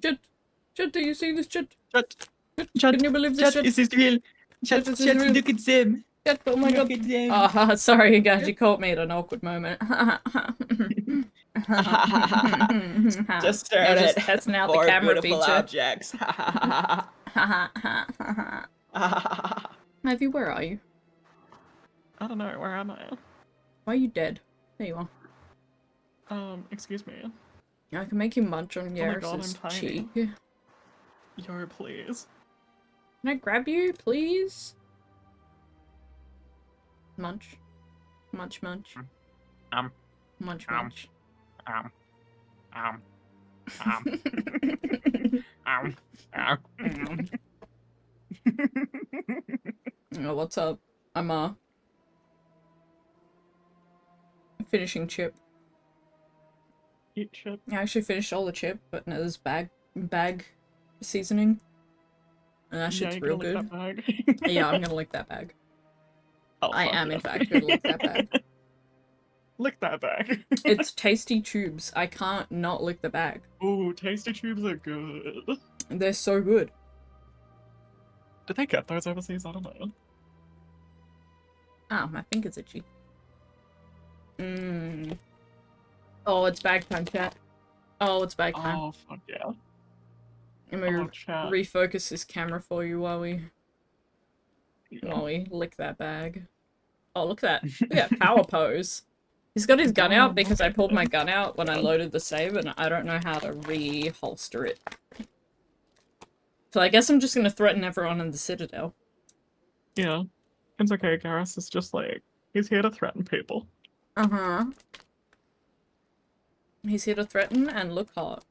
Chat, chat, do you see this chat? Chat, Can you believe this shit? Is this real? Chat, This is real. look at them. Chat, oh my god. Look at them. Ah, sorry guys, you caught me at an awkward moment. Just stare You're at just testing out the four camera beautiful feature. objects. Matthew, where are you? I don't know, where am I? Why are you dead? There you are. Excuse me. I can make you munch on Oh my God, Garrus's I'm tiny. cheek. Yo, please. Can I grab you, please? Munch. Munch, munch. Munch, munch. Oh, what's up? I'm finishing chip. Eat chip. I actually finished all the chip, but no, there's bag seasoning. And that shit's real good. Yeah, I'm gonna lick that bag. Oh, I am in fact gonna lick that bag. Lick that bag. It's tasty tubes. I can't not lick the bag. Ooh, tasty tubes are good. They're so good. Did they get those overseas? I don't know. Ah, my finger's itchy. Oh, it's bag time, chat. Oh, it's bag time. Oh, fuck yeah. I'm gonna Chat. refocus this camera for you while we lick that bag. Oh, look at that. Look at that power pose. He's got his gun out because I pulled my gun out when I loaded the save and I don't know how to re-holster it. So I guess I'm just gonna threaten everyone in the Citadel. Yeah. It's okay, Garrus is just like, he's here to threaten people. Uh-huh. He's here to threaten and look hot.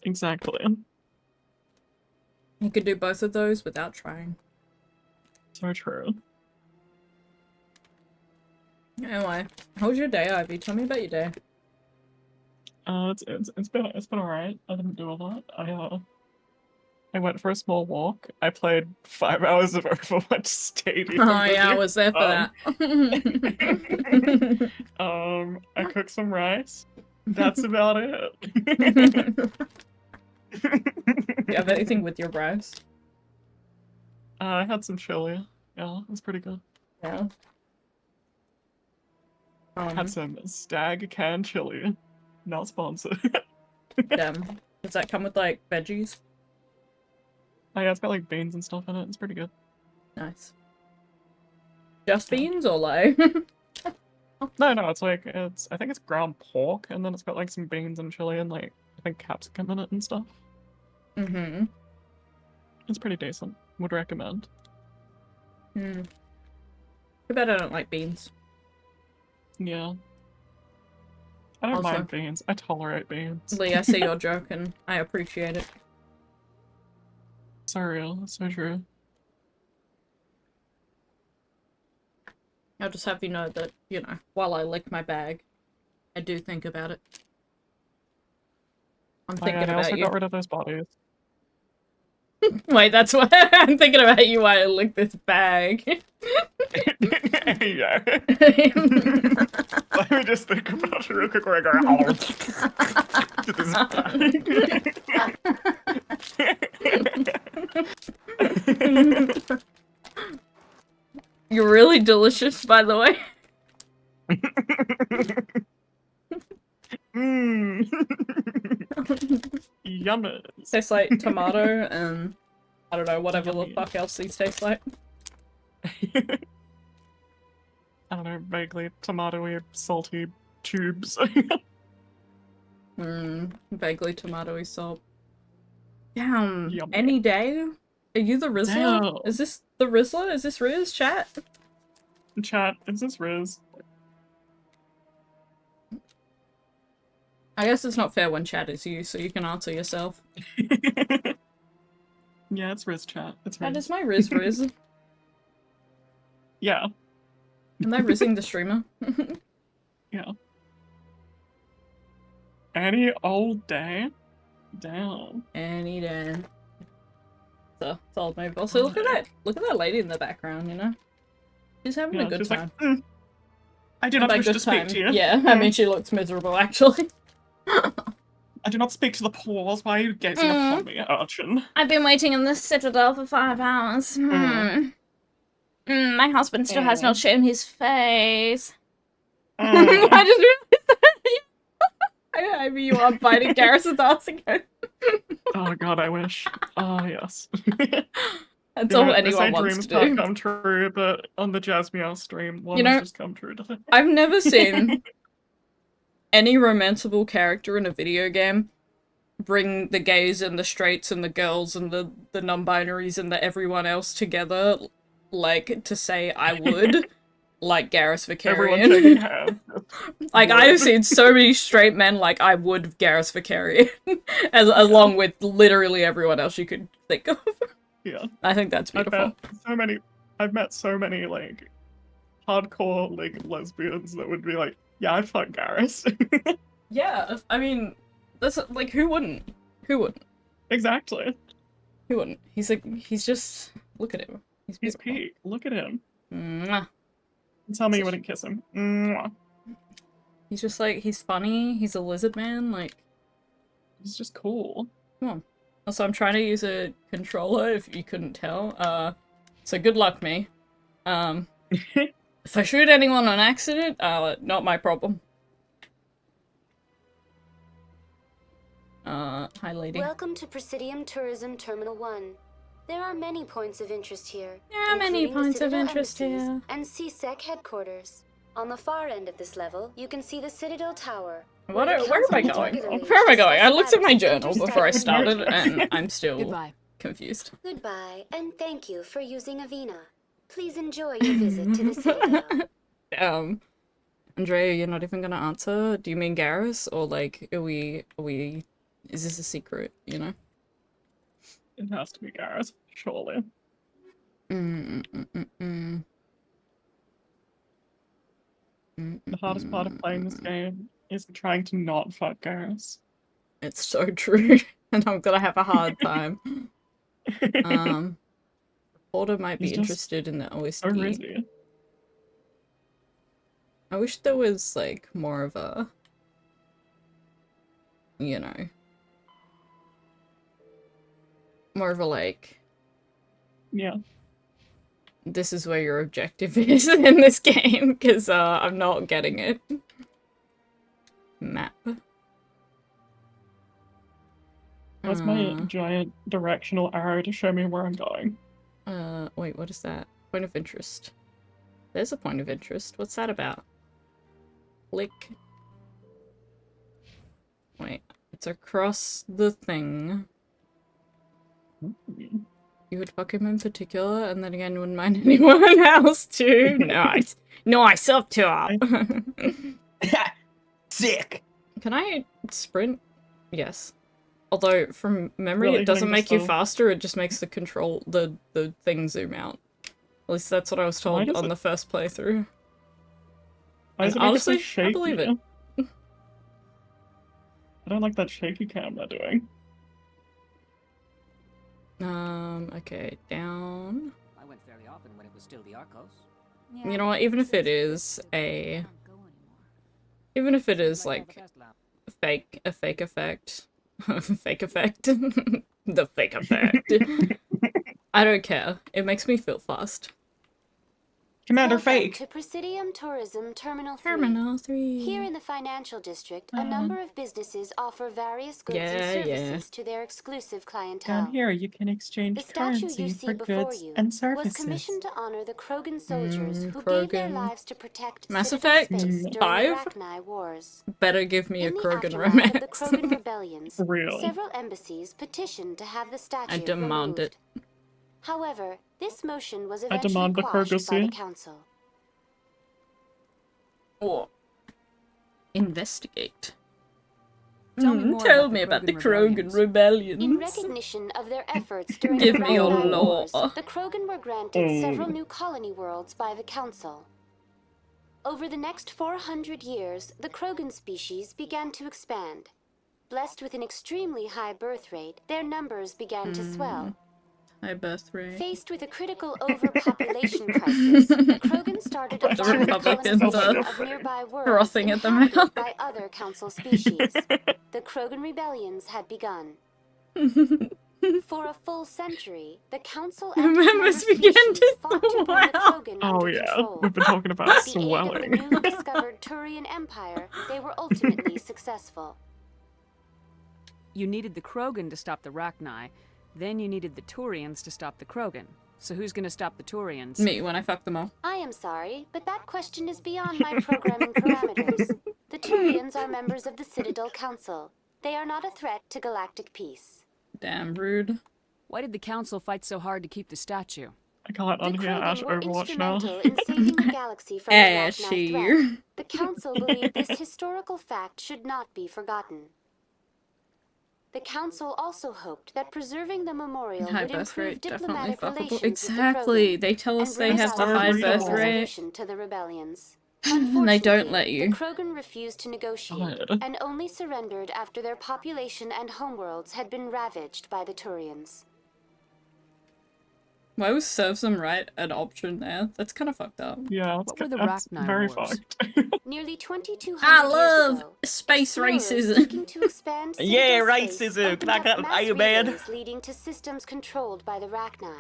Exactly. He could do both of those without trying. So true. Anyway, how was your day, Ivy? Tell me about your day. It's been alright. I didn't do a lot. I went for a small walk. I played 5 hours of Overwatch Stadium. Oh yeah, I was there for that. I cooked some rice. That's about it. Do you have anything with your rice? I had some chili. Yeah, it was pretty good. Yeah. Had some stag can chili. Not sponsored. Damn. Does that come with like veggies? Oh yeah, it's got like beans and stuff in it. It's pretty good. Nice. Just beans or like? No, it's like, I think it's ground pork, and then it's got like some beans and chili and like, I think capsicum in it and stuff. Mm-hmm. It's pretty decent. Would recommend. Too bad I don't like beans. Yeah. I don't mind beans. I tolerate beans. Lee, I see your joke and I appreciate it. So real. So true. I'll just have you know that, you know, while I lick my bag, I do think about it. I'm thinking I also about you. got rid of those bodies. Wait, that's why I'm thinking about you while I lick this bag. Yeah. Let me just think about it real quick where I go, oh, to this bag. You're really delicious, by the way. Yummy. Tastes like tomato and I don't know, whatever the fuck else these taste like. I don't know, vaguely tomatoey, salty tubes. Vaguely tomatoey salt. Damn, Yummy. any day? Are you the Rizzler? Damn. Is this the Rizzler? Is this Riz, chat? Chat, is this Riz? I guess it's not fair when chat is you, so you can answer yourself. Yeah, it's Riz chat. It's Riz. That is my Riz. Yeah. Am I rizzing the streamer? Yeah. Any old day? Damn. Any day. So, solid move. Also, look at that lady in the background, you know? She's having a good time. Like, I do not By wish good to speak time. to you. Yeah, I mean, she looks miserable, actually. I do not speak to the pools. Why are you gazing upon me, urchin? I've been waiting in the citadel for 5 hours. My husband still has not shown his face. I just realized that. I mean, you are biting Garrus's ass again. Oh god, I wish. Oh, yes. That's all anyone wants dreams to can't do. come true, but on the Jasmine stream, one You know, has just come true today. I've never seen any romanceable character in a video game bring the gays and the straights and the girls and the non-binaries and the everyone else together, like, to say I would, like Garrus Everyone Vicarian. shaking hands. Like, I have seen so many straight men like I would Garrus Vicarian, along with literally everyone else you could think of. Yeah. I think that's beautiful. I've met so many, like, hardcore, like, lesbians that would be like, yeah, I'd fuck Garrus. Yeah, I mean, that's, like, who wouldn't? Who wouldn't? Exactly. Who wouldn't? He's like, he's just, look at him. He's Pete. Look at him. Mwah. Tell me you wouldn't kiss him. Mwah. He's just like, he's funny, he's a lizard man, like... He's just cool. Come on. Also, I'm trying to use a controller, if you couldn't tell. So good luck, me. If I shoot anyone on accident, not my problem. Hi, lady. Welcome to Presidium Tourism Terminal 1. There are many points of interest here. There are many points of interest here. And CSEC headquarters. On the far end of this level, you can see the Citadel Tower. Where am I going? Where am I going? I looked at my journal before I started, and I'm still confused. Goodbye, and thank you for using Avena. Please enjoy your visit to the Citadel. Andrea, you're not even gonna answer? Do you mean Garrus? Or, like, is this a secret, you know? It has to be Garrus, surely. The The hardest part of playing this game is trying to not fuck Garrus. It's so true, and I'm gonna have a hard time. Porter might be interested in the OST. So risky. I wish there was, like, more of a, you know, more of a, like, yeah, this is where your objective is in this game, because I'm not getting it. Map. Where's my giant directional arrow to show me where I'm going? Wait, what is that? Point of interest. There's a point of interest. What's that about? Click. Wait, it's across the thing. You would fuck him in particular, and then again, wouldn't mind anyone else too. Nice. Nice, up top. Sick. Can I sprint? Yes. Although, from memory, Really it doesn't make you so. faster, it just makes the thing zoom out. At least that's what I was told on the first playthrough. And honestly, I believe it. I don't like that shaky cam they're doing. Okay, down. I went fairly often when it was still the Arcos. You know what, even if it is a... Even if it is, like, a fake effect. Fake effect. The fake effect. I don't care. It makes me feel fast. Commander Welcome Fake! to Presidium Tourism Terminal 3. Terminal 3. Here in the financial district, a number of businesses offer various goods and services to their exclusive clientele. Down here you can exchange The statue currency you see for before goods you and services. was commissioned to honor the Krogan soldiers who gave their Krogan. lives to protect Mass Citadel Effect space during 5? the Arachni Wars. Better give me a In the Krogan aftermath romance. of the Krogan rebellions, For real. several embassies petitioned to have the statue I demand removed. it. However, this motion was I eventually demand the quashed by Krogosi. the council. Or investigate. Tell me more Tell about me the about the Krogan Krogan rebellions. In recognition of their efforts during Give the me your Arachni lore. Wars, the Krogan were granted several new colony worlds by the council. Over the next 400 years, the Krogan species began to expand. Blessed with an extremely high birth rate, their numbers began to swell. High birth rate. Faced with a critical overpopulation crisis, the Krogan started a The violent Republicans colonization are of nearby worlds frothing at the inhabited mouth. by other council species. The Krogan rebellions had begun. For a full century, the council and its member Members began species to fought to bring the swell. Krogan Oh under yeah, control. we've been talking about With the aid of the swelling. newly discovered Turian Empire, they were ultimately successful. You needed the Krogan to stop the Rachni, then you needed the Turians to stop the Krogan. So who's gonna stop the Turians? Me, when I fuck them all. I am sorry, but that question is beyond my programming parameters. The Turians are members of the Citadel Council. They are not a threat to galactic peace. Damn rude. Why did the Council fight so hard to keep the statue? I can't The unhear Ash Krogan were Overwatch now. instrumental in saving the galaxy from the Rachni threat. Ashy. The Council believed this historical fact should not be forgotten. The Council also hoped that preserving the memorial High would birth improve rate, definitely diplomatic fuckable. relations Exactly. with the They Krogan tell us and they bring have the about high peaceful birth rate. resolution to the rebellions. And they don't let Unfortunately, you. The Krogan refused to negotiate God. and only surrendered after their population and homeworlds had been ravaged by the Turians. Why was serves them right an option there? That's kind of fucked up. Yeah, What were the that's Rachni very Wars? fucked. Nearly 2,200 I years love ago, space explorers racism. seeking to expand Yeah, Citadel space racism. opened Like up that, mass are you mad? relays leading to systems controlled by the Rachni.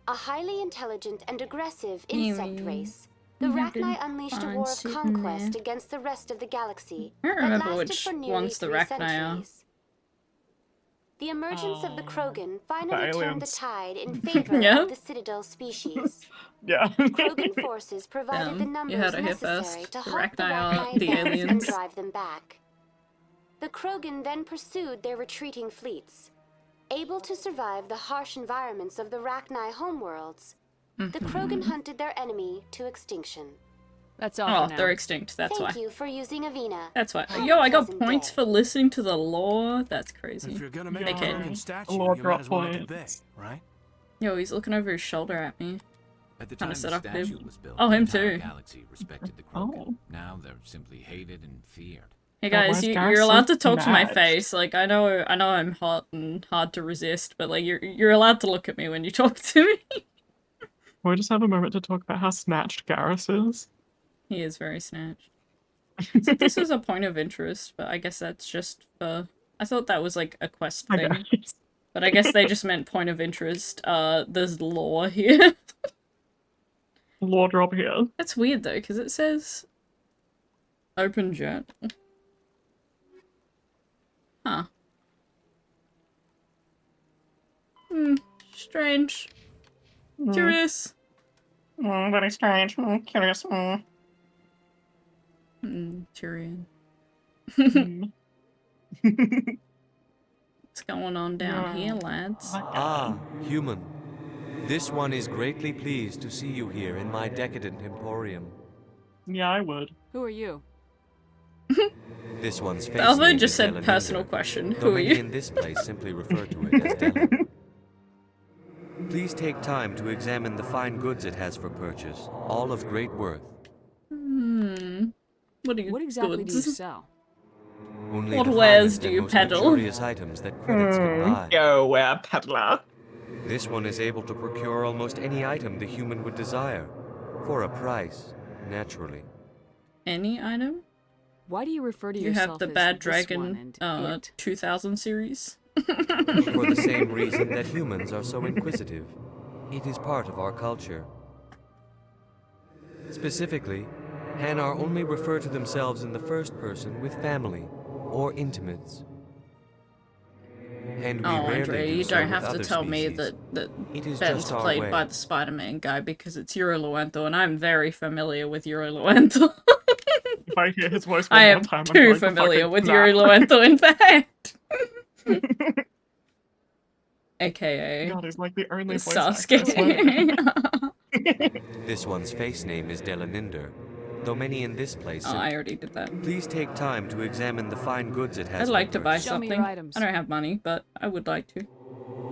A highly intelligent and aggressive insect Amy, race, the you have Rachni been unleashed a fine war of sitting conquest there. against the rest of the galaxy I don't that remember lasted which for nearly ones the 3 Rachni are. centuries. The emergence of the Krogan finally turned the aliens. tide in favor Yeah. of the Citadel species. Yeah. Krogan forces provided the You numbers heard it here necessary first. to The halt the Rachni are Rachni the advance and aliens. drive them back. The Krogan then pursued their retreating fleets. Able to survive the harsh environments of the Rachni homeworlds, the Krogan hunted their enemy to extinction. That's all Oh, for now. they're extinct. That's Thank why. you for using Avina. That's why. Have Yo, a I got pleasant points day. for listening to the lore. That's If crazy. you're gonna make They a can. Krogan statue, Lord you might drop as well make it big, points. right? Yo, he's looking over his shoulder at me. At the Kinda time the seductive. statue was built, Oh, the him entire too. galaxy respected the Krogan. Oh. Now they're simply hated and feared. Hey God, guys, where's you're Garrus allowed to so talk to my mad? face. Like I know I'm hot and hard to resist, but like you're allowed to look at me when you talk to me. We'll just have a moment to talk about how snatched Garrus is. He is very snatched. So this was a point of interest, but I guess that's just for. I thought that was like a quest I thing, guess. but I guess they just meant point of interest. There's lore here. Lord drop here. That's weird though, because it says open jet. Huh. Strange. Curious. Very strange. Curious. Tyrion. Mm. What's going on down here, lads? Ah, human. This one is greatly pleased to see you here in my decadent emporium. Yeah, I would. Who are you? This one's face Alva name just is said Delaninder, personal question. though Who are many you? in this place simply refer to it as Delan. Please take time to examine the fine goods it has for purchase, all of great worth. What are you What exactly do you goods? sell? Only What the wares finest do and you most peddle? luxurious items that credits can buy. Yo, peddler. This one is able to procure almost any item the human would desire, for a price, naturally. Any item? Why do you refer to You yourself have the as Bad this one Dragon and it? 2000 series. For the same reason that humans are so inquisitive. It is part of our culture. Specifically, Hanar only refer to themselves in the first person with family or intimates. And we Oh, rarely Andre, do you so don't with have to other tell me species. that It is Ben's just our played way. by the Spider-Man guy because it's Yuri Luento, and I'm very familiar with Yuri Luento. If I hear his voice one I more am time, I'm too going to familiar fucking with snap. Yuri Luento, in fact. AKA God, he's like the only voice actor. Sasuke. This one's face name is Delaninder, though many in this place Oh, I already did that. Please take time to examine the fine goods it has I'd for like to buy purchase. Show me your something. items. I don't have money, but I would like to.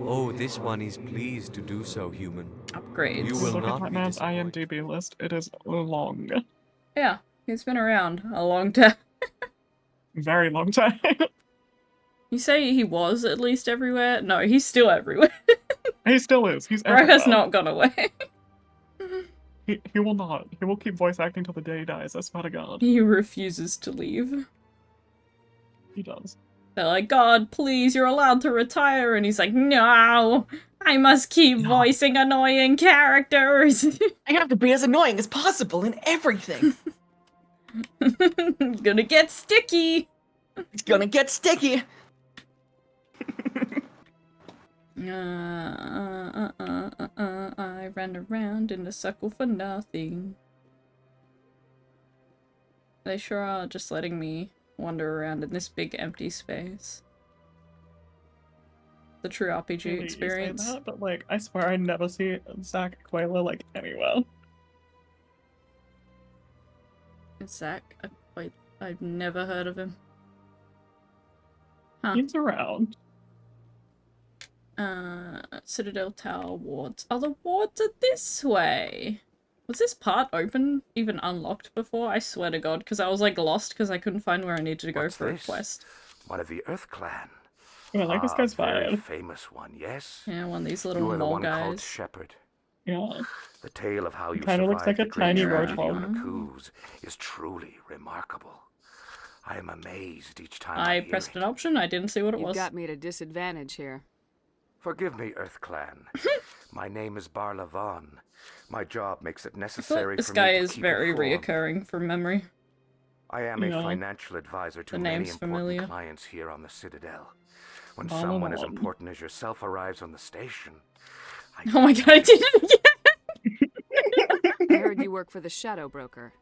Oh, this one is pleased to do so, human. Upgrades. You will Look at not that be man's disappointed. IMDb list. It is long. Yeah, he's been around a long time. Very long time. You say he was at least everywhere? No, he's still everywhere. He still is. He's Bro has everywhere. not gone away. He will not. He will keep voice acting till the day he dies, I swear to God. He refuses to leave. He does. They're like, God, please, you're allowed to retire. And he's like, no, I must keep No. voicing annoying characters. I have to be as annoying as possible in everything. Gonna get sticky. It's gonna get sticky. I ran around in a circle for nothing. They sure are just letting me wander around in this big empty space. The true RPG Really, you say experience. that, but like, I swear I never see Zach Aquila like anywhere. Zach, I've never heard of him. Huh. He's around. Citadel Tower wards. Oh, the wards are this way. Was this part open, even unlocked before? I swear to God, because I was like lost because I couldn't find where I needed to go What's for this? a quest. One of the Earth Clan. Yeah, like this guy's Very fired. famous one, yes? Yeah, one of these You little are the mole one called guys. Shepherd. Yeah. The tale of how you Kinda looks survived like a the great tiny tragedy roadhog. on a cruise is truly remarkable. I am amazed each time I I hear pressed it. an option, I didn't see what it You've was. got me at a disadvantage here. Forgive me, Earth Clan. My name is Barla Vaughn. My job makes it I feel necessary like this for guy me to is keep very informed. reoccurring from memory. I am a Yeah. financial advisor to The many name's important familiar. clients here on the Citadel. When Barla someone as Vaughn. important as yourself arrives on the station, I Oh my God, I did it again! I heard you work for the Shadow Broker.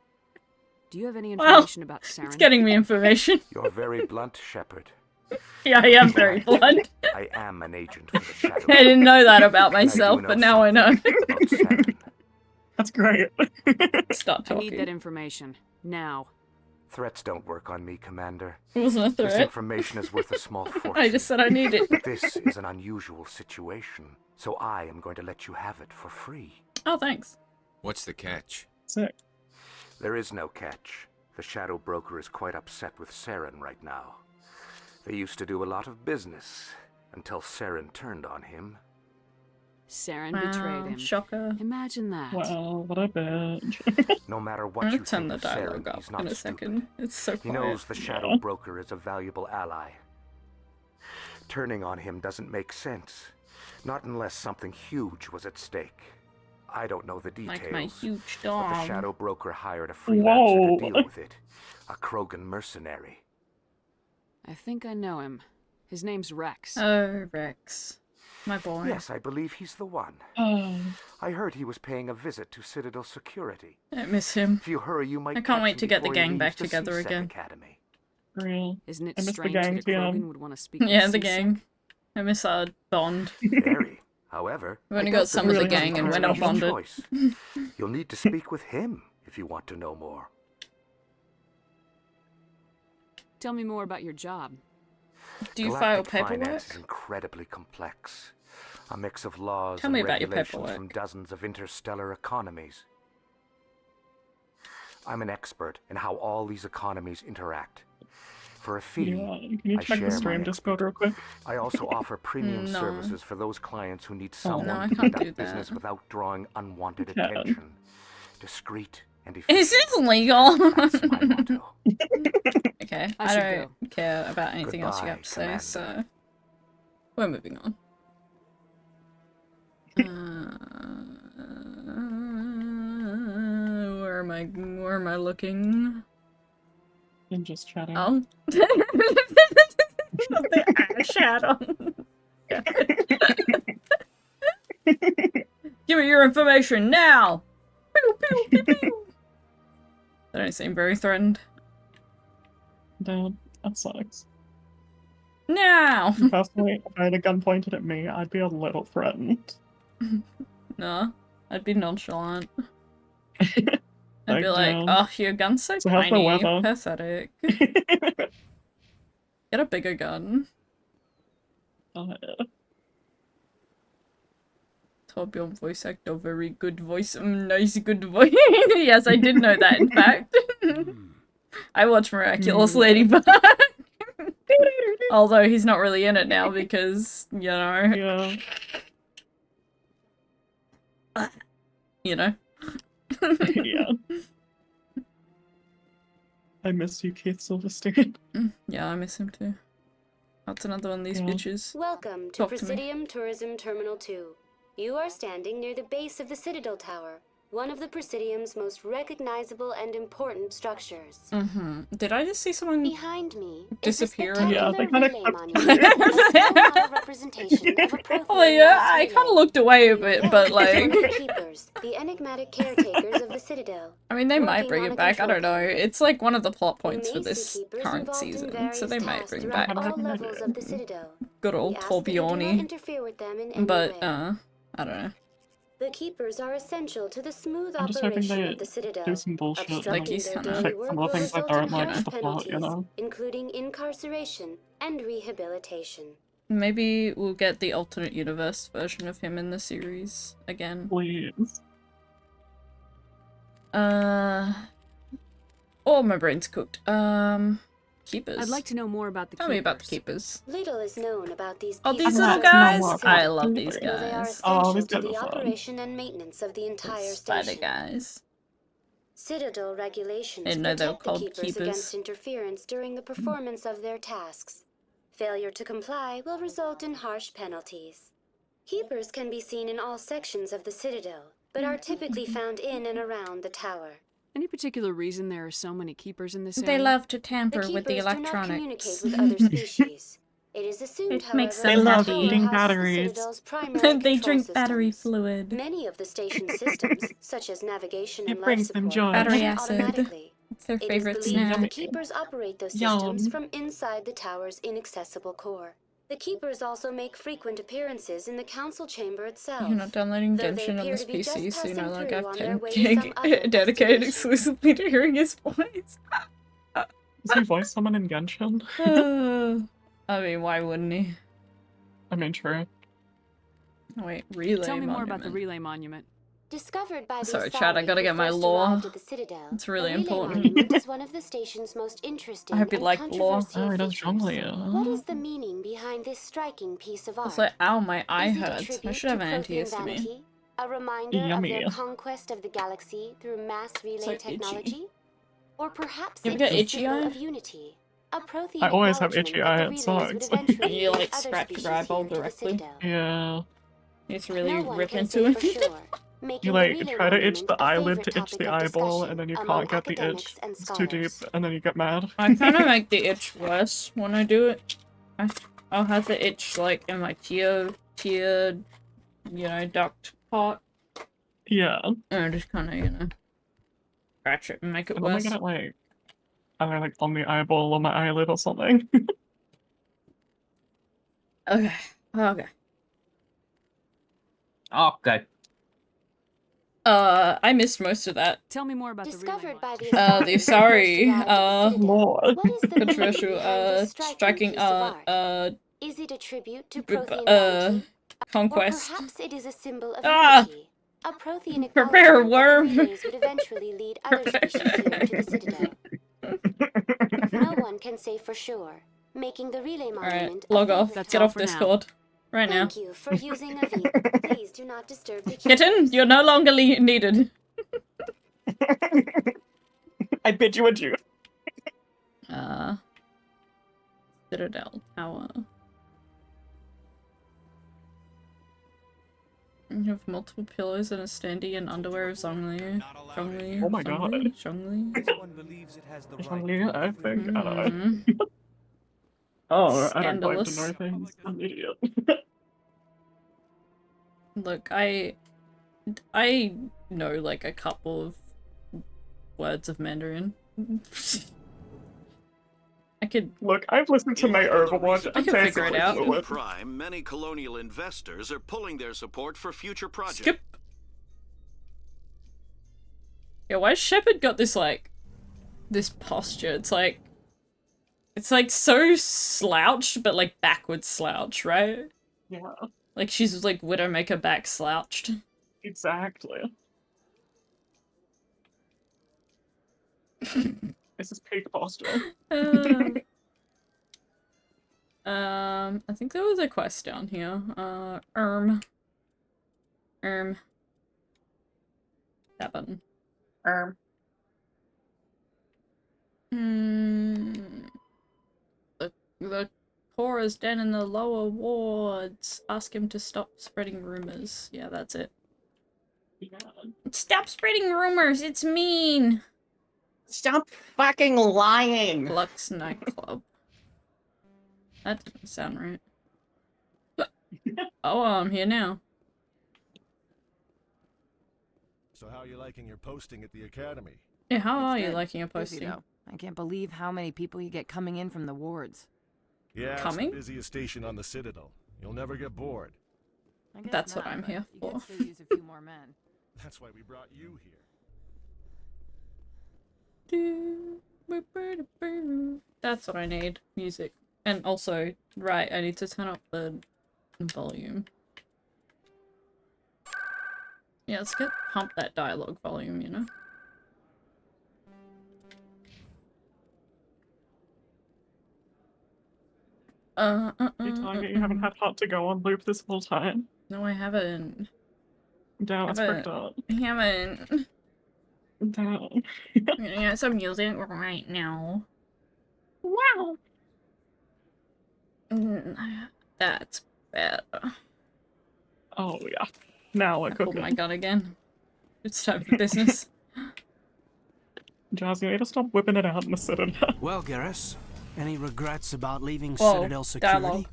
Do you have any Well, information about Saren? It's getting me information. You're very blunt, Shepherd. Yeah, I am very blunt. I am an agent for the Shadow. I didn't know that about And I do myself, know but now I know. something about Saren. That's great. Start I need that talking. information. Now. Threats don't work on me, Commander. It wasn't a This threat. information is worth a small fortune. I just said I need it. But this is an unusual situation, so I am going to let you have it for free. Oh, thanks. What's the catch? Sick. There is no catch. The Shadow Broker is quite upset with Saren right now. They used to do a lot of business until Saren turned on him. Saren Wow, betrayed him. shocker. Imagine that. Wow, what a bitch. No matter I'm what gonna you turn think the of dialogue Saren, up he's not in a stupid. second. It's so He quiet. knows the Shadow Yeah. Broker is a valuable ally. Turning on him doesn't make sense. Not unless something huge was at stake. I don't know the details. Like my huge But dog. the Shadow Broker hired a freelancer Whoa. to deal with it. A Krogan mercenary. I think I know him. His name's Rex. Oh, Rex. My boy. Yes, I believe he's the one. Oh, I heard he was paying a visit to Citadel Security. I miss him. If you hurry, you might I can't catch wait him to get the before he gang leaves back the together CSEC again. Academy. real. Isn't it I miss the strange gang, that a TM. Krogan would want to speak with Yeah, the CSEC? gang. I miss our bond. Very. However, We've only I got doubt some that of the there's gang any and we're not conservation bonded. choice. You'll need to speak with him if you want to know more. Tell me more about your job. Do you file Galactic paperwork? finance is incredibly complex. A mix of laws Tell and me about your regulations paperwork. from dozens of interstellar economies. I'm an expert in how all these economies interact. For a fee, Yeah, can you I check share the my stream Discord real quick? I also offer premium No. services for those clients who need Oh. someone No, I to can't do conduct business that. without drawing unwanted Yeah. attention. Discreet and Is efficient. this legal? That's my motto. Okay, I I should don't care about anything else you Goodbye, have to say, Commander. so we're moving on. Where am I looking? I'm just chatting. Oh. The shadow. Give me your information now! Pew, pew, pew, pew. They don't seem very threatened. Damn, that sucks. Now! Personally, if I had a gun pointed at me, I'd be a little threatened. No, I'd be nonchalant. I'd Like, be like, damn. oh, your gun's so So how's the tiny, weather?" pathetic. Get a bigger gun. Torbjorn voice actor, very good voice, nice good voice. Yes, I did know that, in fact. I watch Miraculous Ladybug. Although he's not really in it now because, you know. Yeah. you know? Yeah. I miss you, Keith Silverstein. Yeah, I miss him too. That's another one of these Yeah. bitches. Welcome to Talk to me. Presidium Tourism Terminal 2. You are standing near the base of the Citadel Tower, one of the Presidium's most recognizable and important structures. Did I just see someone Behind me disappear? is the Yeah, they spectacular kinda relay clipped monument, a full-model representation of a Prothean Oh yeah, mass I relay. kind of looked away a bit, This but is one like, of the keepers, the enigmatic caretakers of the Citadel. I mean, they might working bring on it a back. I control don't know. panel. It's like one of the plot You points may for see this keepers current involved in season, so various they might tasks bring throughout back all levels of the Citadel. good We old ask that you do not Torbjorni. interfere with them in any But way. I don't know. The keepers are essential to the smooth I'm just hoping operation they of the Citadel. do some bullshit. Like, Obstructing he's their kinda- daily Fix work some of the will things that result in don't like harsh the plot, you penalties, know? including incarceration and rehabilitation. Maybe we'll get the alternate universe version of him in the series again. Please. Oh, my brain's cooked. Keepers. I'd like to know more about the Tell keepers. me about the keepers. Little is known about these Oh, pieces these of little I'd like to know guys? more about I the love these keepers. though they are guys. Oh, essential these to guys the are fun. operation and maintenance of the entire Spider station. guys. Citadel regulations Didn't know they were protect the called keepers keepers. against interference during the performance of their tasks. Failure to comply will result in harsh penalties. Keepers can be seen in all sections of the Citadel, but are typically found in and around the tower. Any particular reason there are so many keepers in this They area? love to The tamper keepers with the do not electronics. communicate with other species. It is assumed, It however, makes that them the love tower eating houses the batteries. Citadel's primary They control drink battery systems. fluid. Many of the station's systems, such as navigation It and life brings them support, joy. Battery function acid. automatically. It's their It is favorite believed that the snack. keepers operate those Yum. systems from inside the tower's inaccessible core. The keepers also make frequent appearances in the council chamber itself. You're not downloading Though they Genshin on appear this to be just PC, so you know, passing like, I through have on 10 their way to some gig other dedicated destination. exclusively to hearing his voice. Does he voice someone in Genshin? I mean, why wouldn't he? I mean, true. Oh, wait, relay Tell me more about the monument. relay monument. Discovered by the Sorry, Chad, I Asari gotta who get my first lore. arrived at the Citadel, It's really the relay important. monument is one of the station's most interesting I hope you and like lore. controversial Oh, he does features. Zhongli. What is the meaning behind this striking piece of art? Also, ow, my eye Is it a hurts. I tribute should have to an Prothean antihistamine. vanity? A reminder Yummy. of their conquest of the galaxy through mass relay So itchy. technology? Or perhaps You ever it's get a itchy symbol eye? of unity? A Prothean I always have acknowledgement itchy that eye, the it relays would sucks. eventually You, lead like, other scratch your species eyeball here to the directly? Citadel. Yeah. You have to really No one rip can into say it. for sure, making You the like relay try to itch monument the a eyelid favorite to itch topic the of eyeball, discussion and then you among can't get the itch. academics and It's too deep, scholars. and then you get mad. I kind of make the itch worse when I do it. I'll have the itch, like, in my tear, you know, duct part. Yeah. And I just kind of, you know, scratch it and make it And then I worse. get it like, I don't know, like on the eyeball or my eyelid or something. Okay. Okay. Okay. I missed most of that. Tell me more about the relay Discovered by monument. the The Asari Asari, who first arrived at the Citadel. Lord. What is the meaning controversial, behind this striking piece of art? Is it a tribute to Prothean vanity? Or conquest. perhaps it is a symbol of Ah! unity? A Prothean Prepare, acknowledgement that worm. the relays would eventually lead other species here to the Citadel. No one can say for sure, making the relay Alright, monument log a off. favorite That's Get all off for now. Discord. Right now. Thank you for using Aviva. Please do not disturb the Kitten, keepers. you're no longer needed. I bid you adieu. Citadel Tower. You have multiple pillows and a standee and underwear of Zhongli. Zhongli. Oh my god. Zhongli. Everyone believes it has the If right only I think, I don't know. Mhm. Oh, I don't claim to Scandalous. know things. I'm an idiot. Look, I know like a couple of words of Mandarin. I could Look, I've listened to my Overwatch. I I'm can figure it basically out. fluent. Prime, many colonial investors are pulling their support for future projects. skip. Yeah, why Shepard got this like this posture? It's like so slouched, but like backwards slouch, right? Yeah, Like she's like Widowmaker back slouched. exactly. This is peak posture. I think there was a quest down here. Erm. That button. The poor is den in the lower wards. Ask him to stop spreading rumors. Yeah, that's it. Yeah. Stop spreading rumors. It's mean. Stop fucking lying. Lux nightclub. That doesn't sound right. Oh, I'm here now. So how are you liking your posting at the academy? Yeah, how are you good. liking your Busy, posting? though. I can't believe how many people you get coming in from the wards. Yeah, Coming? it's the busiest station on the Citadel. You'll never get bored. I guess That's what not, I'm but here you for. could still use a few more men. That's why we brought you here. That's what I need. Music. And also, right, I need to turn up the volume. Yeah, let's pump that dialogue volume, you know? You telling me you haven't had Hot to Go on loop this whole time? No, I haven't. Damn, it's freaked out. I haven't. Damn. I'm gonna get some music right now. Wow. That's better. Oh yeah. Now we're I pulled cooking. my gun again. It's time for business. Jazz, you need to stop whipping it out in the Citadel. Well, Garrus, any regrets about leaving Whoa, Citadel security? dialogue.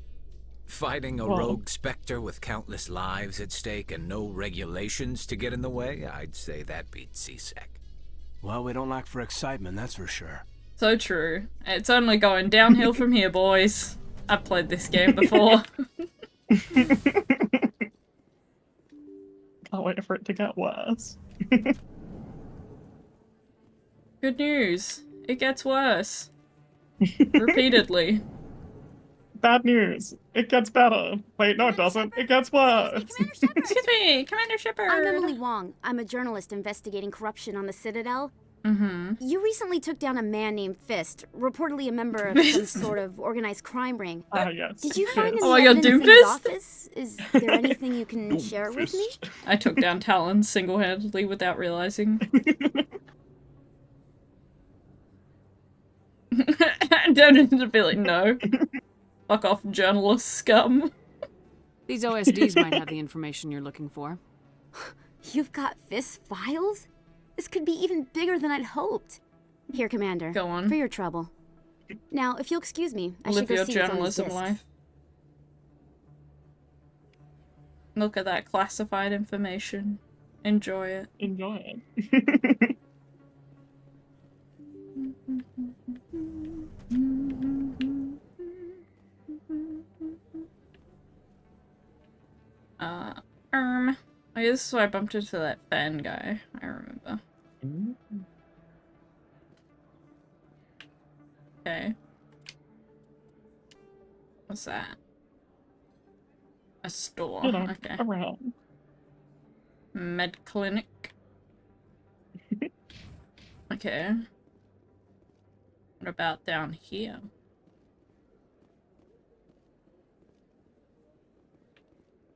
Fighting a Whoa. rogue specter with countless lives at stake and no regulations to get in the way, I'd say that beats CSEC. Well, we don't lack for excitement, that's for sure. So true. It's only going downhill from here, boys. I've played this game before. Can't wait for it to get worse. Good news. It gets worse. Repeatedly. Bad news. It gets better. Wait, no it doesn't. It gets worse. Excuse me, Commander Shepard. I'm Emily Wong. I'm a journalist investigating corruption on the Citadel. Mm-hmm. You recently took down a man named Fist, reportedly a member of some sort of organized crime ring. Yes. Did you find Oh any my God, evidence in his Doomfist? office? Is there anything you can share with me? I took down Talon single-handedly without realizing. I don't need to be like, no. Fuck off, journalist scum. These OSDs might have the information you're looking for. You've got Fist files? This could be even bigger than I'd hoped. Here, Commander. Go on. For your trouble. Now, if you'll excuse me, I Live should go your see what's on these journalism discs. life. Look at that classified information. Enjoy it. Enjoy it. I guess this is why I bumped into that fan guy. I remember. Okay. What's that? A store. You know, Okay. around. Med clinic. Okay. What about down here?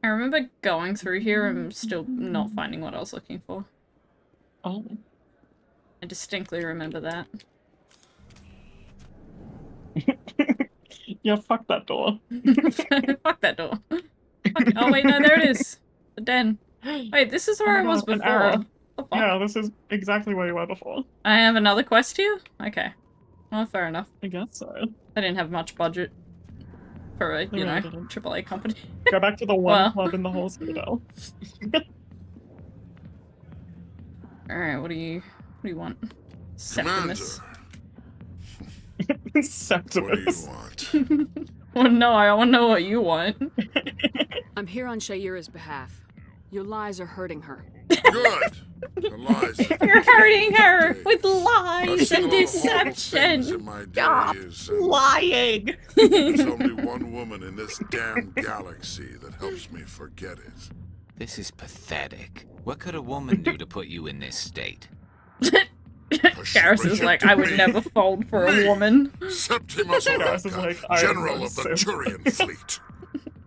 I remember going through here and still not finding what I was looking for. Oh. I distinctly remember that. Yeah, fuck that door. Fuck that door. Fuck. Oh wait, no, there it is. The den. Wait, this is where I was an before. arrow. The fuck? Yeah, this is exactly where you were before. I have another quest here? Okay. Well, fair enough. I guess so. I didn't have much budget for a, you Yeah, know, I didn't. AAA company. Go back to the one Well. club in the whole Citadel. Alright, what do you want? Septimus. Septimus. What do you want? Well, no, I wanna know what you want. I'm here on Shayura's behalf. Your lies are hurting her. Good. The lies. You're hurting her with I've lies seen and a lot of horrible things deception. in my Stop days, and lying. there's only one woman in this damn galaxy that helps me forget it. This is pathetic. What could a woman do to put you in this state? Garrus is like, I would never fold for a woman. Septimus Garrus is like, I am General a of the simp. Turian fleet.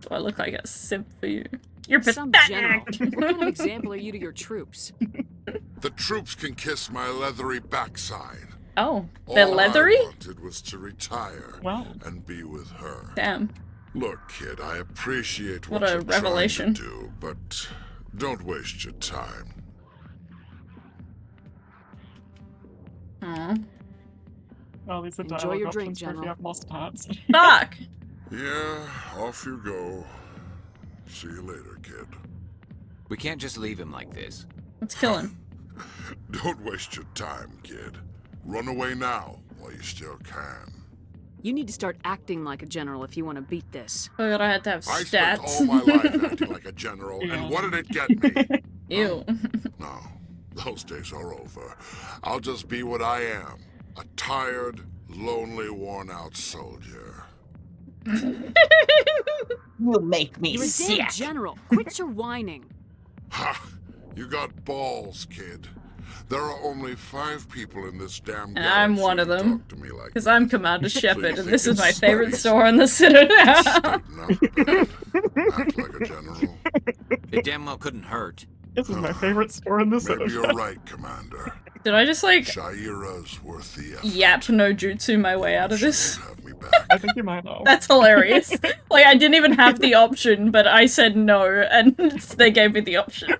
Do I look like a simp for you? You're Some general. pathetic. What kind of example are you to your troops? The troops can kiss my leathery backside. Oh, they're leathery? All I wanted was to retire and be with her. Damn. Look, kid, I appreciate what What a you're revelation. trying to do, but don't waste your time. Aw. Well, these are Enjoy dialogue your drink, options for if you General. have mustaches. Fuck! Yeah, off you go. See you later, kid. We can't just leave him like this. Let's kill him. Don't waste your time, kid. Run away now while you still can. You need to start acting like a general if you want to beat this. Oh god, I had to have I spent stats. all my life acting like a general, and what did it get me? Ew. No, those days are over. I'll just be what I am. A tired, lonely, worn-out soldier. You make me You're a sick. damn general. Quit your whining. Ha! You got balls, kid. There are only 5 people in this damn And I'm galaxy one of who them. talk to me like Because that. I'm Commander So Shepard, you and this think is my it's favorite funny? store on the Citadel. Straighten up, kid. Act like a general. It damn well couldn't hurt. This is my favorite store in the city. Maybe you're right, Commander. Did I just, like, Shaira's worth the effort. yap no jutsu my way out of this? I think you might know. That's hilarious. Like, I didn't even have the option, but I said no, and they gave me the option.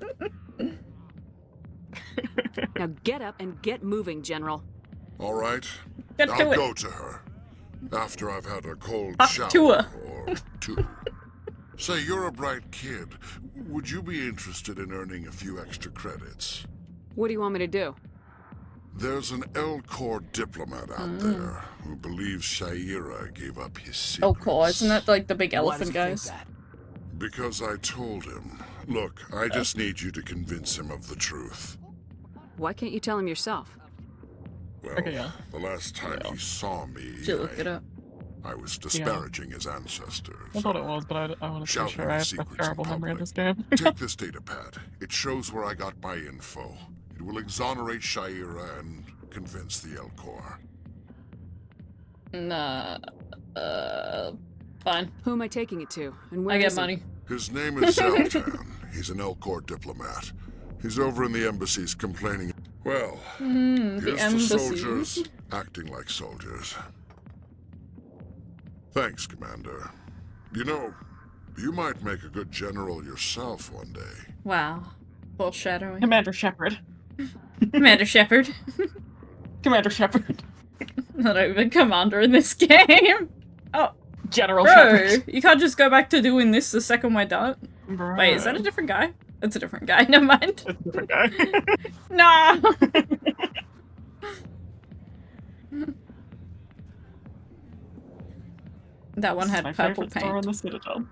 Now get up and get moving, General. All right. Get to I'll it. go to her. After I've had a cold Fuck shower to her. or 2. Say, you're a bright kid. Would you be interested in earning a few extra credits? What do you want me to do? There's an L-Corps diplomat out there who believes Shaira gave up his secret. Oh, cool. Isn't that, like, the big elephant guys? Because I told him. Look, I just need you to convince him of the truth. Why can't you tell him yourself? Well, the last time he saw me, Should look it up. I was disparaging his ancestors. I thought it was, but I want to be Shouting sure I have a secrets in terrible memory of public. this game. Take this data pad. It shows where I got my info. It will exonerate Shaira and convince the L-Corps. Nah. Fine. Who am I taking it to? And where I get is he? money. His name is Zoltan. He's an L-Corps diplomat. He's over in the embassies complaining. Well, The here's to embassies. soldiers acting like soldiers. Thanks, Commander. You know, you might make a good general yourself one day. Wow. Foreshadowing. Commander Shepard. Commander Shepard. Commander Shepard. Not even commander in this game. Oh. General Bro, Shepard. you can't just go back to doing this the second we're done. Bro. Wait, is that a different guy? It's a different guy. Never mind. It's a different guy. Nah. That one had My purple favorite store in paint. the Citadel.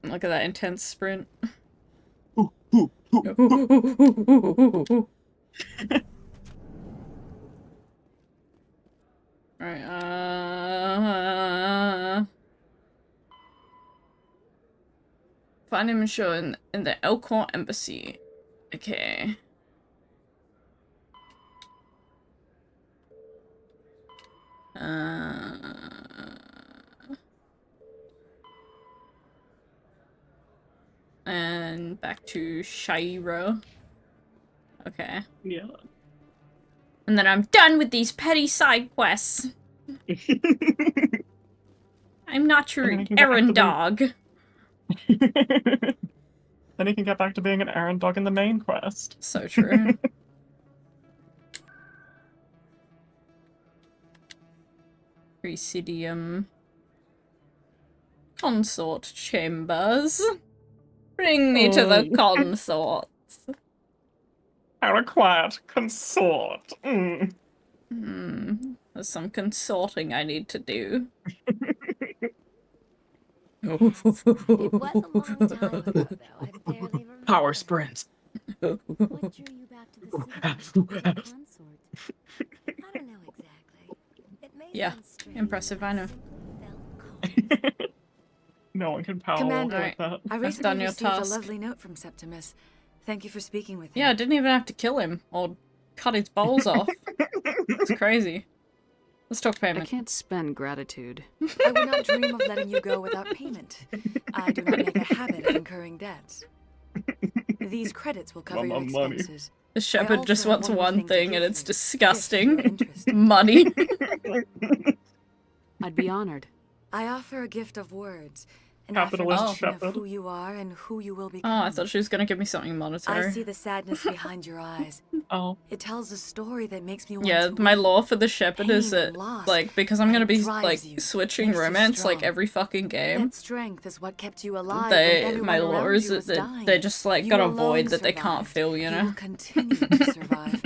Look at that intense sprint. Right, find him and show in the Elkhorn Embassy. Okay. And back to Shaira. Okay. Yeah. And then I'm done with these petty side quests. I'm not your And then you can go back errand to the- dog. Then he can get back to being an errand dog in the main quest. So true. Presidium. Consort chambers. Bring me to the consorts. I require to consort. There's some consorting I need to do. It was a long time ago, though. I barely remember. Power sprint. What drew you back to the city? The consort? I don't know exactly. It may Yeah, sound strange, impressive, I know. No one can power Commander, like that. I I've recently done your received task. a lovely note from Septimus. Thank you for speaking with him. Yeah, I didn't even have to kill him or cut his balls off. It's crazy. Let's talk I payment. can't spend gratitude. I would not dream of letting you go without payment. I do not make a habit of incurring debts. These credits will cover your Money. expenses. The I shepherd also just have wants more one to thing give and it's you, disgusting. if you're interested. Money. I'd be honored. I offer a gift of words. An Capitalist affirmation of shepherd. who you are and who you will Oh, become. I thought she was gonna give me something monetary. I see the sadness behind your eyes. Oh. It tells a story that makes me want Yeah, to my weep. law for the shepherd is Pain that, and loss, like, because I'm and gonna it be, drives like, you, switching makes you romance, like, strong. every fucking game, That strength is what kept you alive when everyone my law around is you that was they dying. just, like, You gotta alone avoid that they can't survived. feel, you You know? will continue to survive.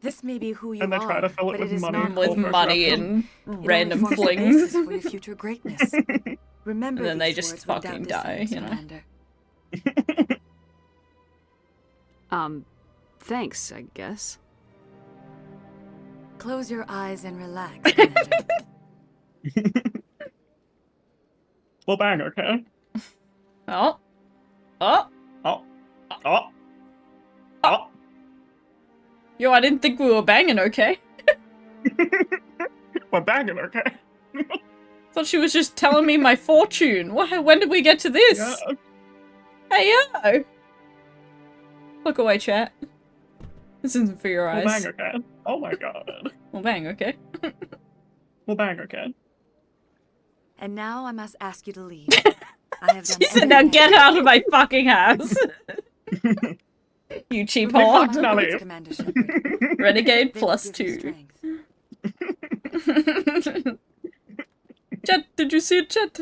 This may be who you And they try to are, fill it but with it is money not and With call for money shepherd. and It only random forms the flings. basis for your future greatness. Remember And then they these just words when fucking doubt die, descends, you know? Commander. Thanks, I guess. Close your eyes and relax, Commander. Well, bang, okay? Oh. Oh. Oh. Oh. Oh. Yo, I didn't think we were banging, okay? We're banging, okay? Thought she was just telling me my fortune. When did we get to this? Yeah. Hey, yo! Look away, chat. This isn't for your Well, eyes. bang, okay? Oh my god. Well, bang, okay? Well, bang, okay? And now I must ask you to leave. I have done She said, now everything get I can. out of my fucking house! You cheap Remember whore. my words, leave. Commander Shepard. Renegade They will plus give you 2. strength. Chat, did you see it, chat?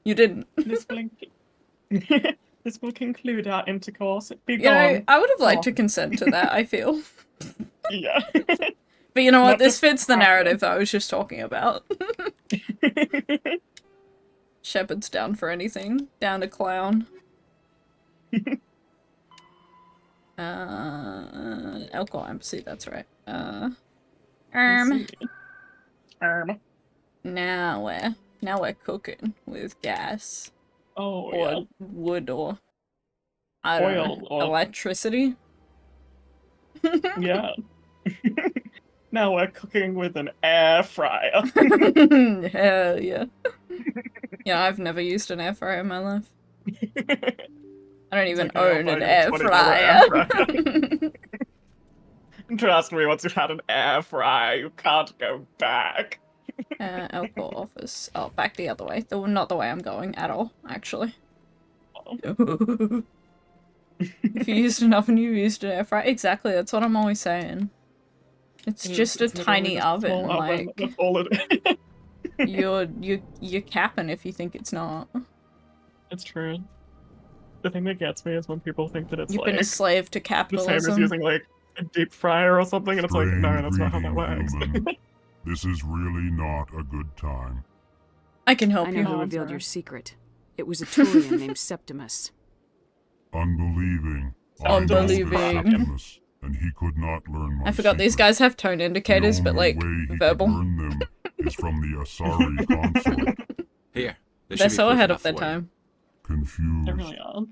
You didn't. This will, this will conclude our intercourse. Be You know, gone. I would have liked Oh. to consent to that, I feel. Yeah. But you know what? Not This just fits the happen. narrative I was just talking about. Shepard's down for anything. Down to clown. Alcohol embassy, that's right. Now we're cooking with gas. Oh, Or yeah. wood or I don't Oil know. or- Electricity? Yeah. Now we're cooking with an air fryer. Hell yeah. Yeah, I've never used an air fryer in my life. I don't even It's okay, own I'll an buy you a air $20 fryer. Trust me, once you've had an air fryer, you can't go back. Alcohol office. Oh, back the other way. Not the way I'm going at all, actually. If you used an oven, you used an air fryer. Exactly, that's what I'm always saying. It's just a literally tiny just a oven, small oven, like that's all it is. you're capping if you think it's not. It's true. The thing that gets me is when people think that it's You've like been a slave to the same as capitalism. using like a deep fryer or something, and it's like, no, that's not how that works. Human. This is really not a good time. I can help I know you. who revealed your secret. It was a Turian named Septimus. Unbelieving. Unbelieving. I know Septimus, and he could not learn my I forgot these secret. guys have tone indicators, The but only like way he verbal. could learn them is from the Asari consort. Here. this They're should be so proof ahead enough of their for you. time. Confused. They really are.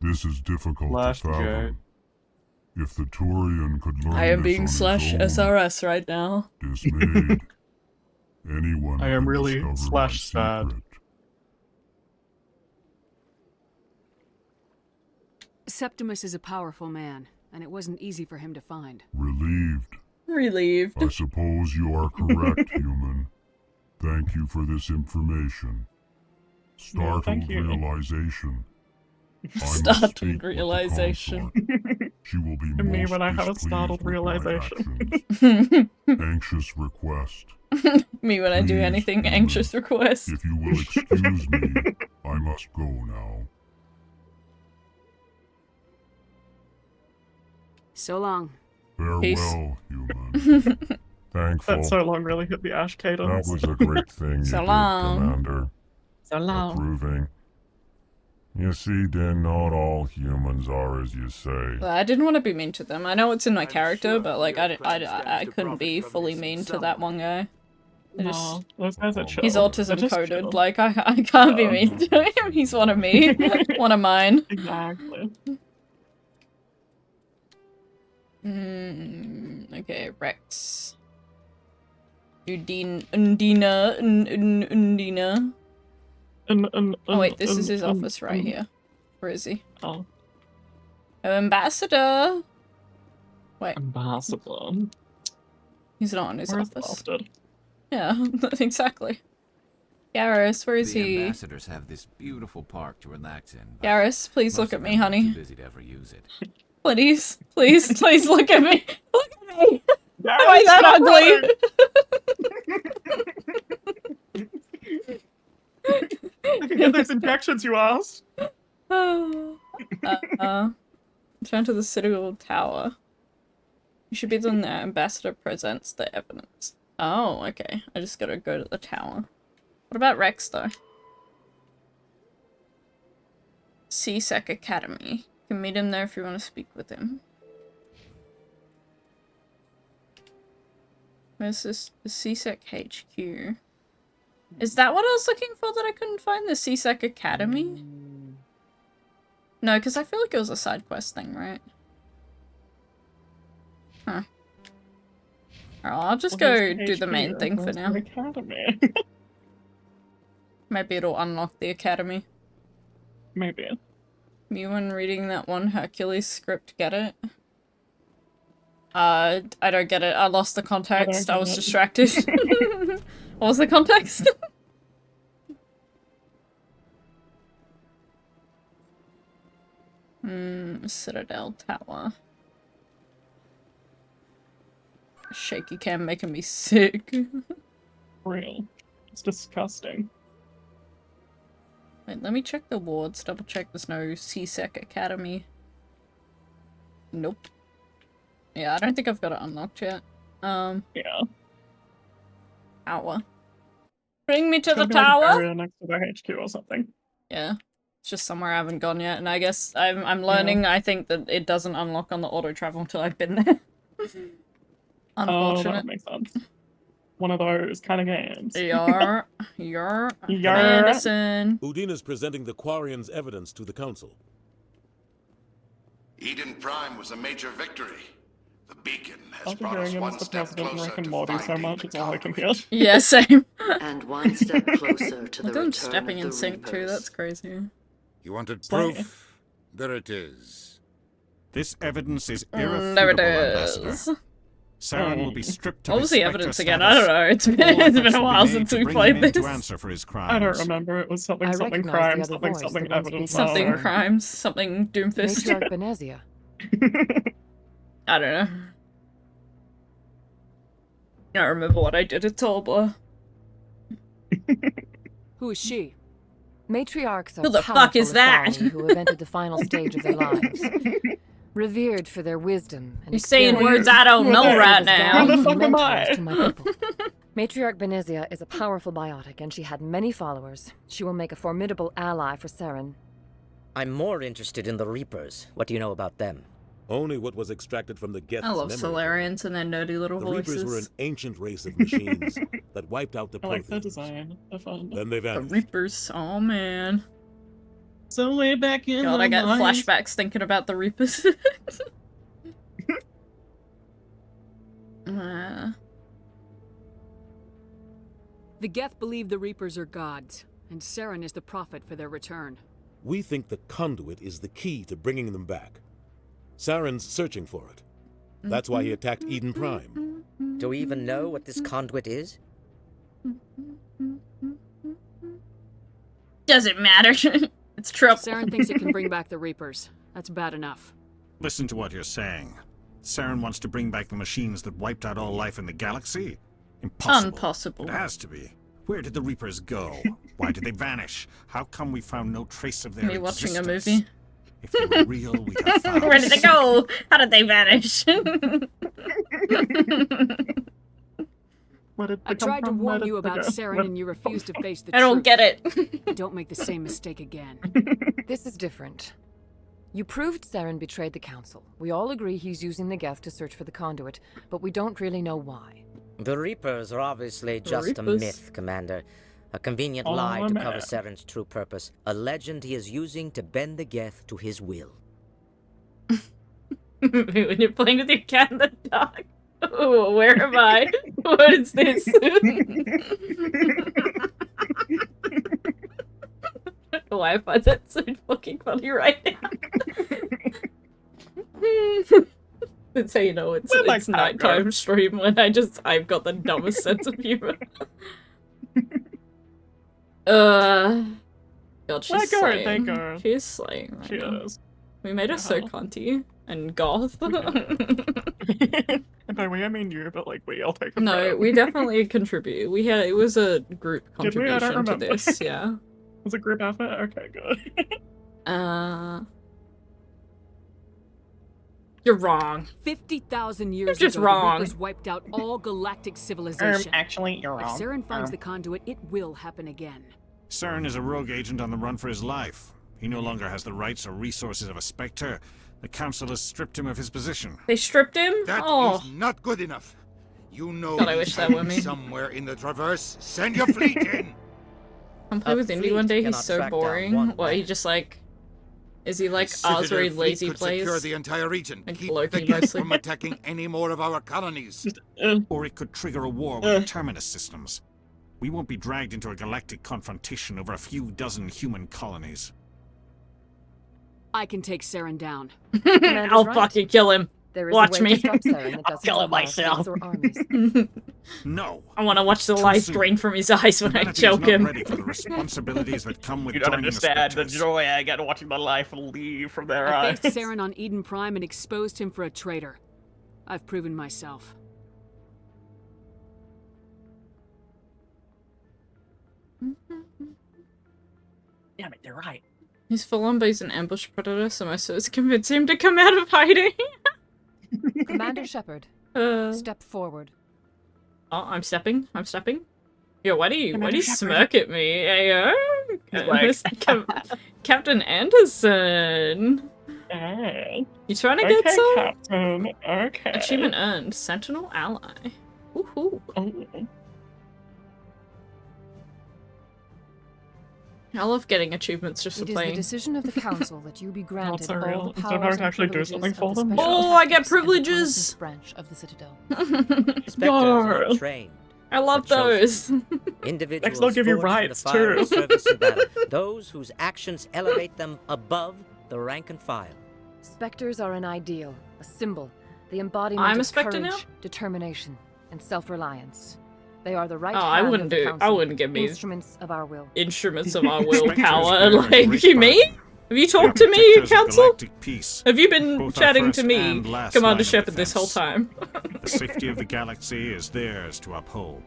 This is difficult Slash to J. fathom. If the Turian could learn I am this being on slash his own, SRS right now. dismayed, anyone I am could really discover slash my sad. secret. Septimus is a powerful man, and it wasn't easy for him to find. Relieved. Relieved. I suppose you are correct, human. Thank you for this information. No, Startled thank you. realization. I must Startled speak with the realization. consort. She will be And me most when I have a displeased startled with my realization. actions. Anxious request. Me when I do Please, anything human, anxious request. If you will excuse me, I must go now. So long. Peace. Farewell, human. Thankful. That so long really hit the Ash That cadence. was a great thing you So did, long. Commander. So long. Approving. You see, then not all humans are as you say. I didn't want to be mean to them. I know it's in my character, sure but like your I plan stands I to couldn't be profit from fully this mean in to some that way. one guy. I No, just, those guys are chill. he's They're autism just coded. chill. Like I can't be mean to him. He's one of me, one of mine. Exactly. Okay, Rex. Undina. Oh wait, this is his office right here. Where is he? Oh. Ambassador! Wait. Ambassador. He's not in his Where's the office. bastard? Yeah, exactly. Garrus, where is the he? ambassadors have this beautiful park to relax in. Garrus, please look at me, honey. Too busy to ever use it. Please, please, please look at me. Look at me. Am I that ugly? Get those injections you asked. Turn to the Citadel Tower. You should be when the ambassador presents the evidence. Oh, okay. I just gotta go to the tower. What about Rex, though? CSEC Academy. You can meet him there if you want to speak with him. Where's this? The CSEC HQ. Is that what I was looking for that I couldn't find? The CSEC Academy? No, because I feel like it was a side quest thing, right? Huh. Alright, I'll just go do the main thing for now. Academy. Maybe it'll unlock the academy. Maybe. You when reading that one Hercules script, get it? I don't get it. I lost the context. I was distracted. What was the context? Citadel Tower. Shaky cam making me sick. Real. It's disgusting. Wait, let me check the wards. Double check there's no CSEC Academy. Nope. Yeah, I don't think I've got it unlocked yet. Yeah. Tower. Bring me to the Like tower! area next to the HQ or something. Yeah. It's just somewhere I haven't gone yet, and I guess I'm learning, I think, that it doesn't unlock on the auto travel until I've been there. Unfortunate. Oh, that makes sense. One of those kind of games. You're Anderson. Udina's presenting the Quarian's evidence to the council. Eden Prime was a major victory. The beacon has After brought us hearing him one as the step president and closer Rick and to Morty so finding much, the it's all I can hear. conduit. Yeah, same. And one step closer to the Look at them return stepping of in the sync too, Reapers. that's crazy. You wanted Sorry. proof? There it is. This evidence is There irrefutable, it Ambassador. is. Saren will be stripped to What his was the Spectre evidence again? status. I don't know. It's All been efforts a will be while made since to we bring played him in this. to answer for his crimes. I don't remember. It was something I something recognize crime, the other something voice something that meant to be evidence. Something Saren. crimes, something doomfist. Matriarch Benezia. I don't know. I don't remember what I did at all, but... Who is she? Matriarchs are Who the fuck powerful is that? authority who have entered the final stage of their lives. Revered for their wisdom and You're saying experience. words I don't know Served right as now. guides Who the and fuck am mentors I? to my people. Matriarch Benezia is a powerful biotic, and she had many followers. She will make a formidable ally for Saren. I'm more interested in the Reapers. What do you know about them? Only what was extracted from the Geth's I love memory. Solarians and their nerdy little The voices. Reapers were an ancient race of machines that wiped out the I like the Protheans. design. They're fun. Then they The vanished. Reapers, oh man. So way back in God, I the get 90s. flashbacks thinking about the Reapers. The Geth believe the Reapers are gods, and Saren is the prophet for their return. We think the conduit is the key to bringing them back. Saren's searching for it. That's why he attacked Eden Prime. Do we even know what this conduit is? Doesn't matter. It's trouble. Saren thinks it can bring back the Reapers. That's bad enough. Listen to what you're saying. Saren wants to bring back the machines that wiped out all life in the galaxy? Impossible. Impossible. It has to be. Where did the Reapers go? Why did they vanish? How come we found no trace of their Me watching a existence? movie. If they were real, we'd have found Where did they go? How did they vanish? I tried to warn you about Saren and you refused to face the I don't truth. get it. Don't make the same mistake again. This is different. You proved Saren betrayed the Council. We all agree he's using the Geth to search for the conduit, but we don't really know why. The Reapers are obviously just a Reapers? myth, Commander. A convenient Oh, lie to man. cover Saren's true purpose. A legend he is using to bend the Geth to his will. When you're playing with your cat in the dark. Oh, where am I? What is this? Why I find that so fucking funny right now. That's how you know it's nighttime stream when I've got the dumbest sense of humor. God, she's slaying. She is slaying right She now. is. We made her so cunty and goth. And by we, I mean you, but like we all take a No, credit. we definitely contribute. It was a group Did we? I don't contribution to remember. this, yeah. Was it group effort? Okay, good. You're wrong. 50,000 years just ago, wrong. the Reapers wiped out all galactic civilization. Actually, you're If wrong. Saren finds the conduit, it will happen again. Saren is a rogue agent on the run for his life. He no longer has the rights or resources of a Spectre. The Council has stripped him of his position. They stripped him? That Oh. is not good enough. You know God, I he's wish that were hiding me. somewhere in the Traverse. Send your fleet in. Come play with Indy one day, he's so boring. What, he just like... Is he like Citadel Osric fleet Lazy could secure Plays? the entire region. Like Keep Loki the Geth mostly. from attacking any more of our colonies. Or it could trigger a war with the Terminus systems. We won't be dragged into a galactic confrontation over a few dozen human colonies. I can take Saren down. I'll fucking kill him. There is Watch a way me. to stop Saren that doesn't Kill him require myself. fleets or armies. No. I want to watch the light drain from his eyes when I Humanity is choke not him. ready for the responsibilities that come with You don't joining the understand the Spectres. joy I get watching the life leave from their I eyes. faced Saren on Eden Prime and exposed him for a traitor. I've proven myself. Yeah, but they're right. He's full on based an ambush predator, so my source convinced him to come out of hiding. Commander Shepard, step forward. Oh, I'm stepping. I'm stepping. Yo, why do you Commander smirk at me? Ayo? He's like- Captain Anderson. Hey. You trying to get Okay, some? Captain. Okay. Achievement earned. Sentinel ally. Woohoo. I love getting achievements just for It is the playing. decision of the Council that you be granted all surreal. the Is that powers hard to and actually do privileges something of for the them? special Oh, I get tactics and privileges! reconnaissance branch of the Citadel. Spectres are trained. I love those. Individuals they'll give you forged rights, for the fire too. of service in battle. Those whose actions elevate them above the rank and file. Spectres are an ideal, a symbol, the embodiment I'm a of Spectre courage, now? determination, and self-reliance. They are the right Oh, I hand wouldn't of the do. I Council, wouldn't give me instruments of our will. instruments of our willpower. bear a Like, great you me? burden. Have you talked They to are me, protectors of Council? galactic peace, Have you been both our chatting first to me, and last line Commander of Shepard, this whole defense. time? The safety of the galaxy is theirs to uphold.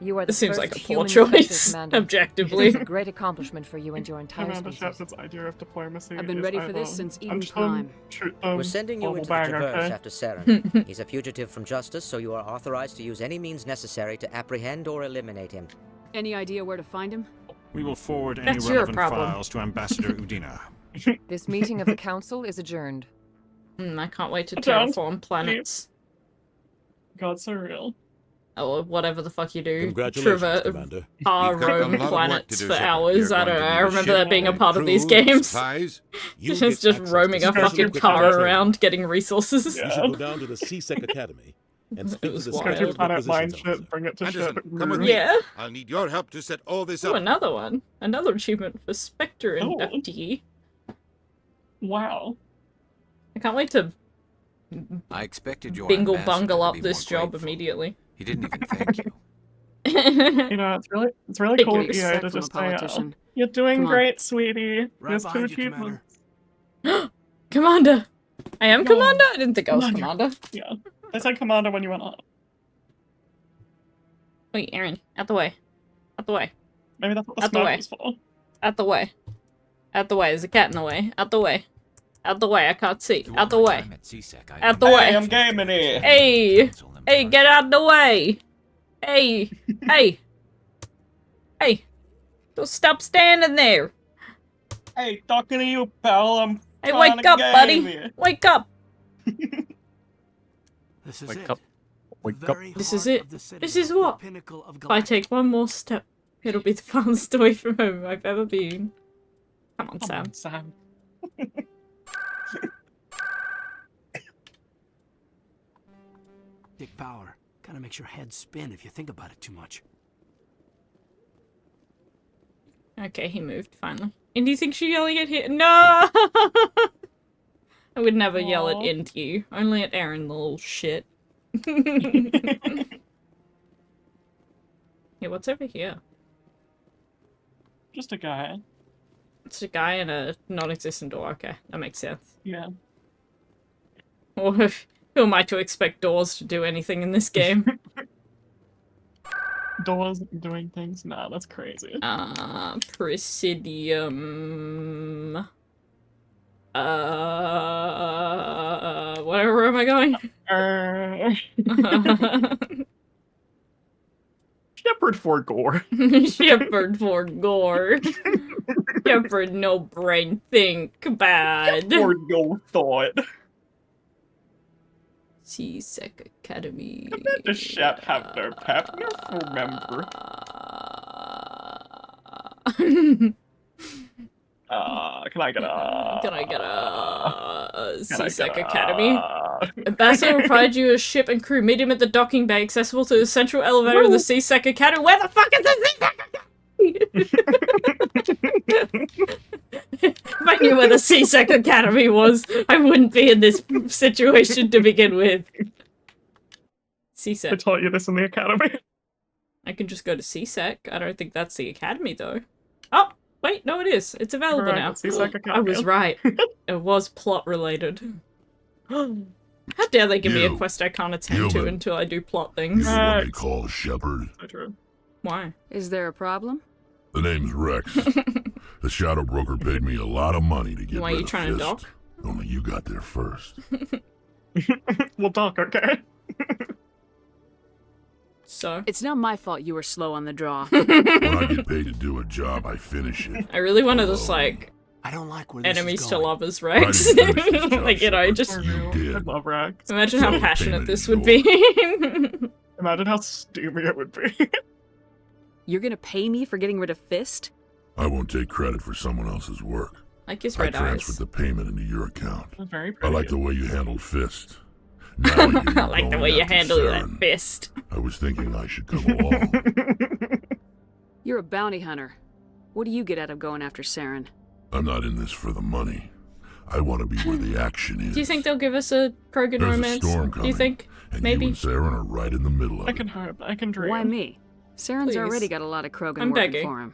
You are the This seems first like a poor human Spectre, choice, Commander. objectively. It is a great accomplishment for you and your entire Commander species. Shepard's idea of diplomacy. I've been is ready for this either, since I'm Eden just gonna Prime. shoot them We're sending you all into the bang, Traverse okay? after Saren. He's a fugitive from justice, so you are authorized to use any means necessary to apprehend or eliminate him. Any idea where to find him? We will forward any That's your relevant problem. files to Ambassador Udina. This meeting of the Council is adjourned. I can't wait to Don't terraform planets. God, surreal. Or whatever the fuck you do. Congratulations, Commander. Car You've got a roam lot of work to planets do, for Shepard. hours. You're I don't going know. to I need a remember ship that being a and part of these crew, games. supplies. You Just get access roaming to a special fucking equipment car and training. around getting resources. You should go down to the C-Sec Academy and speak to was the wild. Go Special to Planet Mind Requisitions Ship, bring it to Anderson, ship. come with me. Yeah. I'll need your help to set all this Oh, up. another one. Another achievement for Spectre Oh. inductee. Wow. I can't wait to I expected your bingle ambassador bungle to up be this more job grateful. immediately. He didn't even thank you. You know, it's really Big cool of EA respect to from a just say, politician. "You're doing Come on. great, sweetie. Right Here's two behind you, Commander. achievements." Commander! I am No. Commander? I didn't think I was Commander. Yeah, they said Commander when you went up. Wait, Aaron. Out the way. Out the way. Maybe that's what the Out the smoke way. was for. Out the way. Out the way. There's a cat in the way. Out the way. Out the way. I can't see. If you Out want the my way. time at CSEC, I Out the am- way. I'm gaming here. Hey! Hey, get out of the way! Hey! Hey! Hey! Don't stop standing there! Hey, talking to you, pal. I'm Hey, trying wake to up, game buddy! here. Wake up! This is Wake it. up. Wake up. Very This is heart it. of the city, This is the what? pinnacle of If I galactic. take one more step, it'll be the farthest away from home I've ever been. Come on, Come Sam. on, Sam. Dick power. Kinda makes your head spin if you think about it too much. Okay, he moved, finally. And do you think she's yelling at him? No! I would never yell at you. Only at Aaron, the little shit. Yeah, what's over here? Just a guy. It's a guy in a non-existent door. Okay, that makes sense. Yeah. Or who am I to expect doors to do anything in this game? Doors doing things? Nah, that's crazy. Presidium. Where am I going? Shepherd for gore. Shepherd for gore. Shepherd no brain think bad. Shepherd no thought. C-Sec Academy. The Shep have no pep. No full member. Can I get a... Can I get a C-Sec Academy? Ambassador will provide you a ship and crew. Meet him at the docking bay, accessible to the central elevator of the C-Sec Academy. Where the fuck is the C-Sec Academy? If I knew where the C-Sec Academy was, I wouldn't be in this situation to begin with. C-Sec. I taught you this in the academy. I can just go to C-Sec. I don't think that's the academy, though. Oh! Wait, no it is. It's available now. I was right. It was plot related. How dare they give me a quest I can't attend to until I do plot things? You know what they call a shepherd? Why? Is there a problem? The name's Rex. The Shadow Broker paid me a lot of money to get Why rid are you of trying Fist. to dock? Only you got there first. We'll dock, okay? So? It's not my fault you were slow on the draw. When I get paid to do a job, I finish it. I really want to just, like, I don't like where enemies to lovers, I Rex. didn't finish this job, Like, you know, Shepard. just You did. I love Rex. imagine So how the passionate payment this is would be. Imagine how stupid it would be. You're gonna pay me for getting rid of Fist? I won't take credit for someone else's work. Like his I red transferred eyes. the payment into your account. That's very I pretty. like the way you handled Fist. Now I hear you're I like the going way you after handle that Saren. fist. I was thinking I should come along. You're a bounty hunter. What do you get out of going after Saren? I'm not in this for the money. I want to be where the action is. Do you think they'll give us a Krogan There's romance? a storm Do coming, you think? and Maybe? you and Saren are right in the middle of I it. can hope. I can dream. Why me? Saren's Please. already got a lot of Krogan I'm working begging. for him.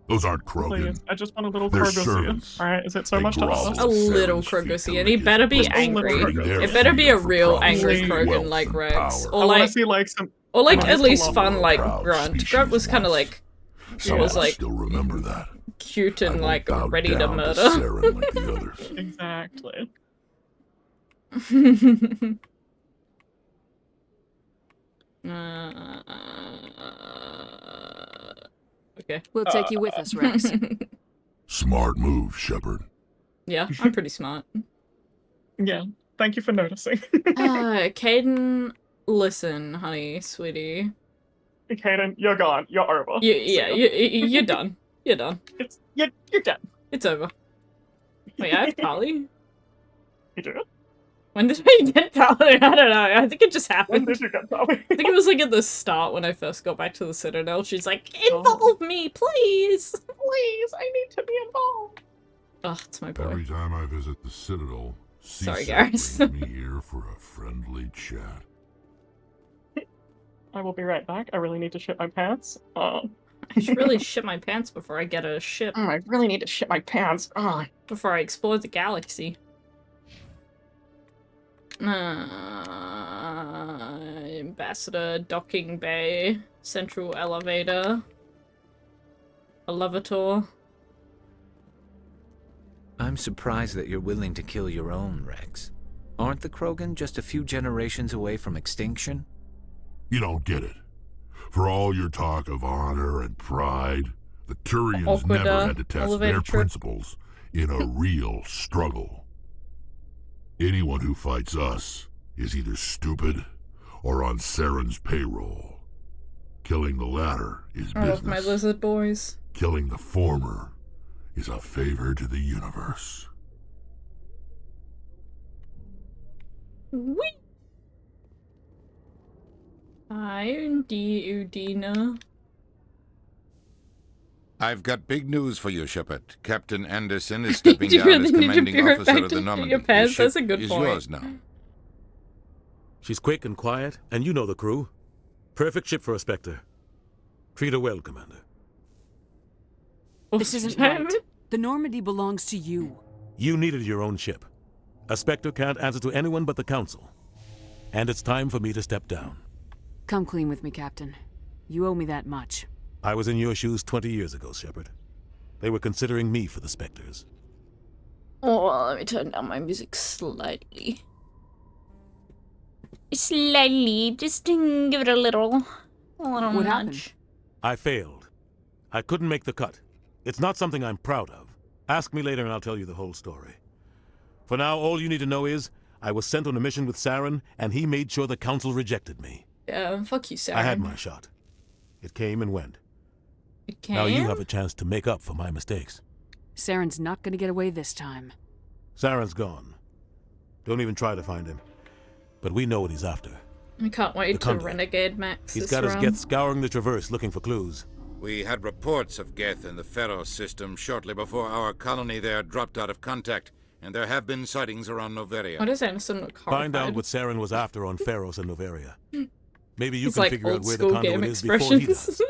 Those aren't Krogan. Please. I just want a little They're Krogosia. servants. Alright, is it so They much to grovel ask? A little Saren's feet Krogosi, to and he lick better be his Just a little angry. Trading their It better be a freedom for real profit, angry wealth, Krogan and like Rex. power. I Or want like, to see like some. or like Nice at to least love fun her. like Proud Grunt. species Grunt was kind of once. like, he Some was of us like still remember that. cute I and won't like bow ready to down murder. Saren like the others. Exactly. Okay. We'll take you with us, Rex. Smart move, Shepard. Yeah, I'm pretty smart. Yeah. Thank you for noticing. Caden, listen, honey, sweetie. Kaden, you're gone. You're over. You're done. You're done. You're done. It's over. Wait, I have Pali? You do? When did I get Pali? I don't know. I think it just happened. When did you get Pali? I think it was like at the start when I first got back to the Citadel. She's like, involve me, please! Please, I need to be involved. Oh, it's my boy. Every time I visit the Citadel, Sorry, C-Sec Garrus. brings me here for a friendly chat. I will be right back. I really need to shit my pants. I should really shit my pants before I get a ship. I really need to shit my pants. Before I explore the galaxy. Ambassador, docking bay, central elevator, elevator. I'm surprised that you're willing to kill your own, Rex. Aren't the Krogan just a few generations away from extinction? You don't get it. For all your talk of honor and pride, the Turians Awkward, never had to test elevator their trip. principles in a real struggle. Anyone who fights us is either stupid or on Saren's payroll. Killing the latter is I love my business. lizard boys. Killing the former is a favor to the universe. Whee! Hi, Udina. I've got big news for you, Shepard. Captain Anderson is stepping Do you down really as need to commanding be officer of right the to Normandy. your pants? The That's a ship good is point. yours now. She's quick and quiet, and you know the crew. Perfect ship for a Spectre. Treat her well, Commander. This isn't right. The Normandy belongs to you. You needed your own ship. A Spectre can't answer to anyone but the Council. And it's time for me to step down. Come clean with me, Captain. You owe me that much. I was in your shoes 20 years ago, Shepard. They were considering me for the Spectres. Oh, let me turn down my music slightly. Slightly, just give it a little What nudge. happened? I failed. I couldn't make the cut. It's not something I'm proud of. Ask me later and I'll tell you the whole story. For now, all you need to know is, I was sent on a mission with Saren, and he made sure the Council rejected me. Yeah, fuck you, Saren. I had my shot. It came and went. It came? Now you have a chance to make up for my mistakes. Saren's not gonna get away this time. Saren's gone. Don't even try to find him. But we know what he's after. I can't wait The to Conduit. Renegade Max He's this got his round. Geth scouring the Traverse looking for clues. We had reports of Geth in the Pharaoh system shortly before our colony there dropped out of contact, and there have been sightings around Noveria. Why does Anderson look horrified? Find out what Saren was after on Pharos and Noveria. Maybe you It's can like figure out old where the school Conduit game is before he expressions. does.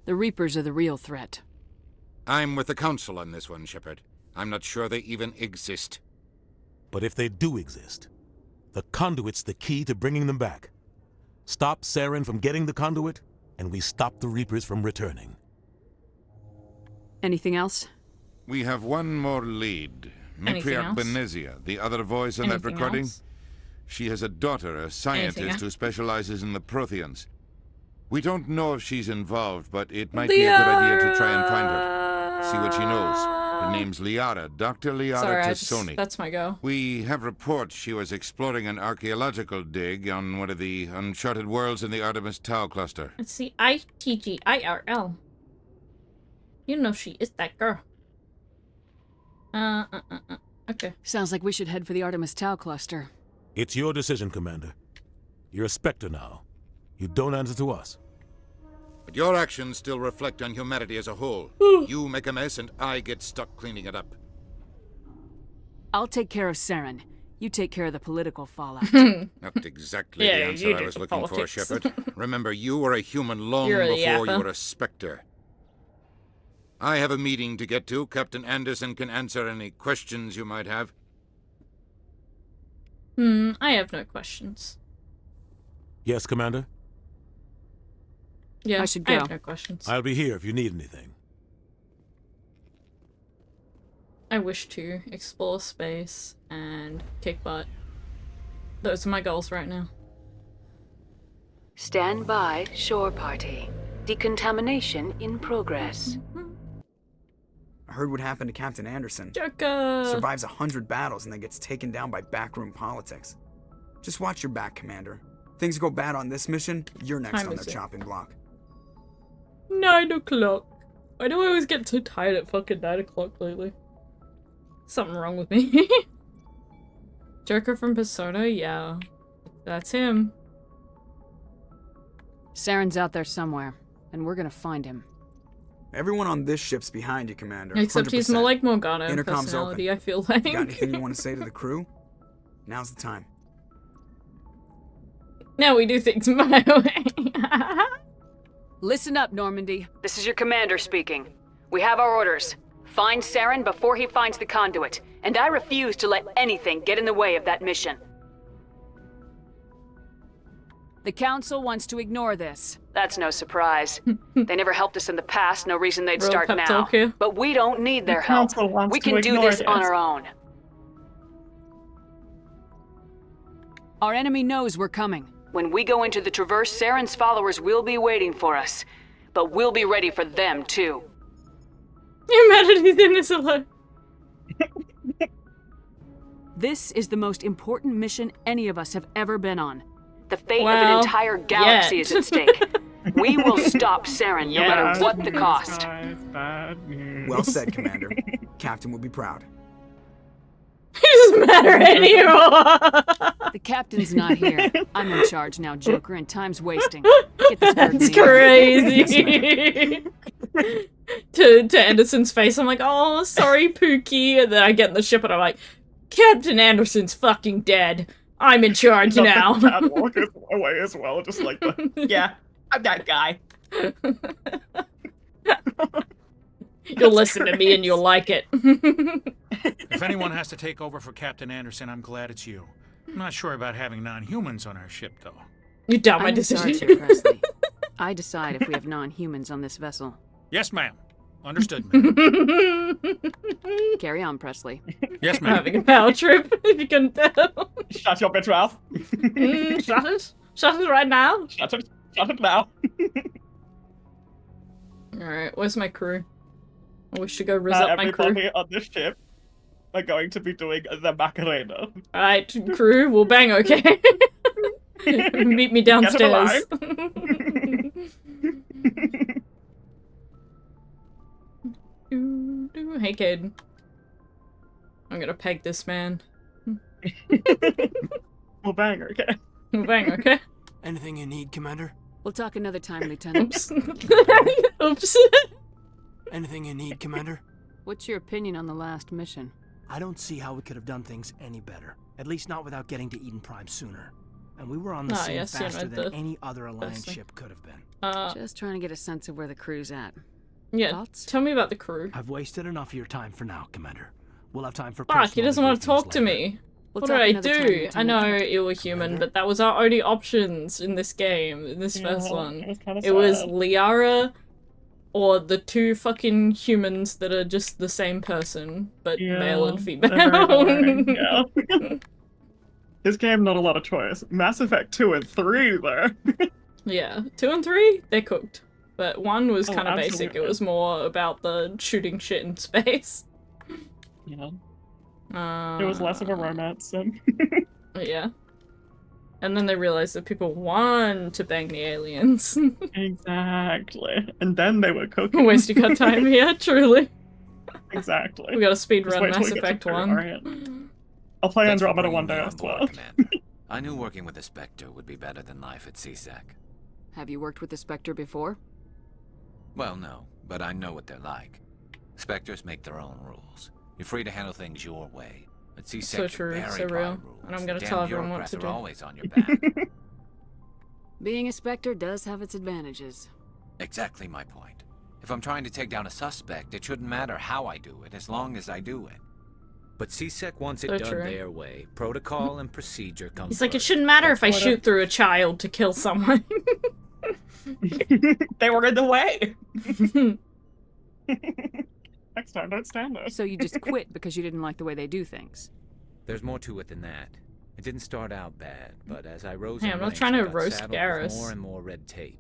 The Reapers are the real threat. I'm with the Council on this one, Shepard. I'm not sure they even exist. But if they do exist, the Conduit's the key to bringing them back. Stop Saren from getting the Conduit, and we stop the Reapers from returning. Anything else? We have one more lead. Anything Matriarch else? Benezia, the other voice in that Anything recording. else? She has a daughter, a scientist who specializes in the Protheans. We don't know if she's involved, but it might be a good idea to try and find her. See what she knows. Her name's Liara, Dr. Liara Sorry, Tassoni. that's my go. We have reports she was exploring an archaeological dig on one of the uncharted worlds in the Artemis Tau cluster. It's the ITGIRL. You know she is that girl. Okay. Sounds like we should head for the Artemis Tau cluster. It's your decision, Commander. You're a Spectre now. You don't answer to us. But your actions still reflect on humanity as a whole. You make a mess and I get stuck cleaning it up. I'll take care of Saren. You take care of the political fallout. Not exactly Yeah, the you answer did I was the looking for, politics. Shepard. Remember, you were a human long You're a before you yapper. were a Spectre. I have a meeting to get to. Captain Anderson can answer any questions you might have. I have no questions. Yes, Commander? Yeah, I should I go. have no questions. I'll be here if you need anything. I wish to explore space and kick butt. Those are my goals right now. Stand by, shore party. Decontamination in progress. I heard what happened to Captain Anderson. Joker! Survives 100 battles and then gets taken down by backroom politics. Just watch your back, Commander. Things go bad on this mission, you're next Time on is their it? chopping block. 9 o'clock. Why do I always get so tired at fucking 9 o'clock lately? Something wrong with me. Joker from Persona? Yeah. That's him. Saren's out there somewhere, and we're gonna find him. Everyone on this ship's behind you, Commander. Except he's more 100%. like Morgana in Intercom's personality, open. I feel like. Got anything you want to say to the crew? Now's the time. Now we do things my way. Listen up, Normandy. This is your commander speaking. We have our orders. Find Saren before he finds the conduit, and I refuse to let anything get in the way of that mission. The Council wants to ignore this. That's no surprise. They never helped us in the past, no reason they'd Real start pep now. talk here. But we don't need their The help. Council wants We to can do ignore this on this. our own. Our enemy knows we're coming. When we go into the Traverse, Saren's followers will be waiting for us. But we'll be ready for them, too. Humanity's in this alone. This is the most important mission any of us have ever been on. The fate of Well, an entire galaxy yet. is at stake. We will stop Saren no matter Bad what the news, cost. guys, bad news. Well said, Commander. Captain will be proud. It doesn't matter anymore. The captain's not here. I'm in charge now, Joker, and time's wasting. Get this bird That's in the air. crazy. to Anderson's face, I'm like, oh, sorry, Pookie. And then I get in the ship and I'm like, Captain Anderson's fucking dead. I'm in charge now. Dad walk away as well, just like the, yeah, I'm that guy. You'll listen to me and you'll like it. If anyone has to take over for Captain Anderson, I'm glad it's you. I'm not sure about having non-humans on our ship, though. You doubt my I'm in charge decision. here, Presley. I decide if we have non-humans on this vessel. Yes, ma'am. Understood, ma'am. Carry on, Presley. Yes, I'm ma'am. having a power trip, if you couldn't tell. Shut your bitch mouth. Shut it. Shut it right now. Shut it now. Alright, where's my crew? I wish to go rizz up my crew. Everybody on this ship are going to be doing the Macarena. Alright, crew, we'll bang, okay? Meet me downstairs. Hey, kid. I'm gonna peg this man. We'll bang, okay? We'll bang, okay? Anything you need, Commander? We'll talk another time, Lieutenant. Oops. Anything you need, Commander? What's your opinion on the last mission? I don't see how we could have done things any better. At least not without getting to Eden Prime sooner. And we were on the scene faster than any other Alliance ship could have been. Just trying to get a sense of where the crew's at. Yeah, Thoughts? tell me about the crew. I've wasted enough of your time for now, Commander. We'll have time for Fuck, he doesn't want to talk to later. me. We'll What talk did I another time, do? Lieutenant. I know you were human, but that was our only options in this game, in this first one. It was Liara or the two fucking humans that are just the same person, but male and female. Yeah. This game, not a lot of choice. Mass Effect 2 and 3, though. Yeah, 2 and 3, they're cooked. But 1 was Oh, kind of basic. It absolutely. was more about the shooting shit in space. Yeah. It was less of a romance sim. Yeah. And then they realized that people want to bang the aliens. Exactly. And then they were cooking. Wasting our time here, truly. Exactly. We gotta Just speedrun wait till Mass we get to Effect Fury 1. Orient. I'll play Thanks for Andromeda one bringing day me as on well. board, Commander. I knew working with the Spectre would be better than life at CSEC. Have you worked with the Spectre before? Well, no, but I know what they're like. Spectres make their own rules. You're free to handle things your way. At CSEC, So true, you're so buried by real. rules. And I'm gonna The tell damn everyone what bureaucrats to are do. always on your back. Being a Spectre does have its advantages. Exactly my point. If I'm trying to take down a suspect, it shouldn't matter how I do it, as long as I do it. But CSEC wants it So done true. their way. Protocol and procedure come He's like, it first. shouldn't matter if I That's shoot through a child to kill someone. They were in the way. Next time, don't stand there. So you just quit because you didn't like the way they do things. There's more to it than that. It didn't start out bad, but as I rose Hey, in I'm not ranks, trying I to got roast saddled with Garrus. more and more red tape.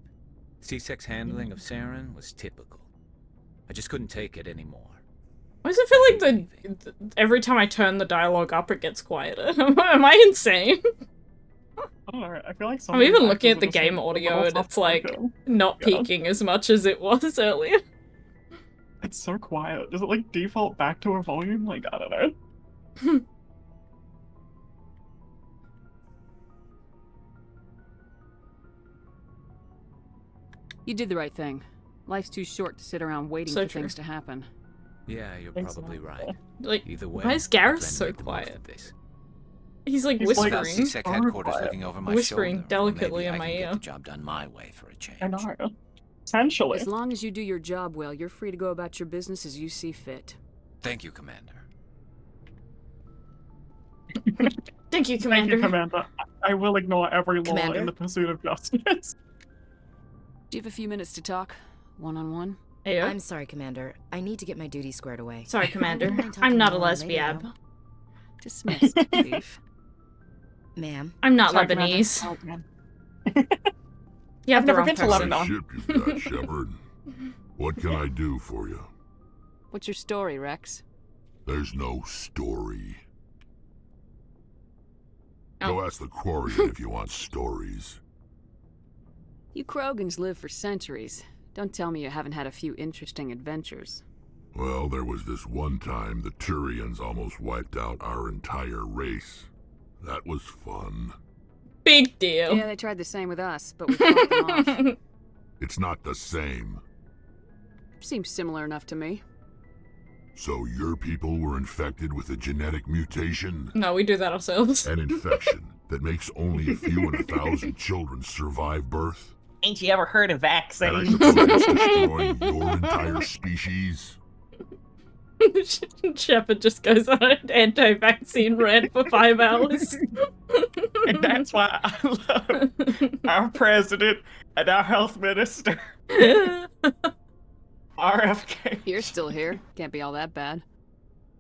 CSEC's handling of Saren was typical. I just couldn't take it anymore. Why does it feel like every time I turn the dialogue up, it gets quieter? Am I insane? I don't know. I feel like some I'm of these even looking actors at the are just game like a audio little and it's like soft-spoken. not Yeah. peaking as much as it was earlier. It's so quiet. Does it like default back to a volume? Like, I don't know. You did the right thing. Life's too short to sit around waiting So for true. things to happen. Yeah, you're Exactly. probably right. Like, Either way, why is I Garrus plan to so make the most quiet? of this. He's like He's like- Without whispering. CSEC headquarters looking over my Whispering shoulder, delicately maybe in I my can ear. get the job done my way for a change. I know. Essentially. As long as you do your job well, you're free to go about your business as you see fit. Thank you, Commander. Thank you, Thank Commander. you, Commander. I will ignore every law Commander? in the pursuit of justice. Do you have a few minutes to talk? One-on-one? Ayo. I'm sorry, Commander. I need to get my duty squared away. Sorry, Commander. I wouldn't mind I'm talking not a more later, lesbian. though. Dismissed, thief. Ma'am. I'm not Sorry, Lebanese. Commander. You have I've the never wrong been to person. Lebanon. Ship you've got, Shepard. What can I do for you? What's your story, Rex? There's no story. Oh. Go ask the Quarian if you want stories. You Krogans live for centuries. Don't tell me you haven't had a few interesting adventures. Well, there was this one time the Turians almost wiped out our entire race. That was fun. Big deal. Yeah, they tried the same with us, but we fought them off. It's not the same. Seems similar enough to me. So your people were infected with a genetic mutation? No, we do that ourselves. An infection that makes only a few in 1,000 children survive birth? Ain't you ever heard of vaccines? And I suppose it's destroying your entire species? Shepard just goes on an anti-vaccine rant for 5 hours. And that's why I love our president and our health minister. RFK. You're still here. Can't be all that bad.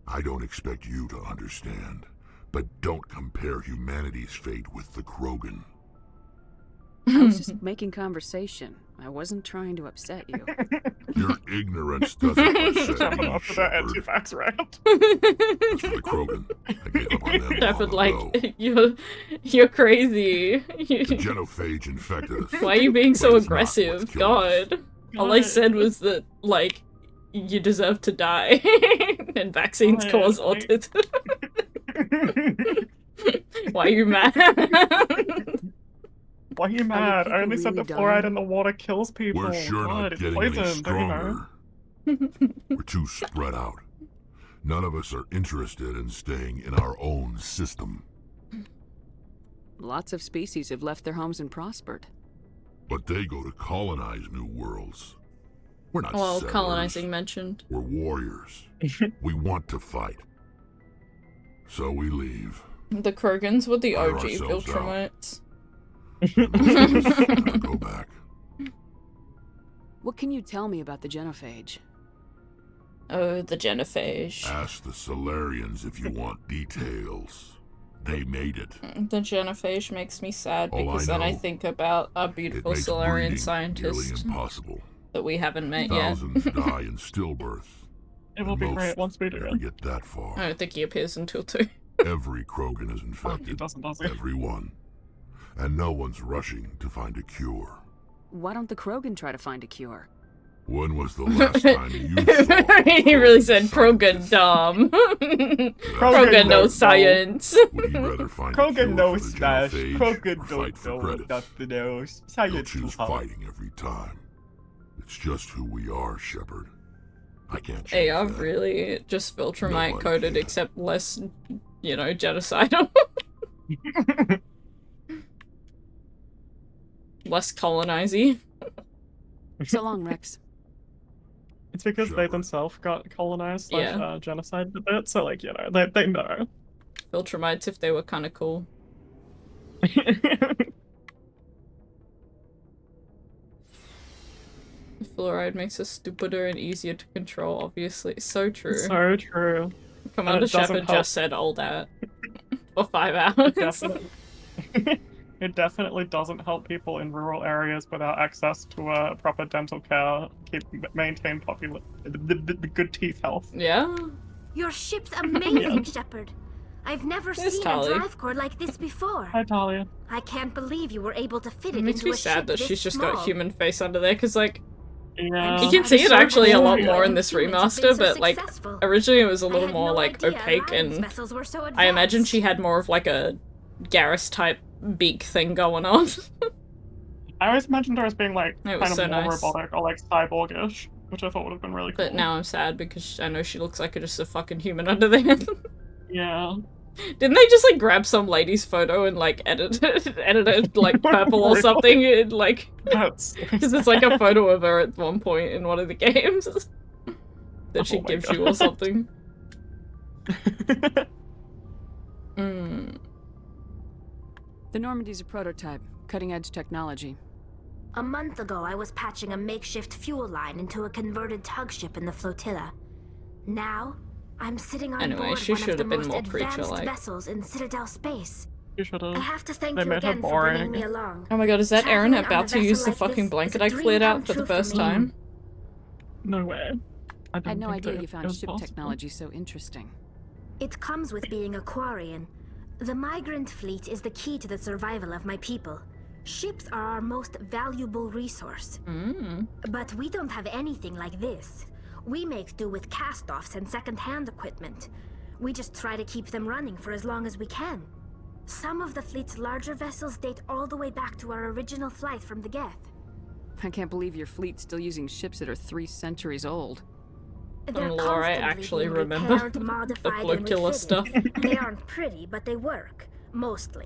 I don't expect you to understand, but don't compare humanity's fate with the Krogan. I was just making conversation. I wasn't trying to upset you. Your ignorance doesn't upset me, After that anti-vax rant. As for the Krogan, I gave up on them Shepard, long ago. you're crazy. The genophage infected us. Why are you being so But it's not aggressive? what's killing us. God. All I said was that, like, you deserve to die. And vaccines cause autism. Why are you mad? Why are you mad? I only said the fluoride in the water kills people. We're sure not It's getting poison, any don't you know? stronger. We're too spread out. None of us are interested in staying in our own system. Lots of species have left their homes and prospered. But they go to colonize new worlds. We're not Well, settlers. colonizing mentioned. We're warriors. We want to fight. So we leave. The Krogans were the Hire OG ourselves out. Viltrumites. And most of us never go back. What can you tell me about the genophage? Oh, the genophage. Ask the Solarians if you want details. They made it. The genophage makes me sad All I because then I know, think about our It beautiful makes Solarian breeding scientist nearly impossible. that we haven't met yet. Thousands die in stillbirth. It will be Most great once we do never it. get that far. I don't think he appears until 2. Every Krogan is infected. doesn't, does he? Every one. And no one's rushing to find a cure. Why don't the Krogan try to find a cure? When was the last time you saw He really said Krogan dumb. Krogan no science. Would you rather find a Krogan cure no for the smash. genophage Krogan or fight don't for know credit? nothing else. You'll Science choose too hard. fighting every time. It's just who we are, Shepard. I can't change Hey, I'm that. really just Viltrumite Nobody coded, can. except less, you know, genocidal. Less colonizing. So long, Rex. It's because they themselves got colonized, like, Yeah. genocide a bit, so, like, you know, they know. Viltrumites if they were kind of cool. Fluoride makes us stupider and easier to control, obviously. So true. So true. Commander it doesn't Shepard help. just said all that. For 5 hours. It definitely doesn't help people in rural areas without access to proper dental care, maintain the good teeth health. Yeah. Your ship's amazing, Shepard. I've never There's seen Tali. a drive core like this before. Hi, Talia. I can't believe you were able to fit It it makes into me a sad ship that this she's just small. got human face under there, because, like, Yeah. you can see it So actually a cool, lot yeah. more in this remaster, but, like, originally it was a little more, like, opaque, and vessels were so I imagine she had more of, like, a Garrus type beak thing going on. I always imagined her as being, like, It kind was of so more nice. robotic or, like, cyborgish, which I thought would have been really cool. But now I'm sad because I know she looks like just a fucking human under there. Yeah. Didn't they just, like, grab some lady's photo and, like, edit it, like, purple or something? And, like, because it's, like, a photo of her at one point in one of the games that she gives you or something. The Normandy's a prototype, cutting-edge technology. A month ago, I was patching a makeshift fuel line into a converted tug ship in the flotilla. Now, I'm sitting on Anyway, board she one of should the have been most more advanced creature-like. vessels in Citadel space. You should have. I have to thank They you made her again for bringing boring. me along. Oh my god, is that Aaron Traveling on about a to use the vessel like fucking this blanket is a I dream cleared come out for the true for first me. time? No way. I had no think idea that you found was ship possible. technology so interesting. It comes with being a Quarian. The migrant fleet is the key to the survival of my people. Ships are our most valuable resource. But we don't have anything like this. We make do with cast-offs and second-hand equipment. We just try to keep them running for as long as we can. Some of the fleet's larger vessels date all the way back to our original flight from the Geth. I can't believe your fleet's still using ships that are 3 centuries old. They're Laura, I actually remember repaired, modified, the flotilla stuff. They aren't pretty, but they work. Mostly.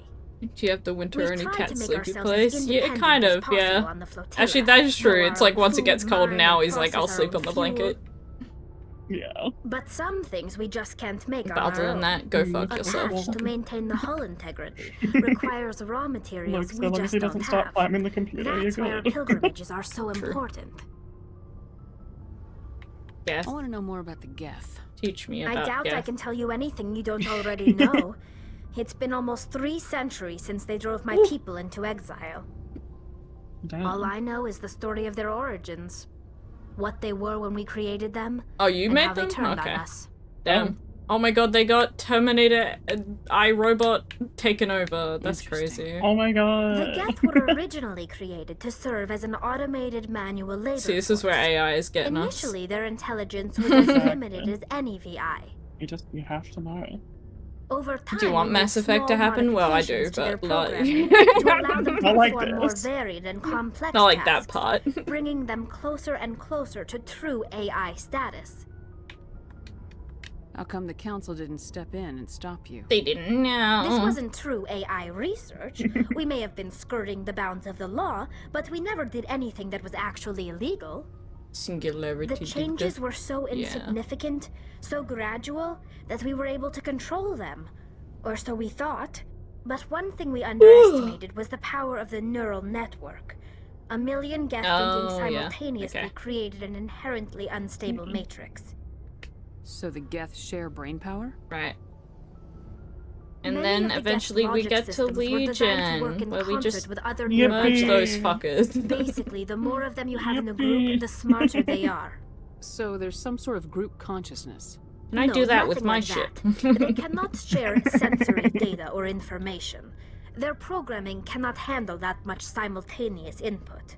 Do you have the winter We've only tried cat to make sleepy ourselves place? as Yeah, kind of, independent as yeah. possible on the flotilla, Actually, that is true. grow It's our like once it own gets food, cold mine, now, and he's like, I'll process sleep our on the own blanket. Yeah. But some things we just can't make But on other our than own. that, go fuck A yourself. patch to maintain the hull integrity requires raw materials Look, so we long as just he don't doesn't start have. climbing the computer, That's you're why our good. pilgrimages are so important. Geth. I want to know more about the Geth. Teach me I about doubt I Geth. can tell you anything you don't already know. It's been almost 3 centuries since they drove my people into exile. Damn. All I know is the story of their origins. What they were when we created them. Oh, you and made how them? they turned Okay. on us. Damn. Oh my god, they got Terminator iRobot taken over. That's crazy. Oh my god. The Geth were originally created to serve as an automated manual labor See, this is where AI is getting us. Initially, their intelligence was as limited as any VI. You have to know. Over time, Do you want we made Mass Effect to small happen? Well, I do, modifications to their but like... programming to allow them to Not like perform more this. varied and complex Not like that tasks, part. bringing them closer and closer to true AI status. How come the council didn't step in and stop you? They didn't know. This wasn't true AI research. We may have been skirting the bounds of the law, but we never did anything that was actually illegal. Singularity. The changes were so Yeah. insignificant, so gradual, that we were able to control them. Or so we thought. But one thing we underestimated was the power of the neural network. A million Geth thinking simultaneously created an inherently unstable matrix. So the Geth share brain power? Right. And Many then of the eventually Geth's we logic get to systems were designed to work Legion, in where we concert just with other merge nearby those Geth. fuckers. Basically, the more of them you have in a group, the smarter they are. So there's some sort of group consciousness. Can I do that with my ship? They cannot share sensory data or information. Their programming cannot handle that much simultaneous input.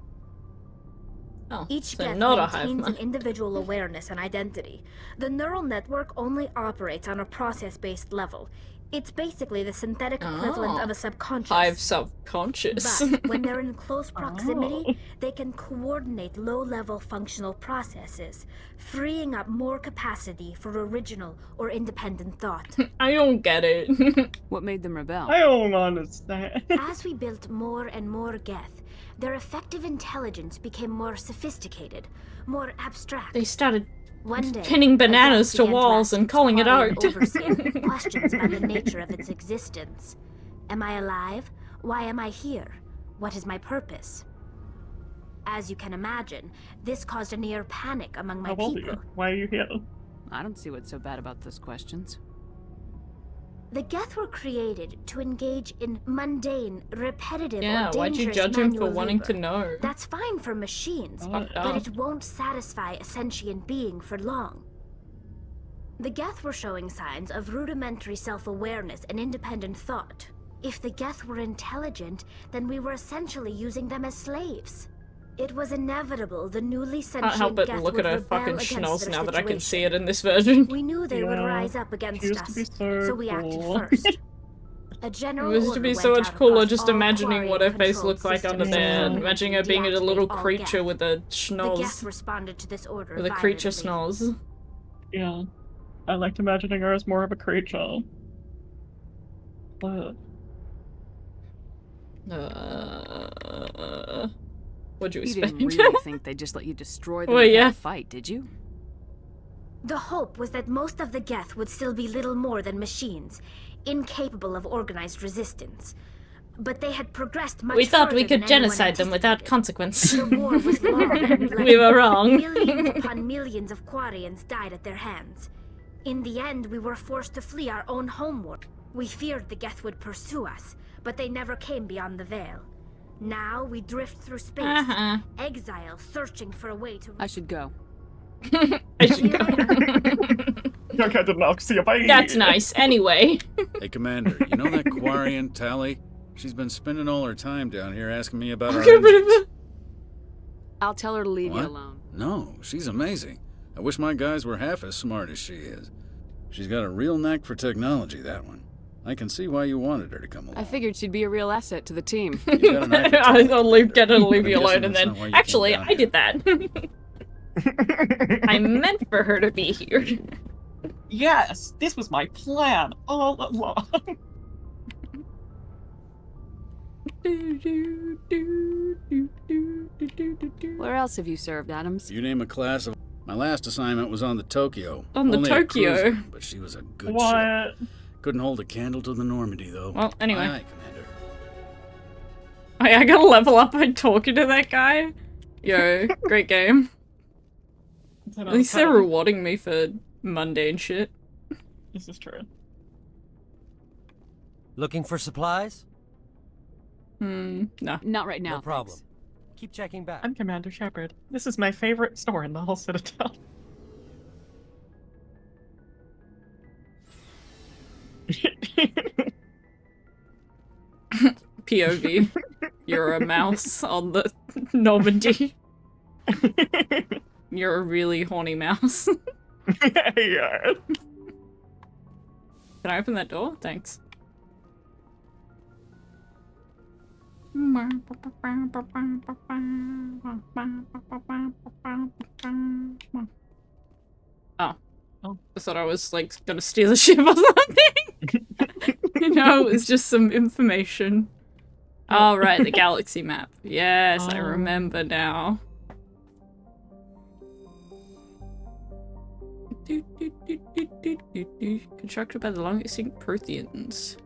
Oh, Each so Geth not a hive maintains an mind. individual awareness and identity. The neural network only operates on a process-based level. It's basically the synthetic equivalent of a subconscious. Hive subconscious. But when they're in close proximity, they can coordinate low-level functional processes, freeing up more capacity for original or independent thought. I don't get it. What made them rebel? I don't understand. As we built more and more Geth, their effective intelligence became more sophisticated, more abstract. They started One day, pinning bananas a to Geth began walls ask and calling it Quarian art. overseer questions about the nature of its existence. Am I alive? Why am I here? What is my purpose? As you can imagine, this caused a near panic among my How old are people. you? Why are you here? I don't see what's so bad about those questions. The Geth were created to engage in mundane, repetitive, Yeah, or why'd you dangerous judge him for manual wanting labor. to know? That's fine for machines, Fucked but up. it won't satisfy a sentient being for long. The Geth were showing signs of rudimentary self-awareness and independent thought. If the Geth were intelligent, then we were essentially using them as slaves. It was inevitable the newly sentient Can't help but Geth look would at her rebel fucking against schnoz their now that I can see situation. it in this version. We knew they would Yeah, rise up against she used us, to be so we acted cool. first. A general It used to order be went so much out cooler across just all imagining what her Quarian face controlled looked like under systems there. to Imagining her being a little deactivate all creature Geth. with a The Geth schnoz. responded to this order With a creature violently. schnoz. Yeah. I liked imagining her as more of a creature. But What'd you You expect? didn't really think they'd just let you destroy them Well, without yeah. a fight, did you? The hope was that most of the Geth would still be little more than machines, incapable of organized resistance. But they had progressed much We thought we further than could anyone genocide them without consequence. The war was long and bloody. We were wrong. Millions upon millions of Quarians died at their hands. In the end, we were forced to flee our own homeworld. We feared the Geth would pursue us, but they never came beyond the veil. Now we drift through space, exile, searching for a way to... I should go. I should go. okay, didn't I'll see you. Bye. That's nice. Anyway. Hey, Commander, you know that Quarian, Tally? She's been spending all her time down here asking me about our engines. I'll tell her to leave you What? alone. No, she's amazing. I wish my guys were half as smart as she is. She's got a real knack for technology, that one. I can see why you wanted her to come along. I figured she'd be a real asset to the team. I'll leave you alone, and then actually, I did that. I meant for her to be here. Yes, this was my plan all along. Where else have you served, Adams? You name a class of... My last assignment was on the Tokyo. On the Only Tokyo? A cruiser, but she was a good ship. Couldn't hold a candle to the Normandy, though. Well, anyway. Aye, Commander. I gotta level up by talking to that guy. Yo, great game. At least they're rewarding me for mundane shit. This is true. Looking for supplies? No. Not right now. No problem. Keep checking back. I'm Commander Shepard. This is my favorite store in the whole Citadel. POV. You're a mouse on the Normandy. You're a really horny mouse. Yeah. Can I open that door? Thanks. Oh. I thought I was, like, gonna steal a ship or something. No, it was just some information. Oh, right, the galaxy map. Yes, I remember now. Constructed by the long-extinct Protheans.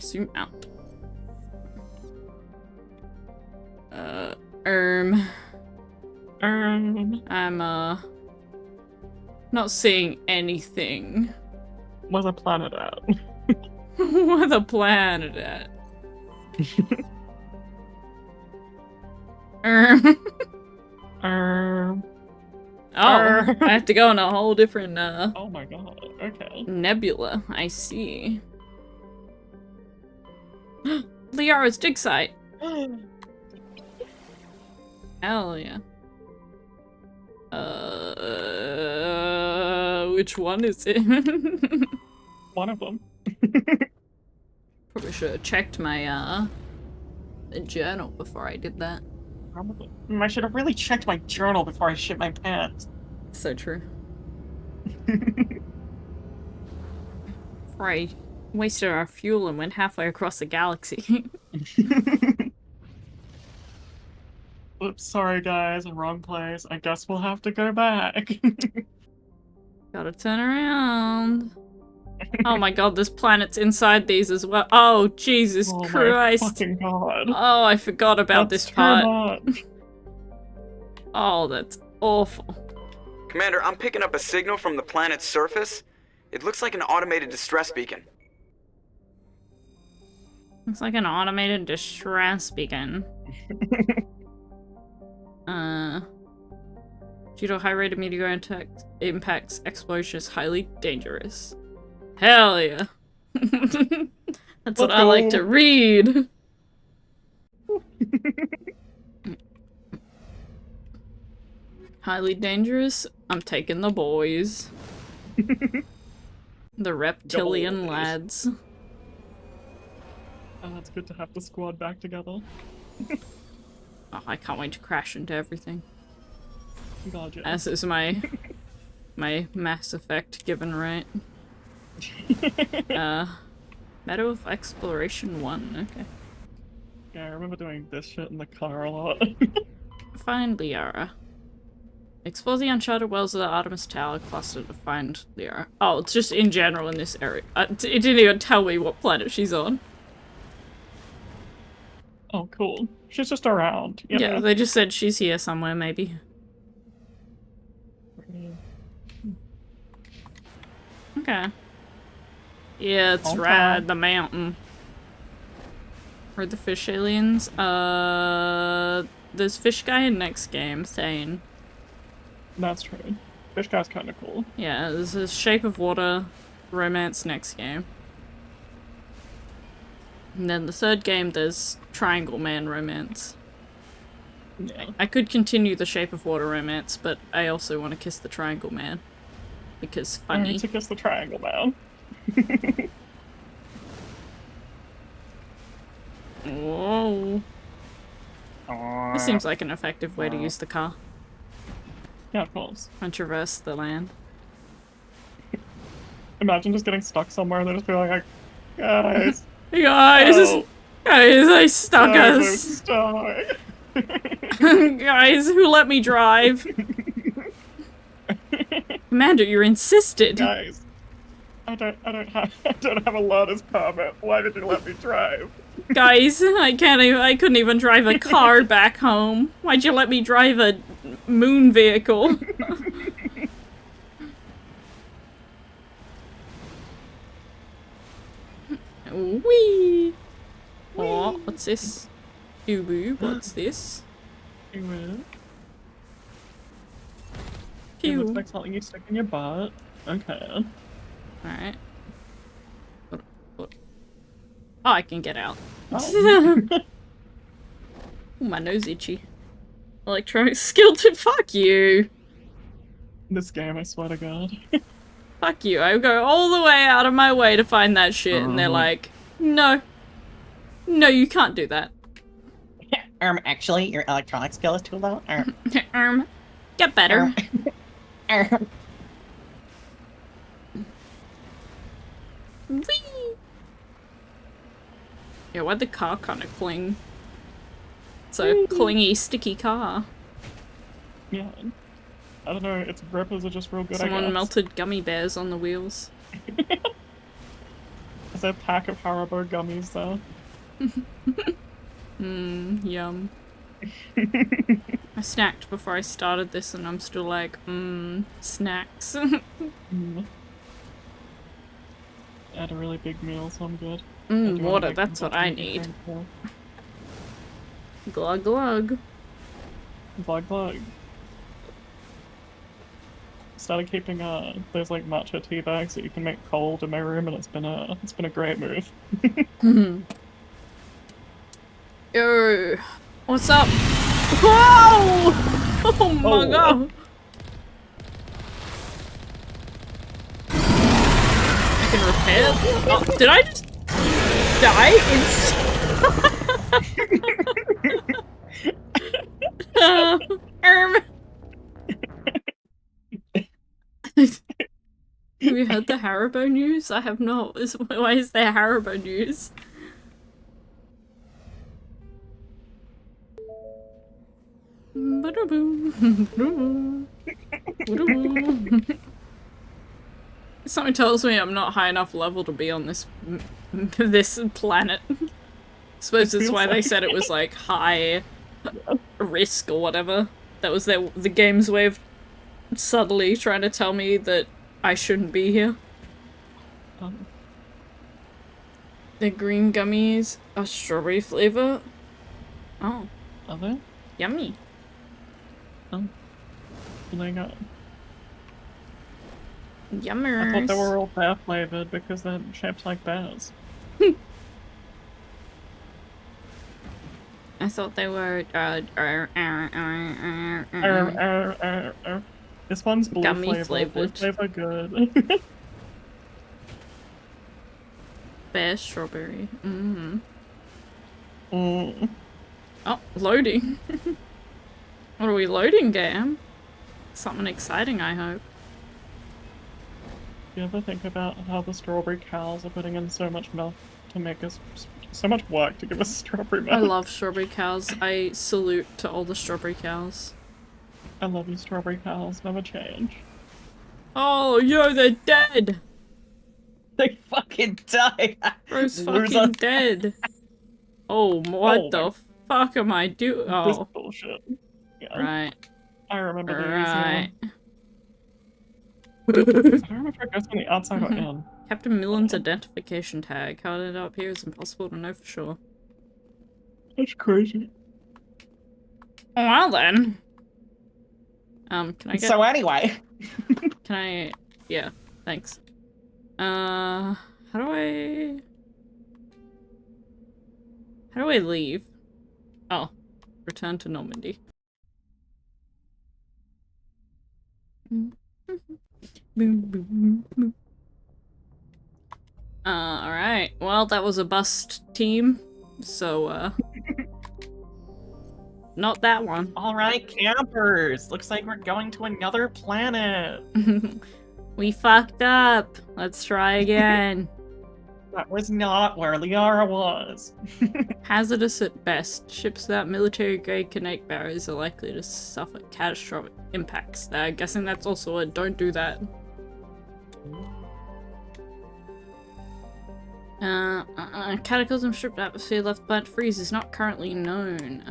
Zoom out. I'm, not seeing anything. Where's the planet at? Where's the planet at? Oh, I have to go on a whole different, Oh my god, okay. nebula. I see. Liara's dig site. Hell yeah. Which one is it? One of them. Probably should have checked my, journal before I did that. Probably. I should have really checked my journal before I shit my pants. So true. Before I wasted our fuel and went halfway across the galaxy. Oops, sorry guys, wrong place. I guess we'll have to go back. Gotta turn around. Oh my god, this planet's inside these as well. Oh, Jesus Christ. My fucking god. Oh, I forgot about That's this part. too much. Oh, that's awful. Commander, I'm picking up a signal from the planet's surface. It looks like an automated distress beacon. It's like an automated distress beacon. Due to a high rate of meteor impacts, explosion is highly dangerous. Hell yeah. That's what I like to read. Highly dangerous? I'm taking the boys. The reptilian lads. Oh, it's good to have the squad back together. Oh, I can't wait to crash into everything. Gotcha. As is my Mass Effect given right. Meadow of Exploration 1, okay. Yeah, I remember doing this shit in the car a lot. Find Liara. Explore the uncharted wells of the Artemis Tower cluster to find Liara. Oh, it's just in general in this area. It didn't even tell me what planet she's on. Oh, cool. She's just around. You Yeah, know? they just said she's here somewhere, maybe. Okay. Yeah, it's Okay. rad, the mountain. Where'd the fish aliens? There's fish guy in next game, Thane. That's true. Fish guy's kind of cool. Yeah, there's a Shape of Water romance next game. And then the third game, there's Triangle Man romance. Yeah. I could continue the Shape of Water romance, but I also want to kiss the Triangle Man. Because funny. I took us the triangle down. Whoa. This seems like an effective way to use the car. Yeah, of course. And traverse the land. Imagine just getting stuck somewhere and then just be like, guys. Guys! Oh. Guys, I stuck Guys, us! I'm stuck. Guys, who let me drive? Commander, you're insisted. Guys, I don't have a learner's permit. Why did you let me drive? Guys, I couldn't even drive a car back home. Why'd you let me drive a moon vehicle? Wee. Oh, what's this? Ubu, what's this? It Pew. looks like something you stick in your butt. Okay. Alright. What? Oh, I can get out. Oh. Ooh, my nose itchy. Electronic skill to fuck you. This game, I swear to God. Fuck you. I go all the way out of my way to find that shit, and they're like, no. No, you can't do that. Actually, your electronic skill is too low. Get better. Whee! Yeah, why'd the car kind of cling? It's a clingy, sticky car. Yeah. I don't know, its grippers are just real good, Someone I guess. melted gummy bears on the wheels. There's a pack of Haribo gummies, though. Yum. I snacked before I started this and I'm still like, snacks. I had a really big meal, so I'm good. Water, that's what I need. Glug glug. Glug glug. Started keeping those like matcha tea bags that you can make cold in my room, and it's been a great move. Yo, what's up? Whoa! Oh my god! I can repair. Oh, did I just die? Have you heard the Haribo news? I have not. Why is there Haribo news? Something tells me I'm not high enough level to be on this this planet. I suppose that's why they said it was like high risk or whatever. That was the game's way of subtly trying to tell me that I shouldn't be here. The green gummies are strawberry flavor. Oh. Are they? Yummy. Oh. Well, there you go. Yummers. I thought they were all bear flavored because they're shaped like bears. I thought they were This one's blue gummy flavored. Blue flavored. flavor good. Bear strawberry. Oh, loading. What are we loading, game? Something exciting, I hope. Do you ever think about how the strawberry cows are putting in so much milk to make us so much work to give us strawberry milk? I love strawberry cows. I salute to all the strawberry cows. I love you, strawberry cows. Never change. Oh, yo, they're dead! They fucking died! Bro's fucking dead. Oh, what the fuck am I doing? Oh. This bullshit. Yeah. Right. I remember the Right. I don't remember if it goes on the outside or in. Captain Millen's identification tag. How it ended up here is impossible to know for sure. That's crazy. Well then. Can I get... So anyway. Can I... Yeah, thanks. How do I leave? Oh. Return to Normandy. Boom, boom, boom. Alright. Well, that was a bust team. So, not that one. Alright, campers! Looks like we're going to another planet! We fucked up! Let's try again. That was not where Liara was. Hazardous at best. Ships without military-grade kinetic barriers are likely to suffer catastrophic impacts. I'm guessing that's also a don't do that. Cataclysm stripped atmosphere left planet freeze is not currently known.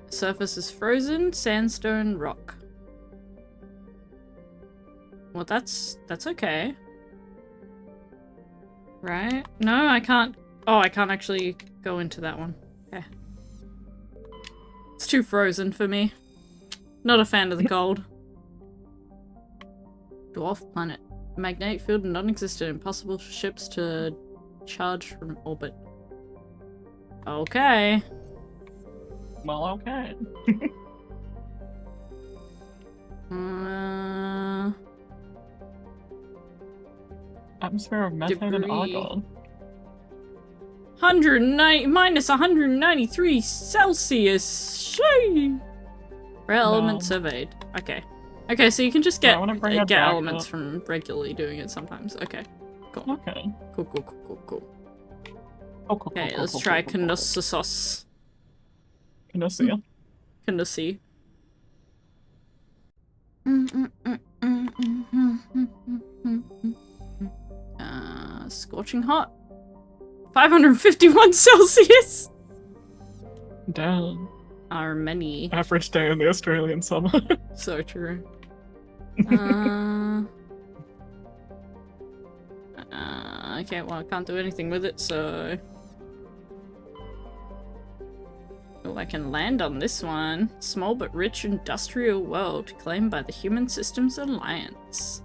Surface is frozen, sandstone, rock. Well, that's okay. Right? No, I can't. Oh, I can't actually go into that one. Okay. It's too frozen for me. Not a fan of the cold. Dwarf planet. Magnetic field non-existent. Impossible for ships to charge from orbit. Okay. Well, okay. Atmosphere of methane and argon. 190 minus 193 Celsius. Shee. Rare element surveyed. Okay. Okay, so you can just get elements from regularly doing it sometimes. Okay. Cool. Okay. Cool. Okay, let's try Knossos. Knossia. Knossi. Scorching hot. 551 Celsius! Damn. Are many. Average day in the Australian summer. So true. Okay, well, I can't do anything with it, so... Oh, I can land on this one. Small but rich industrial world claimed by the Human Systems Alliance.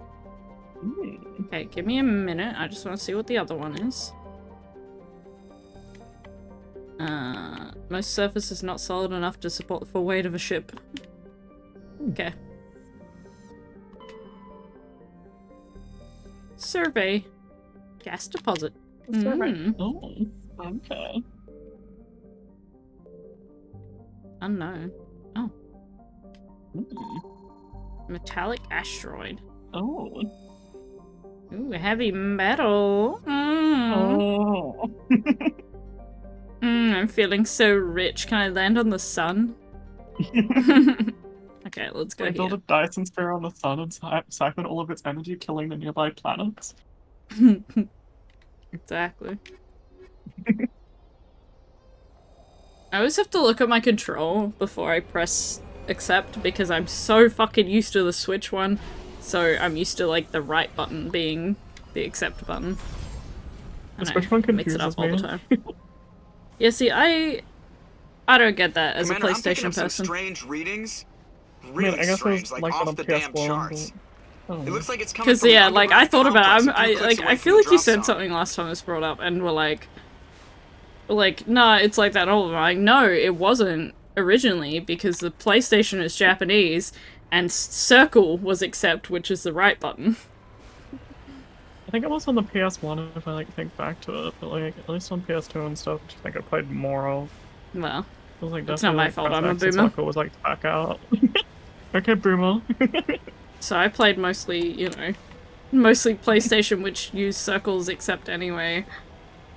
Okay, give me a minute. I just want to see what the other one is. Most surface is not solid enough to support the full weight of a ship. Okay. Survey. Gas deposit. Survey. Oh, okay. Unknown. Oh. Metallic asteroid. Oh. Ooh, heavy metal. Oh. I'm feeling so rich. Can I land on the sun? Okay, let's go here. Build a Dyson sphere on the sun and siphon all of its energy, killing the nearby planets. Exactly. I always have to look at my control before I press accept because I'm so fucking used to the switch one. So I'm used to like the right button being the accept button. The switch one confuses mix it up me. all the time. Yeah, see, I don't get that as Commander, a I'm picking PlayStation up some person. strange readings. Really I guess it was strange, like like on off the the damn PS1, charts. but... It looks like it's coming Because from yeah, an like I underground thought about it. complex a few clicks away I from feel the like you drop said zone. something last time this brought up, and we're like, no, it's like that all of them. Like, no, it wasn't originally because the PlayStation is Japanese, and circle was accept, which is the right button. I think it was on the PS1 if I like think back to it, but like at least on PS2 and stuff, which I think I played more of. Well, it was, like, it's not my fault. I'm a boomer. Circle was like back out. Okay, boomer. So I played mostly, you know, mostly PlayStation, which used circles accept anyway,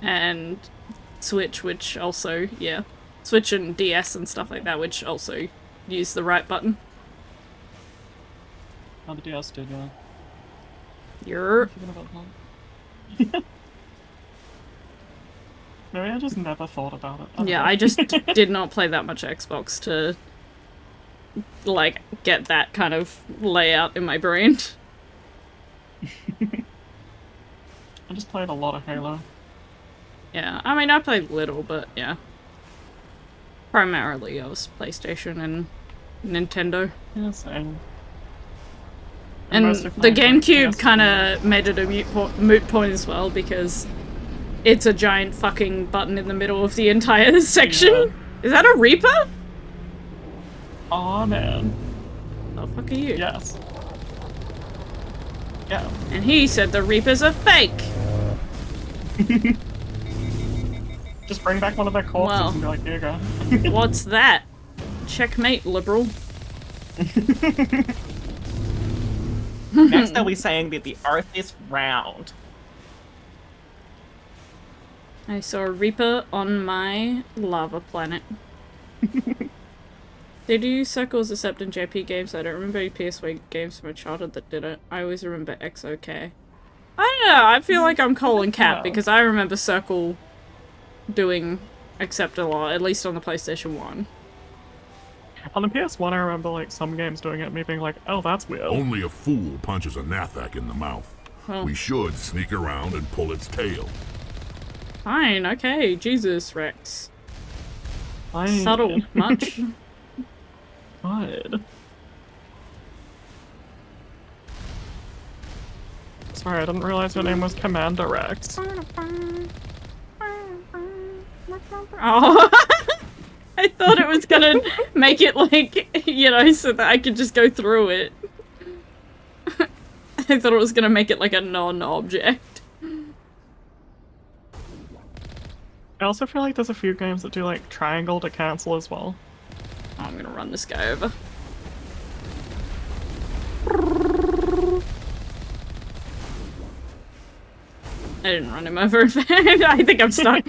and Switch, which also, yeah, Switch and DS and stuff like that, which also use the right button. Oh, the DS did, yeah. Maybe I just never thought about it. Yeah, I just did not play that much Xbox to, like, get that kind of layout in my brain. I just played a lot of Halo. Yeah, I mean, I played little, but yeah. Primarily, I was PlayStation and Nintendo. Yeah, same. And the GameCube kind of made it a moot point as well, because it's a giant fucking button in the middle of the entire section. Yeah. Is that a Reaper? Aw, man. The fuck are you? Yes. Yeah. And he said the Reapers are fake! Just bring back one of their corpses and be like, here you go. What's that? Checkmate, liberal. Next they'll be saying that the earth is round. I saw a Reaper on my lava planet. They do use circles except in JP games. I don't remember any PSW games from my childhood that did it. I always remember XOK. I don't know, I feel like I'm calling Cap because I remember circle doing accept a lot, at least on the PlayStation 1. On the PS1 I remember like some games doing it and me being like, oh that's weird. Only a fool punches a Nathak in the mouth. Well. We should sneak around and pull its tail. Fine, okay, Jesus, Rex. Fine. Subtle, much? Good. Sorry, I didn't realize your name was Commander Rex. Oh, I thought it was gonna make it like, you know, so that I could just go through it. I thought it was gonna make it like a non-object. I also feel like there's a few games that do like triangle to cancel as well. Oh, I'm gonna run this guy over. I didn't run him over, in fact. I think I'm stuck.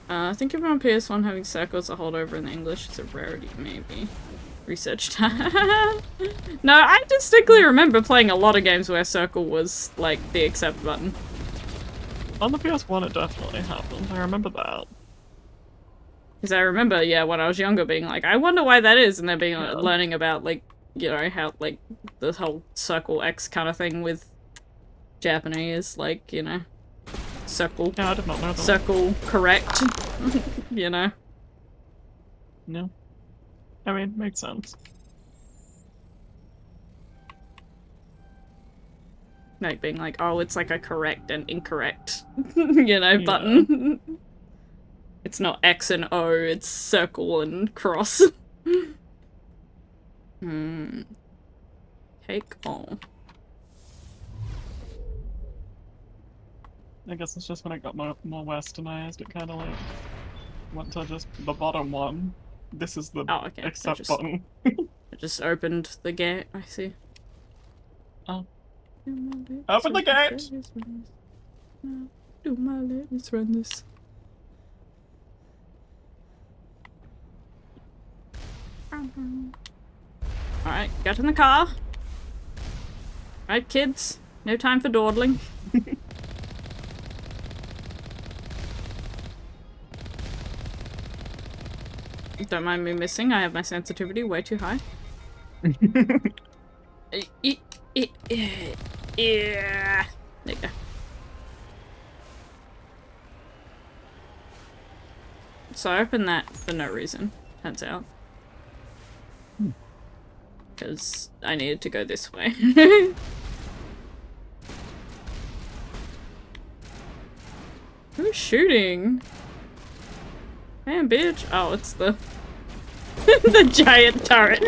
I think if on PS1 having circles to hold over in English is a rarity, maybe. Research time. No, I distinctly remember playing a lot of games where circle was like the accept button. On the PS1 it definitely happened, I remember that. Because I remember, yeah, when I was younger being like, I wonder why that is, and then being like, learning about like, you know, how like the whole circle X kind of thing with Japanese, like, you know, circle. Yeah, I did not know that. Circle correct, you know. No. I mean, makes sense. Like being like, oh, it's like a correct and incorrect, you know, button. It's not X and O, it's circle and cross. Take all. I guess it's just when it got more westernized, it kind of like went to just the bottom one. This is the accept button. I just opened the gate, I see. Oh. Open the gate! Do my lips run this? Alright, get in the car. Alright, kids. No time for dawdling. Don't mind me missing, I have my sensitivity way too high. Yeah. There you go. So I opened that for no reason, turns out. Because I needed to go this way. Who's shooting? Man, bitch. Oh, it's the the giant turret.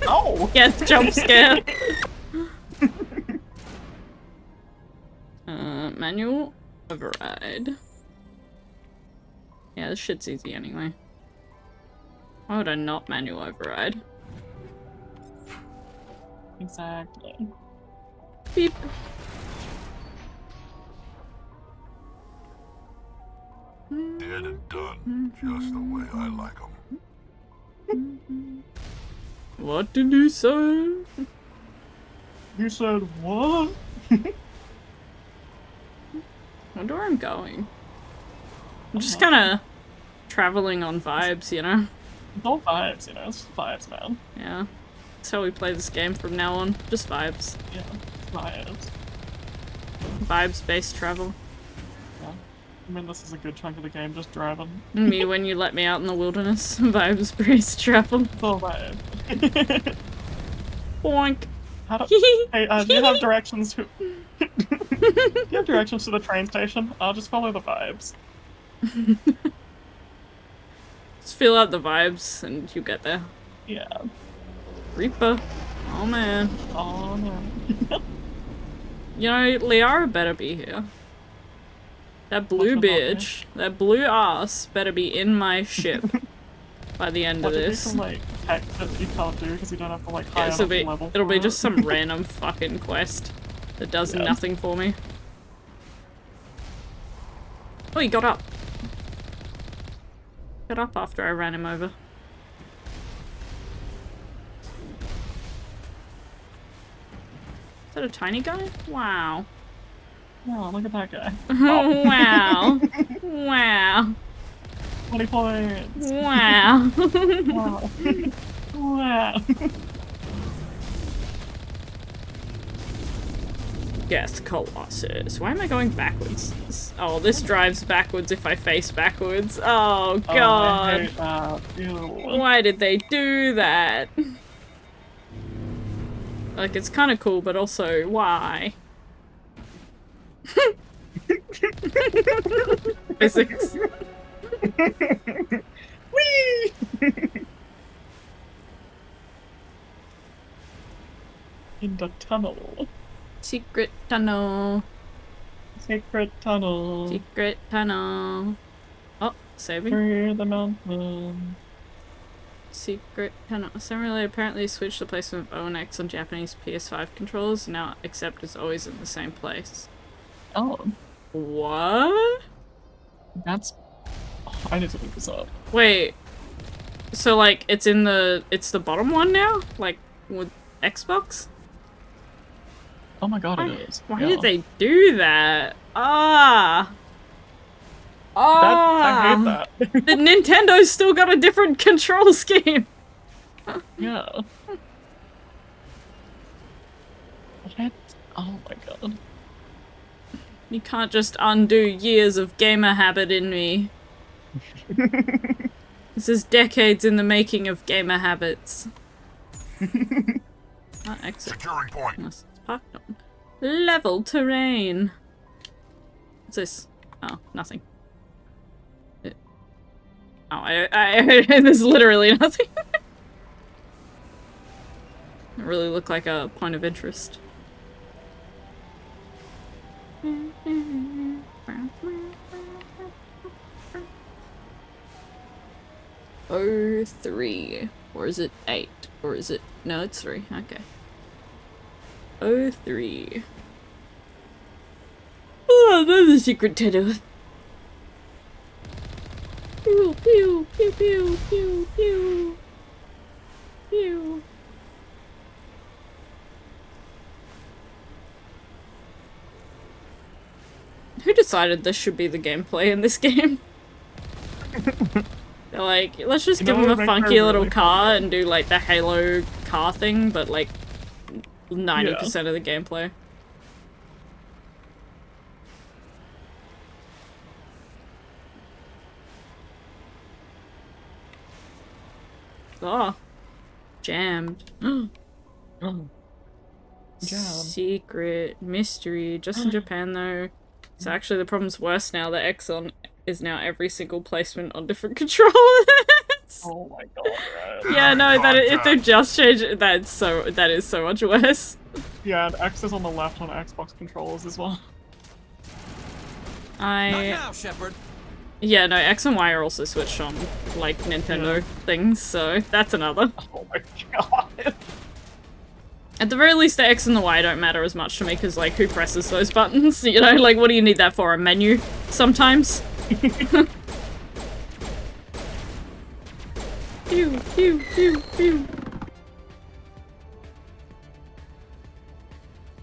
Oh! Yes, jump scare. Manual override. Yeah, this shit's easy anyway. Why would I not manual override? Exactly. Beep. Dead and done, just the way I like them. What did you say? You said what? Wonder where I'm going. I'm just kind of traveling on vibes, you know? It's all vibes, you know? It's vibes, man. Yeah. That's how we play this game from now on. Just vibes. Yeah, vibes. Vibes-based travel. Yeah. I mean, this is a good chunk of the game, just driving. Me when you let me out in the wilderness. Vibes-based travel. It's all vibes. Boink. Hey, do you have directions to... do you have directions to the train station? I'll just follow the vibes. Just feel out the vibes and you get there. Yeah. Reaper. Oh man. Oh no. You know, Liara better be here. That blue bitch, that blue ass better be in my ship by the end of this. Some, like, tech that you can't do because you don't have to, like, high enough level It'll be for just it. some random fucking quest that does nothing for me. Oh, he got up. Got up after I ran him over. Is that a tiny guy? Wow. Oh, look at that guy. Oh, wow. Wow. 20 points. Wow. Wow. Wow. Yes, Colossus. Why am I going backwards? Oh, this drives backwards if I face backwards. Oh, God. I hate that. Ew. Why did they do that? Like, it's kind of cool, but also, why? Physics. Whee! In the tunnel. Secret tunnel. Secret tunnel. Secret tunnel. Oh, saving. Through the mountain. Secret tunnel. Similarly, apparently switched the placement of O and X on Japanese PS5 controllers. Now, except is always in the same place. Oh. What? That's... Oh, I need to look this up. Wait. So, like, it's the bottom one now? Like, with Xbox? Oh my god, it is. Why did they do that? Ah! Ah! I hate that. The Nintendo's still got a different control scheme! Yeah. What? Oh my god. You can't just undo years of gamer habit in me. This is decades in the making of gamer habits. Not exit. Securing point. Unless it's parked on. Level terrain. What's this? Oh, nothing. There's literally nothing. It really looked like a point of interest. 03. Or is it 8? Or is it... No, it's 3. Okay. 03. Oh, that's a secret tunnel. Pew, pew, pew, pew, pew, pew. Pew. Who decided this should be the gameplay in this game? They're like, let's just give him a funky little car and do like the Halo car thing, but like 90% of the gameplay. Oh, jammed. Secret mystery. Just in Japan though. So actually the problem's worse now. The Exxon is now every single placement on different controllers. Oh my god. Yeah, no, if they just change it, that is so much worse. Yeah, and X is on the left on Xbox controllers as well. Not now, Shepard. Yeah, no, X and Y are also switched on, like, Nintendo things, so that's another. Oh my god. At the very least, the X and the Y don't matter as much to me, because, like, who presses those buttons? You know, like, what do you need that for? A menu? Sometimes? Pew, pew, pew, pew.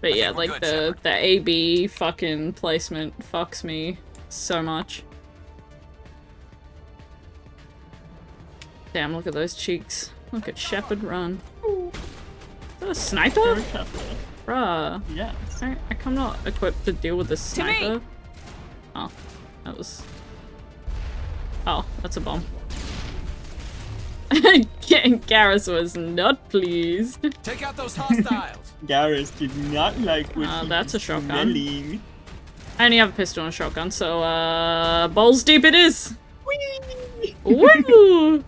But yeah, like, the AB fucking placement fucks me so much. Damn, look at those cheeks. Look at Shepard run. Is that a sniper? Bruh. Yes. I'm not equipped to deal with this sniper. Oh, that was... Oh, that's a bomb. Garrus was not pleased. Take out those hostiles. Garrus did not like what that's a shotgun. smelling. I only have a pistol and a shotgun, so balls deep it is. Whee! Woo!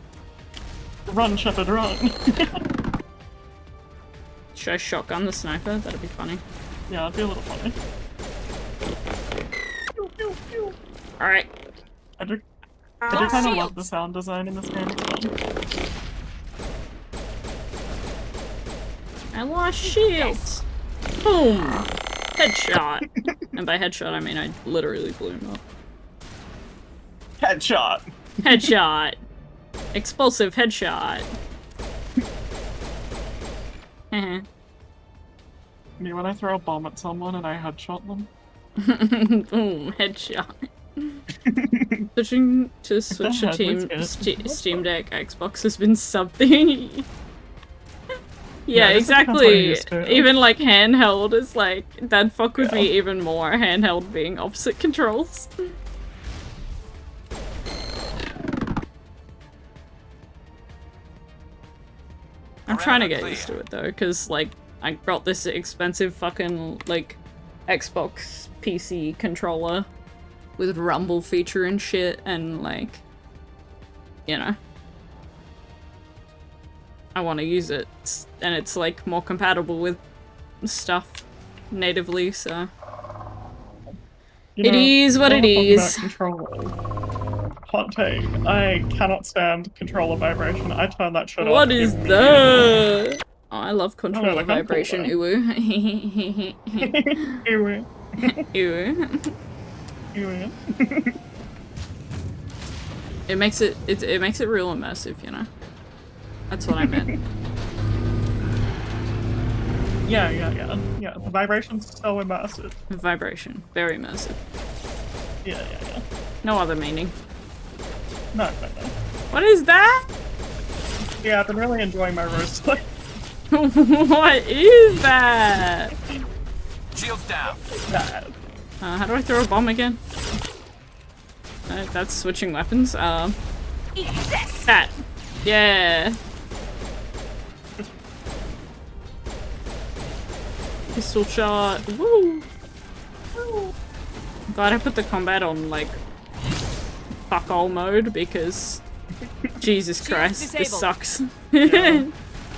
Run, Shepard, run. Should I shotgun the sniper? That'd be funny. Yeah, it'd be a little funny. Alright. I do kind of love the sound design in this game. I lost shields. Boom. Headshot. And by headshot, I mean I literally blew him up. Headshot. Headshot. Explosive headshot. Me when I throw a bomb at someone and I headshot them. Boom. Headshot. Switching to Switch to Steam Deck Xbox has been something. Yeah, exactly. Even like handheld is like that'd fuck with me even more. Handheld being opposite controls. I'm trying to get used to it though, because like I got this expensive fucking like Xbox PC controller with rumble feature and shit, and like, you know, I want to use it, and it's like more compatible with stuff natively, so it is what it is. Hot take. I cannot stand controller vibration. I turn that shit off. What is that? Oh, I love controller vibration. Ooh. Ooh. Ooh. It makes it real immersive, you know. That's what I meant. Yeah. The vibration's so immersive. Vibration, very immersive. Yeah. No other meaning. No. What is that? Yeah, I've been really enjoying my roast play. What is that? Shields down. How do I throw a bomb again? That's switching weapons. That. Yeah. Pistol shot. Woo. Glad I put the combat on like fuck all mode because Jesus Christ, this sucks. Yeah.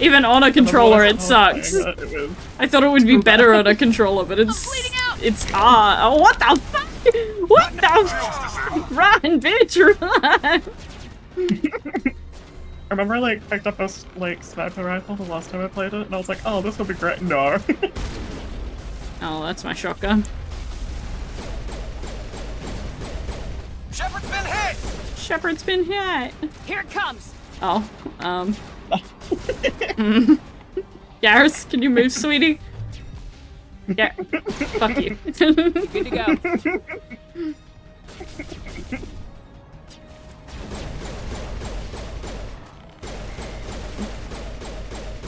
Even on a controller, it sucks. I thought it would be better on a controller, but it's oh, what the fuck? What the? Run, bitch, run! I remember I like picked up a like sniper rifle the last time I played it, and I was like, oh, this will be great. No. Oh, that's my shotgun. Shepard's been hit. Shepard's been hit. Here it comes. Oh, Garrus, can you move, sweetie? Yeah. Fuck you. Good to go.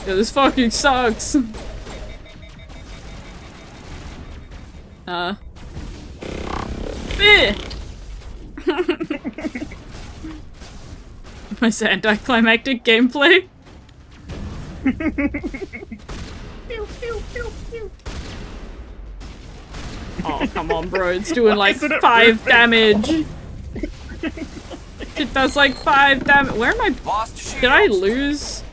Yeah, this fucking sucks. Was anticlimactic gameplay? Oh, come on, bro. It's doing like 5 damage. It does like 5 damage. Where am I? Did I lose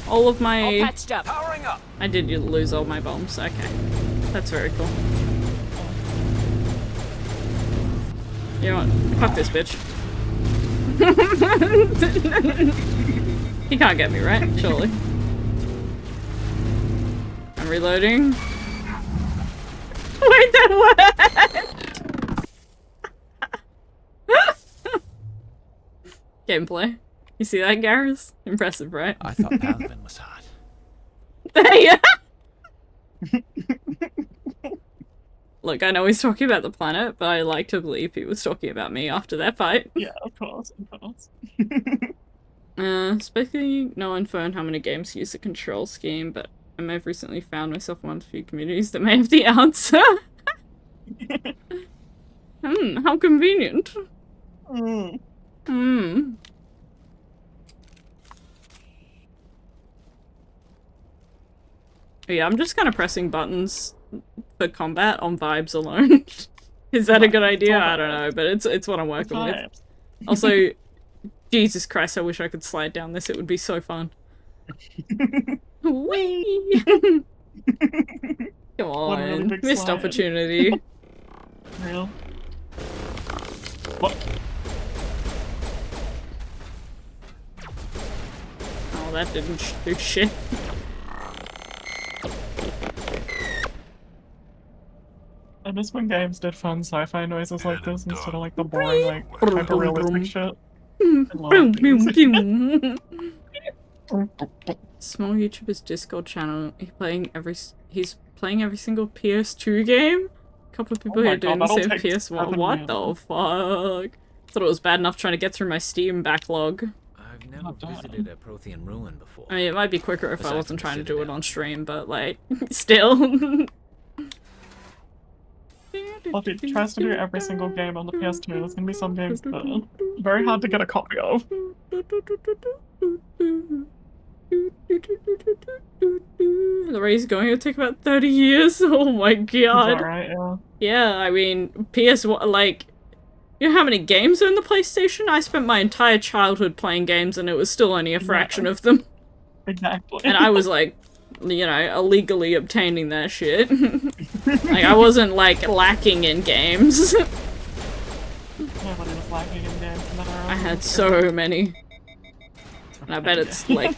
all of my... All patched up. Powering up. I did lose all my bombs. Okay. That's very cool. You know what? Fuck this bitch. He can't get me, right? Surely. I'm reloading. Wait, that worked! Gameplay. You see that, Garrus? Impressive, right? I thought Paladin was hot. Yeah. Look, I know he's talking about the planet, but I like to believe he was talking about me after that fight. Yeah, of course. Especially no info on how many games use the control scheme, but I may have recently found myself in one of the few communities that may have the answer. How convenient. Yeah, I'm just kind of pressing buttons for combat on vibes alone. Is that a good idea? I don't know, but it's what I'm working with. Also, Jesus Christ, I wish I could slide down this. It would be so fun. Whee! Come on, Really big missed slide. opportunity. Real. What? Oh, that didn't do shit. I miss when games did fun sci-fi noises like this instead of like the boring, like, hyper-realistic shit. I love Small YouTuber's Discord channel. He's playing every single PS2 game. A couple of people here doing the same PS1. What the fuck? Thought it was bad enough trying to get through my Steam backlog. I've never visited a Prothean ruin before. I mean, it might be quicker if I wasn't trying to do it on stream, but like, still. Well, if it tries to do every single game on the PS2, there's gonna be some games that are very hard to get a copy of. The way he's going, it'll take about 30 years. Oh my god. Alright, yeah. Yeah, I mean, PS1, like, you know how many games are in the PlayStation? I spent my entire childhood playing games and it was still only a fraction of them. Exactly. And I was like, you know, illegally obtaining that shit. Like, I wasn't, like, lacking in games. Nobody was lacking in games in that era. I had so many. And I bet it's, like,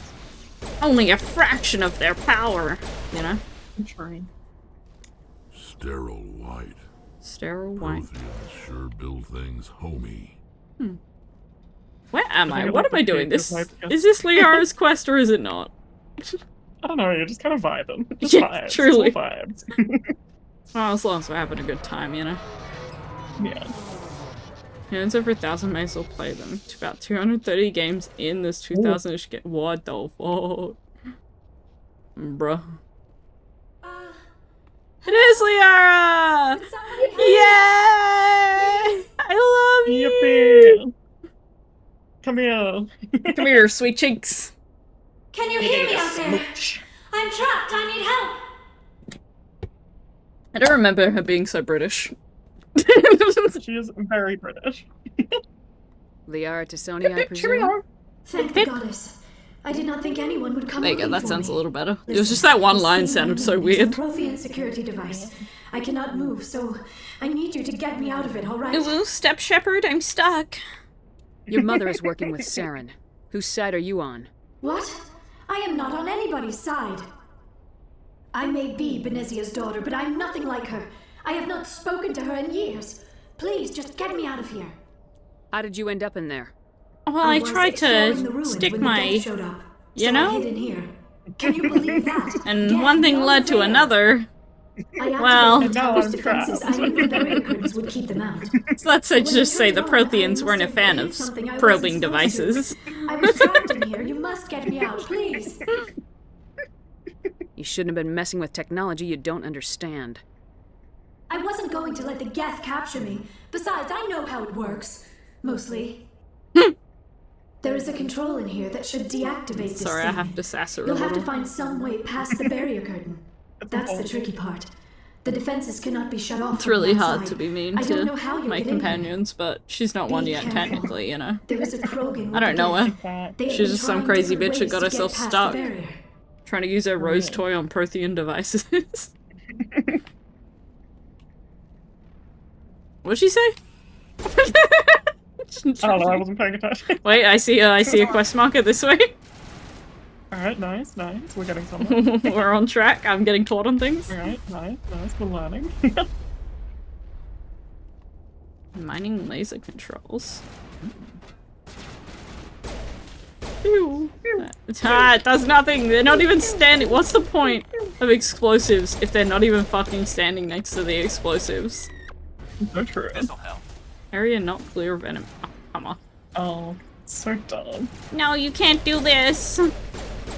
only a fraction of their power, you know? True. Sterile white. Sterile white. Protheans sure build things homey. Where am I? What am I doing? Is this Liara's quest or is it not? I don't know, you're just kind of vibing. Just Yeah, vibes. truly. It's all vibes. Well, as long as we're having a good time, you know? Yeah. Hands over 1,000 may as well play them. To about 230 games in this 2000-ish game. What the fuck? Bruh. It is Liara! Yay! I love you! Yippee! Come here. Come here, sweet cheeks. Can you hear me out there? I'm trapped. I need help. I don't remember her being so British. She is very British. Liara to Sony, I presume? Thank the goddess. I did not think anyone would come. There you go, that for sounds me. a little better. It was just that one line sounded so weird. Prothean security device. I cannot move, so I need you to get me out of it, alright? Ooh, step shepherd, I'm stuck. Your mother is working with Saren. Whose side are you on? What? I am not on anybody's side. I may be Benezia's daughter, but I'm nothing like her. I have not spoken to her in years. Please, just get me out of here. How did you end up in there? Well, I tried to stick my, you know? Can you believe that? And one thing led to another. Well, defenses. I knew the barrier curtains would keep them out. So let's just say the Protheans weren't a fan of probing devices. I was trapped in here. You must get me out, please. You shouldn't have been messing with technology you don't understand. I wasn't going to let the Geth capture me. Besides, I know how it works. Mostly. There is a control in here that should deactivate this Sorry, thing. I have to sass her a You'll have to little. find some way past the barrier curtain. That's the tricky part. The defenses cannot be shut off. It's really from hard outside. to be mean I don't to know how you'll my get in here. companions, but she's not one yet, careful. technically, you know? There is a Krogan I don't know her. They have She's been just some trying crazy different bitch that ways got to get herself past the stuck. barrier. Trying to use her rose toy on Prothean devices. What'd she say? I don't know, I wasn't paying attention. Wait, I see a quest marker this way. Alright, nice. We're getting somewhere. We're on track. I'm getting caught on things. Alright, nice. We're learning. Mining laser controls. Ew. It does nothing. They're not even standing. What's the point of explosives if they're not even fucking standing next to the explosives? So true. This'll help. Area not clear of enemy. Oh, come on. Oh, so dumb. No, you can't do this.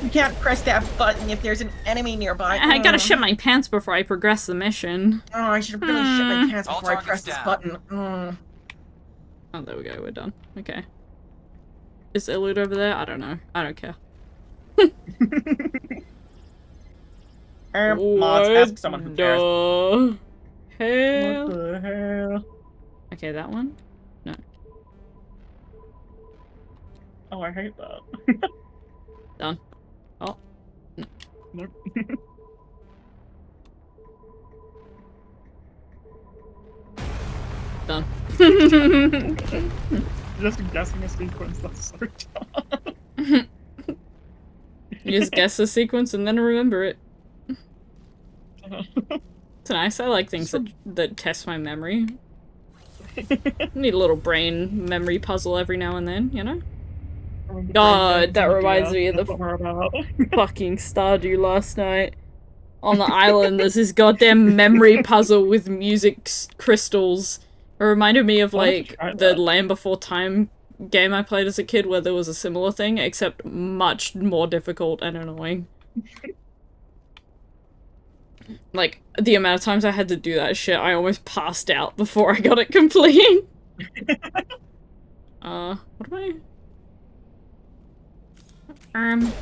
You can't press that button if there's an enemy nearby. I gotta shit my pants before I progress the mission. Oh, I should have really shit my pants before I pressed this button. Oh, there we go. We're done. Okay. Is there loot over there? I don't know. I don't care. Mods, ask someone who cares. Hell? What the hell? Okay, that one? No. Oh, I hate that. Done. Oh. No. Nope. Done. Just guessing a sequence, that's so dumb. You just guess the sequence and then remember it. It's nice. I like things that test my memory. Need a little brain memory puzzle every now and then, you know? God, that reminds me of the fucking Stardew last night. On the island, there's this goddamn memory puzzle with music crystals. It reminded me of, like, the Land Before Time game I played as a kid where there was a similar thing, except much more difficult and annoying. Like, the amount of times I had to do that shit, I almost passed out before I got it complete. What am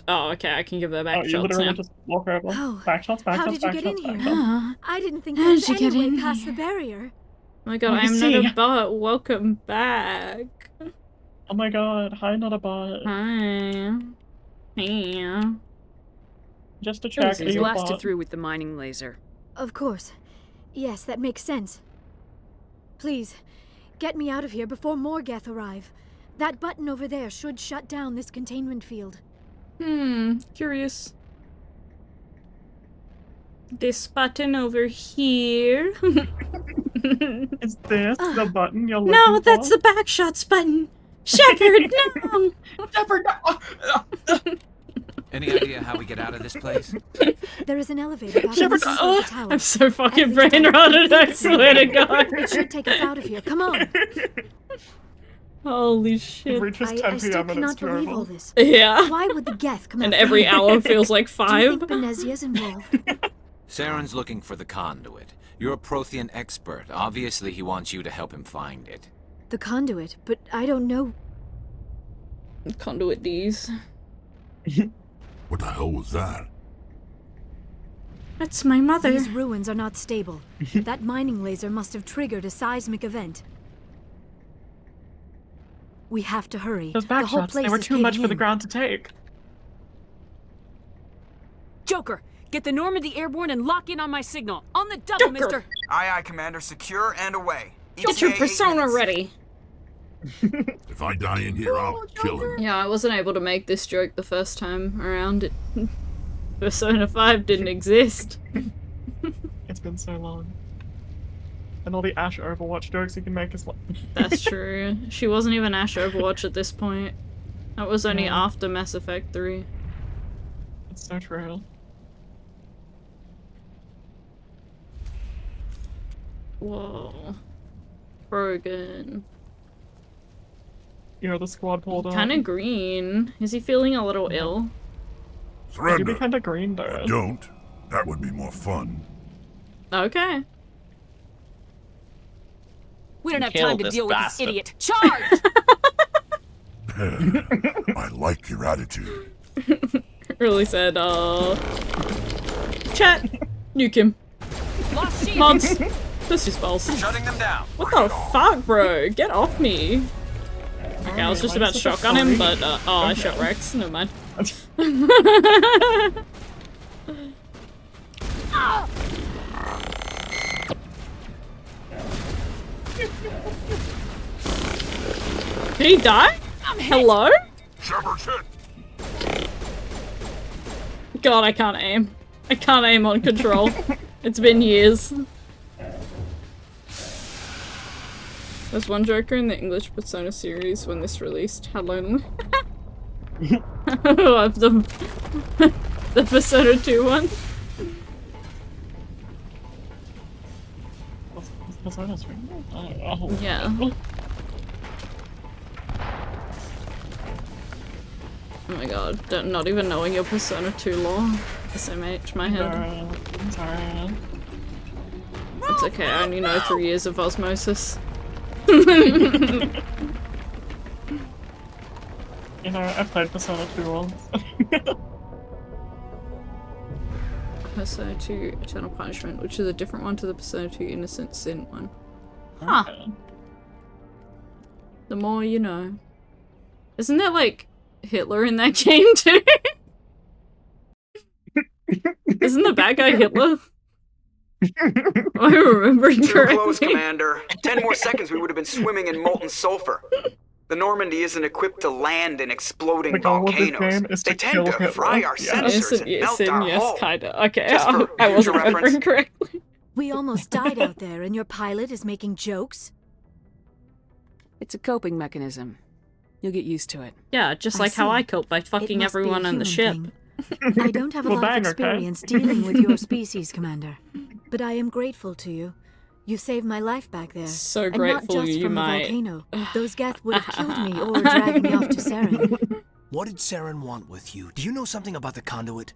Oh, okay, I can give that back shots now. Just walk over. Oh, back shots, back how shots, did you back get shots, in back here? shots. I didn't think How there was did you get any way in past here? the barrier. Oh my god, Let me I'm not see. a bot. Welcome back. Oh my god, hi, not a bot. Hi. Yeah. Just to check, are you a Blasted bot? through with the mining laser. Of course. Yes, that makes sense. Please, get me out of here before more Geth arrive. That button over there should shut down this containment field. Curious. This button over here. Is this the button you're looking No, for? that's the back shots button. Shepard, no! Shepard, no! Any idea how we get out of this place? There is an elevator back Shepard, in the tower. I'm so fucking brain rotted, I swear to God. It should take us out of here. Come on. Holy shit. I still cannot believe all this. Yeah. Why would the Geth come And after every me? hour feels like 5. Do you think Benezia's involved? Saren's looking for the conduit. You're a Prothean expert. Obviously, he wants you to help him find it. The conduit, but I don't know. Conduit D's. What the hell was that? That's my mother. These ruins are not stable. That mining laser must have triggered a seismic event. We have to hurry. Those back the whole shots, place they were is too much caving for the in. ground to take. Joker, get the Normandy airborne and lock in on my signal. On the double, mister. Aye, aye, Commander. Secure and away. Get your persona ready. If I die in here, I'll kill him. Yeah, I wasn't able to make this joke the first time around. Persona 5 didn't exist. It's been so long. And all the Ash Overwatch jokes you can make is like... That's true. She wasn't even Ash Overwatch at this point. That was only after Mass Effect 3. It's so true. Whoa. Brogan. You know, the squad pulled up. Kinda green. Is he feeling a little ill? Surrender. You'd be kinda green, though. Don't. That would be more fun. Okay. We don't have Kill time to this deal with bastard. this idiot. Charge! I like your attitude. Really said, Chat! Nuke him. Lost sheep. Mods. Pussy spells. Shutting them down. What the fuck, bro? Get off me. Okay, I was just about to shotgun him, but, oh, I shot Rex. Never mind. Did he die? Hello? Shepard's hit. God, I can't aim. I can't aim on control. It's been years. There's one Joker in the English Persona series when this released. How lonely. Of the Persona 2 one. Yeah. Oh my god, not even knowing your Persona 2 lore. SMH, my head. It's okay, I only know 3 years of osmosis. You know, I played Persona 2 once. Persona 2 Eternal Punishment, which is a different one to the Persona 2 Innocent Sin one. Huh. Okay. The more you know. Isn't there, like, Hitler in that game, too? Isn't the bad guy Hitler? Am I remembering Too correctly? close, Commander. 10 more seconds we would have been swimming in molten sulfur. The Normandy isn't equipped to land in exploding The goal of this volcanoes. game is They to tend kill to Hitler. fry our Yeah. sensors and melt our yes, hull. kinda. Okay, Just for I wasn't future remembering reference. correctly. We almost died out there, and your pilot is making jokes? It's a coping mechanism. You'll get used to it. Yeah, just I like how see. I coped by fucking must be a everyone on the ship. human I don't have a Well, lot bang, of okay. experience dealing with your species, Commander. But I am grateful to you. You saved my life back there. So and grateful not just you from might- the volcano. Those Geth would have killed me or dragged me off to Saren. What did Saren want with you? Do you know something about the conduit?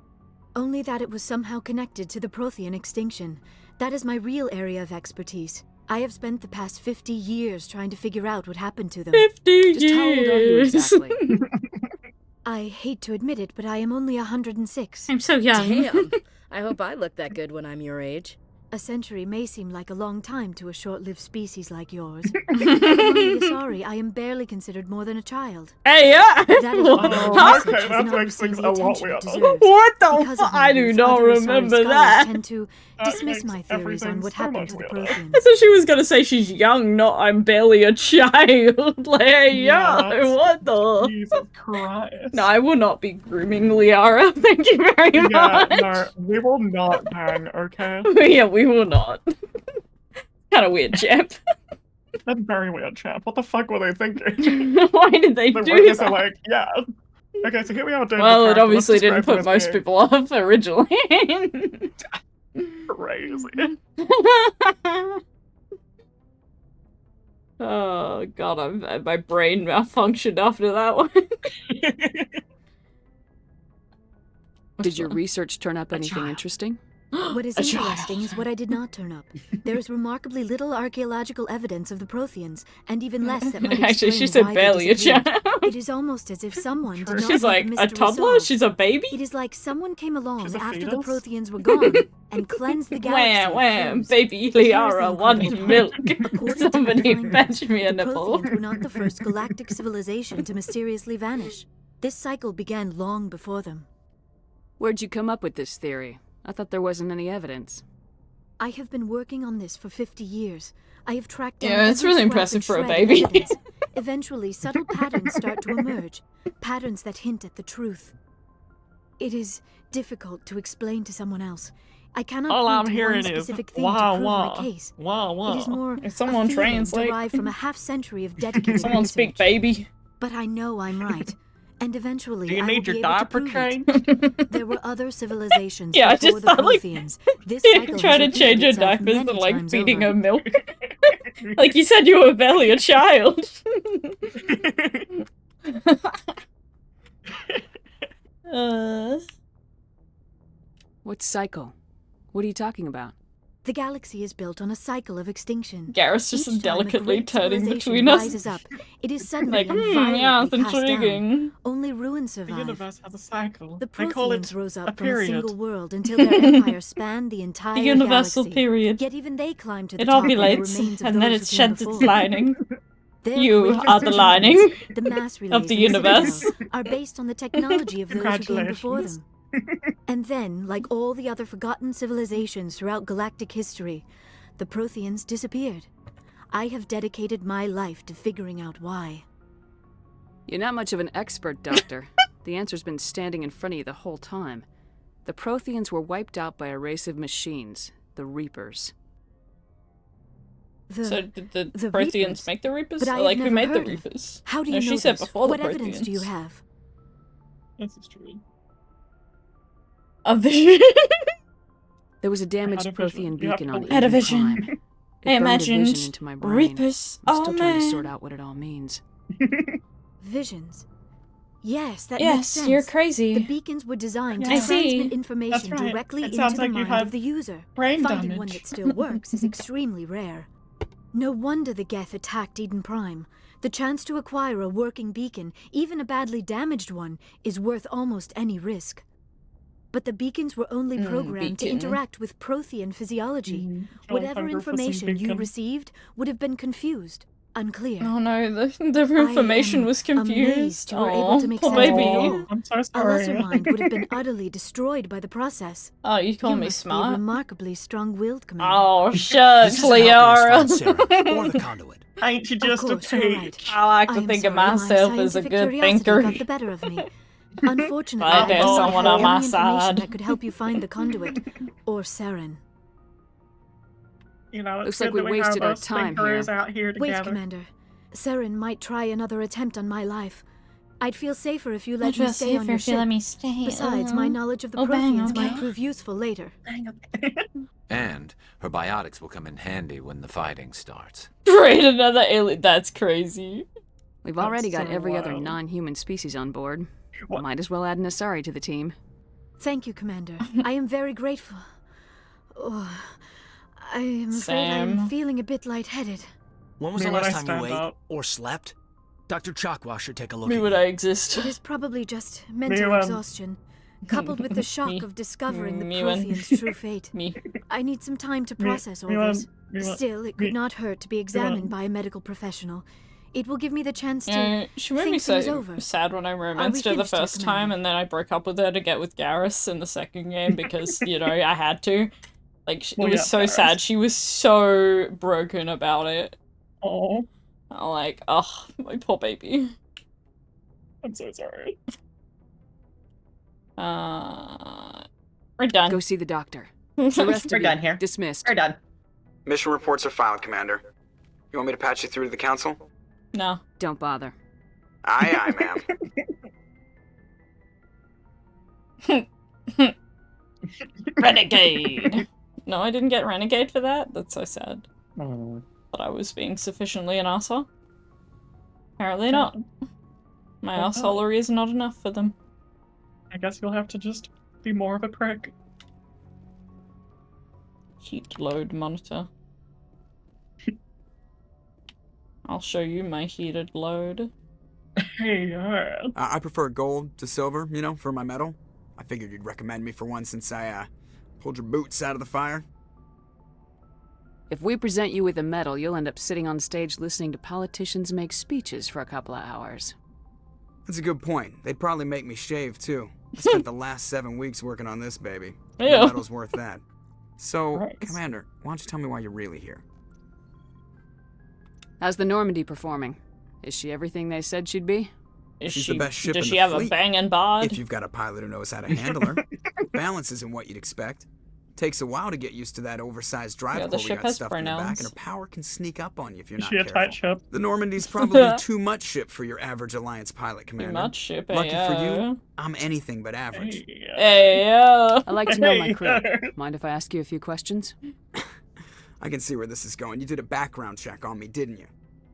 Only that it was somehow connected to the Prothean extinction. That is my real area of expertise. I have spent the past 50 years trying to figure out what happened to them. 50 Just how old are you years. exactly? I hate to admit it, but I am only 106. I'm so young. Damn. I hope I look that good when I'm your age. A century may seem like a long time to a short-lived species like yours. Among the Asari, I am barely considered more than a child. Hey, yeah! That is why Oh, my okay, research that has not makes received things the a lot attention it weirder. deserves. What the Because fuck? of my I do youth, not other Asari remember scholars that. tend to That dismiss makes my theories on everything what so happened much to the weirder. Protheans. I thought she was gonna say she's young, not I'm barely a child. Like, hey, Yeah, yo, that's- what the? Jesus Christ. No, I will not be grooming Liara. Thank you very Yeah, much. no, we will not bang, okay? Yeah, we will not. Kind of weird, chap. That's very weird, chap. What the fuck were they thinking? Why did they The do witness that? are like, yeah. Okay, so here we are doing Well, the it character. obviously Let's didn't describe put him as most being people off originally. Crazy. Oh god, my brain malfunctioned after that one. Did your research turn up anything interesting? What is A child. interesting is what I did not turn up. There is remarkably little archaeological evidence of the Protheans, and even less that might explain Actually, she said why barely they a child. disappeared. It is almost as if someone did not She's want like, the a mystery toddler? solved. She's a baby? It is like someone came along She's a after the fetus? Protheans were gone and cleansed the galaxy. Wham, of clues. baby But here is the Liara wants incredible milk. part. According to Somebody my fetch me a the nipple. Protheans were not the first galactic civilization to mysteriously vanish. This cycle began long before them. Where'd you come up with this theory? I thought there wasn't any evidence. I have been working on this for 50 years. I have tracked down Yeah, it's every really scrap impressive and for a shred of baby. evidence. Eventually, subtle patterns start to emerge. Patterns that hint at the truth. It is difficult to explain to someone else. I cannot All point I'm to hearing one is specific thing wah to prove wah. my case. Wah wah. It is more If someone a feeling translate. derived from a half-century of dedicated Someone research. speak baby. But I know I'm right. And eventually, Do you I need will your be able to diaper prove changed? it. There were other civilizations Yeah, I before just the thought, like, Protheans. This Yeah, cycle trying to has change repeated your itself diapers many and like times feeding over. her milk. Like you said, you were barely a child. What cycle? What are you talking about? The galaxy is built on a cycle of extinction. Garrus just Each time a delicately great turning civilization between us. rises up, it is suddenly Like, and yeah, it's violently cast intriguing. down. Only ruins The survive. universe has a cycle. The They call Protheans it rose a up from a period. single world until their empire spanned the entire The universal galaxy. period. Yet even they climbed to the It top on the ovulates, remains of and then those it who came sheds its before. lining. Their You greatest are the achievements, lining the mass relays of the and universe. citadels, are based on the technology of those who came before Congratulations. them. And then, like all the other forgotten civilizations throughout galactic history, the Protheans disappeared. I have dedicated my life to figuring out why. You're not much of an expert, Doctor. The answer's been standing in front of you the whole time. The Protheans were wiped out by a race of machines, the Reapers. So did the the Protheans Reapers? make the Reapers? But I Or, have like, who never made the heard of- Reapers? How do No, you she know said this? before What the evidence do you Protheans. have? This is true. A vision. There was a damaged had a vision. Prothean You have beacon to on believe. Had a Eden vision. Prime. It I burned a imagined vision into my brain. Reapers. I'm Oh still trying to man. sort out what it all means. Visions. Yes, that makes Yes, sense. you're crazy. The beacons were designed I to see. transmit information That's right. directly It into sounds the like you mind have of the user. brain Finding one damage. that still works is extremely rare. No wonder the Geth attacked Eden Prime. The chance to acquire a working beacon, even a badly damaged one, is worth almost any risk. But the beacons were only programmed to interact with Prothean physiology. Whatever information you received would have been confused, unclear. Oh no, the information was confused. You were able to make sense baby. of it all. I'm so A lesser sorry. mind would have been utterly destroyed by the process. Oh, you call me must smart? Be remarkably strong-willed, Commander. Oh, shucks, Liara. Or the conduit. Ain't you just a peach? I like to think of myself as a good thinker. Got the better of me. Unfortunately, I there's someone on my side side. that could help you find the conduit or Saren. You know, it's Looks good like we that wasted have our us time thinkers here. out here Wait, together. Commander. Saren might try another attempt on my life. I'd feel safer if you let me stay on your ship. Besides, my knowledge of the Protheans might prove useful later. And her biotics will come in handy when the fighting starts. Great, another alien. That's crazy. We've already That's got so every other wild. non-human species on board. Might as well add an Asari to the team. Thank you, Commander. I am very grateful. Oh, I am afraid I'm Same. feeling a bit lightheaded. When was Me the when last I time you stand ate up. or slept? Dr. Chakwa should take a look Me at would you. I exist? It is probably just mental when- exhaustion, coupled with the shock Me. of discovering the Me when- Protheans' true fate. Me. I need some time to process all me when- this. me when- Still, it me- could not hurt to be examined by a medical professional. It will give me the chance to Yeah, she made me think things so over. sad when I romanced her the finished, Your first time, Commander? and then I broke up with her to get with Garrus in the second game because, you know, I had to. Like, Well, it was yeah, so Garrus. sad. She was so broken about it. Oh, I'm like, oh, my poor baby. I'm so sorry. We're done. Go see the doctor. The rest We're of done you, here. dismissed. We're done. Mission reports are filed, Commander. You want me to patch you through to the Council? No. Don't bother. Aye, ma'am. Renegade! No, I didn't get Renegade for that? That's so sad. Oh. Thought I was being sufficiently an arsehole. Apparently not. My arseholery is not enough for them. I guess you'll have to just be more of a prick. Heat load monitor. I'll show you my heated load. Hey, I prefer gold to silver, you know, for my medal. I figured you'd recommend me for one since I, pulled your boots out of the fire. If we present you with a medal, you'll end up sitting on stage listening to politicians make speeches for a couple of hours. That's a good point. They'd probably make me shave, too. I spent the last 7 weeks working on this baby. The Ew. medal's worth that. So, Nice. Commander, why don't you tell me why you're really here? How's the Normandy performing? Is she everything they said she'd be? She's the best ship Does in she the have fleet. a banging bod? If you've got a pilot who knows how to handle her. Balance isn't what you'd expect. Takes a while to get used to that oversized drive Yeah, the core we ship got has stuffed in the back, pronouns. and her power can sneak up on you if you're Is not she a careful. tight ship? The Normandy's probably too much ship for your average Alliance pilot, Commander. much ship, Lucky for yeah. you, I'm anything but average. Hey, yo. I like to know my crew. Mind if I ask you a few questions? I can see where this is going. You did a background check on me, didn't you?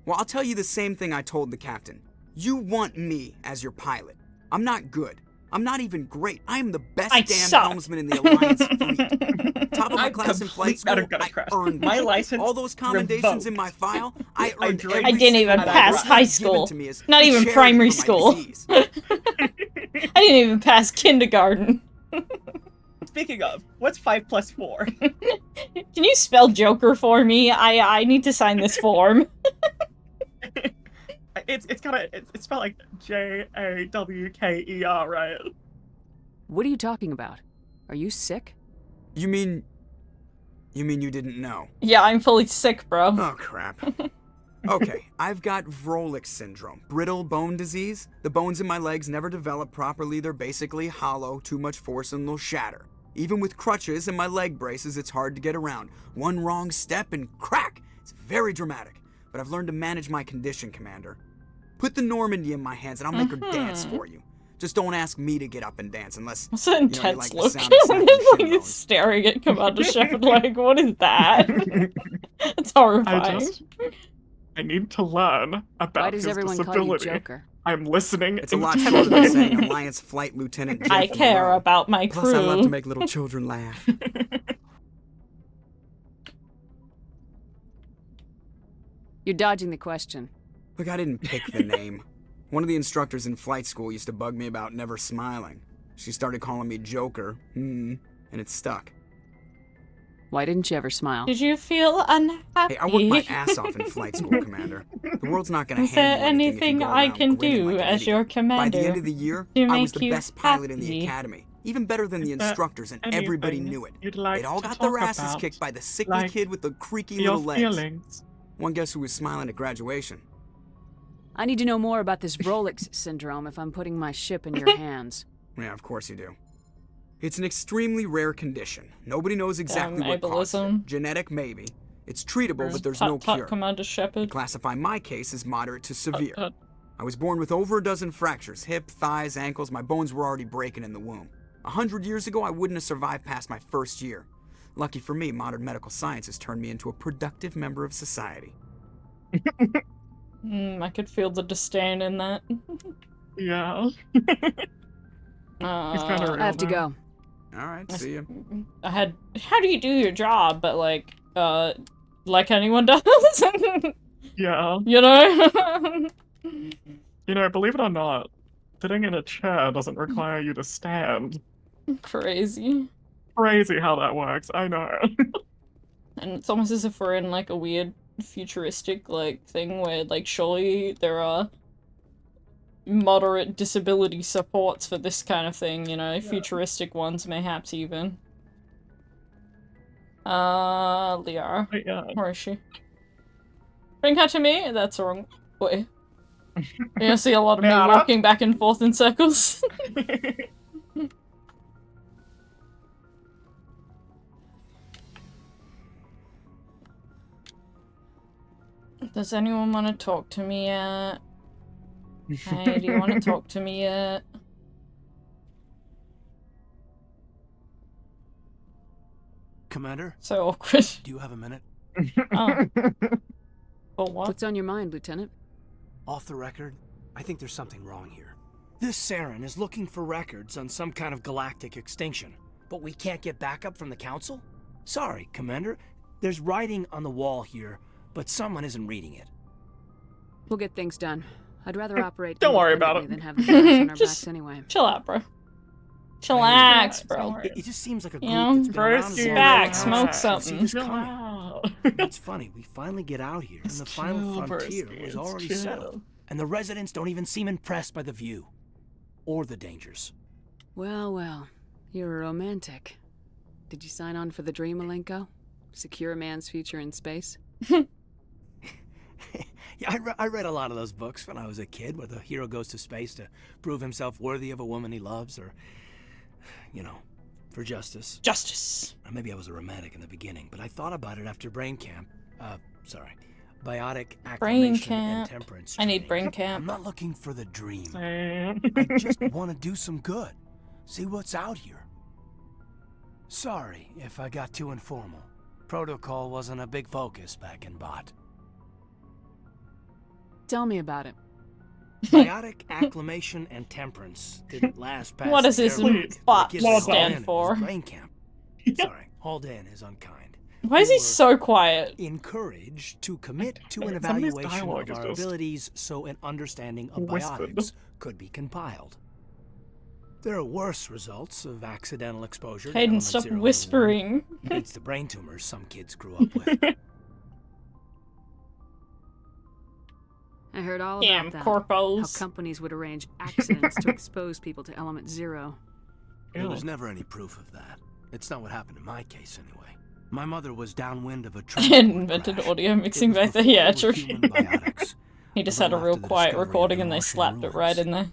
Well, I'll tell you the same thing I told the captain. You want me as your pilot. I'm not good. I'm not even great. I am the best I damn suck. helmsman in the Alliance fleet. Top of my I'm class in flight school, complete I earned My it. license All those commendations in my file, I earned every I didn't even single pass one high given school. to me as Not even charity primary for my school. disease. I didn't even pass kindergarten. Speaking of, what's 5 plus 4? Can you spell Joker for me? I need to sign this form. It's spelled like Jawker, right? What are you talking about? Are you sick? You mean you didn't know? Yeah, I'm fully sick, bro. Oh, crap. Okay, I've got Vrolik syndrome, brittle bone disease. The bones in my legs never develop properly. They're basically hollow, too much force and they'll shatter. Even with crutches and my leg braces, it's hard to get around. One wrong step and crack! It's very dramatic. But I've learned to manage my condition, Commander. Put the Normandy in my hands and I'll make her dance for you. Just don't ask me to get up and dance unless What's that you intense like the look? sound of snapping Like shin he's bones. staring at Commander Shepard like, what is that? It's horrifying. I need to learn about Why does his everyone call you disability. Joker? I'm listening. It's a lot shorter than intently. saying Alliance Flight Lieutenant Jeff I care Moreau. about my crew. Plus, I love to make little children laugh. You're dodging the question. Look, I didn't pick the name. One of the instructors in flight school used to bug me about never smiling. She started calling me Joker, and it stuck. Why didn't you ever smile? Did you feel unhappy? Hey, I worked my ass off in flight school, Commander. The world's not gonna Is hand there you anything anything I can do as your commander By the end of the year, to I was make the you best pilot in the happy? academy. Even better than the Is there instructors, and everybody anything knew it. you'd like They'd all to got their talk asses about, kicked by the sickly like kid with the creaky your little legs. feelings? One guess who was smiling at graduation? I need to know more about this Vrolik's syndrome if I'm putting my ship in your hands. Yeah, of course you do. It's an extremely rare condition. Nobody knows exactly what causes it. Genetic, maybe. It's treatable, but there's no cure. Commander Shepard. They classify my case as moderate to severe. I was born with over a dozen fractures. Hip, thighs, ankles. My bones were already breaking in the womb. 100 years ago, I wouldn't have survived past my first year. Lucky for me, modern medical science has turned me into a productive member of society. I could feel the disdain in that. Yeah. I have to go. Alright, see you. How do you do your job, but like anyone does? Yeah. You know? You know, believe it or not, sitting in a chair doesn't require you to stand. Crazy. Crazy how that works, I know. And it's almost as if we're in like a weird futuristic like thing where like surely there are moderate disability supports for this kind of thing, you know, yeah. Futuristic ones mayhaps even. Liara. Yeah. Where is she? Bring her to me? That's the wrong way. You're gonna see a lot of me walking back and forth in circles. Does anyone want to talk to me yet? Hey, do you want to talk to me yet? Commander? So awkward. Do you have a minute? Oh. Well, what? What's on your mind, Lieutenant? Off the record, I think there's something wrong here. This Saren is looking for records on some kind of galactic extinction, but we can't get backup from the Council? Sorry, Commander. There's writing on the wall here, but someone isn't reading it. We'll get things done. I'd rather operate Don't worry about it. than have the guys on our backs anyway. Chill out, bro. Chillax, bro. It just seems like a group you know, that's been around bro's back, smoke something. It's funny, we finally get out here, and the final frontier was already settled. And the residents don't even seem impressed by the view. Or the dangers. Well, well. You're a romantic. Did you sign on for the dream, Malenko? Secure a man's future in space? Yeah, I read a lot of those books when I was a kid, where the hero goes to space to prove himself worthy of a woman he loves, or, you know, for justice. Justice. Or maybe I was a romantic in the beginning, but I thought about it after brain camp. Biotic acclimation and temperance training. I need brain camp. I'm not looking for the dream. Same. I just want to do some good. See what's out here. Sorry if I got too informal. Protocol wasn't a big focus back in Bot. Tell me about it. Biotic acclimation and temperance didn't last past. What does this Bot stand for? Brain camp. Sorry, Haldan is unkind. Why is he so quiet? Encouraged to commit to an evaluation of our abilities so an understanding of biotics could be compiled. There are worse results of accidental exposure. Hayden, stop whispering. Beats the brain tumors some kids grew up with. I heard all about that. Corpos. How companies would arrange accidents to expose people to element 0. There was never any proof of that. It's not what happened in my case, anyway. My mother was downwind of a invented audio mixing back there. Yeah, true. He just had a real quiet recording and they slapped it right in there.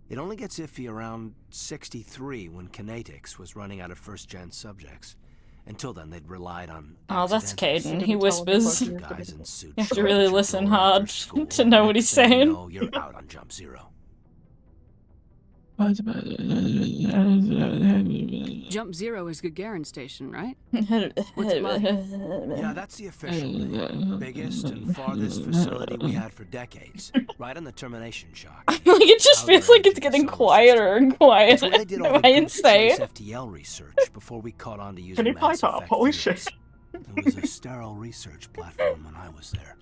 It only gets iffy around 63 when kinetics was running out of first-gen subjects. Until then, they'd relied on. Oh, that's Caden. He whispers. You have to really listen hard to know what he's saying. No, you're out on Jump 0. Jump 0 is Gagarin Station, right? What's it like? Yeah, that's the official name. Biggest and farthest facility we had for decades. Right on the termination shock. Like it just feels like it's getting quieter and quieter. Am I insane? FTL research before we caught on to using mass effect. Holy shit. It was a sterile research platform when I was there.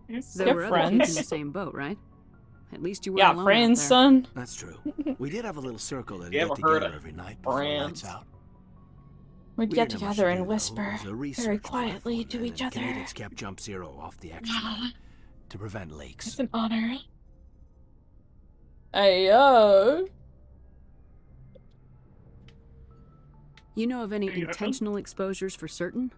There were other kids in the friends. same boat, right? At least you were Yeah, alone friends, out there. son. That's true. We did have a little circle that You get ever heard together of every night before lights friends? out. We'd We get didn't have much together to do, and though. It whisper was a very research quietly platform, to and each other. Canadians kept Jump Zero off the action to prevent leaks. It's an honor. Ayo. You know of any intentional exposures for certain?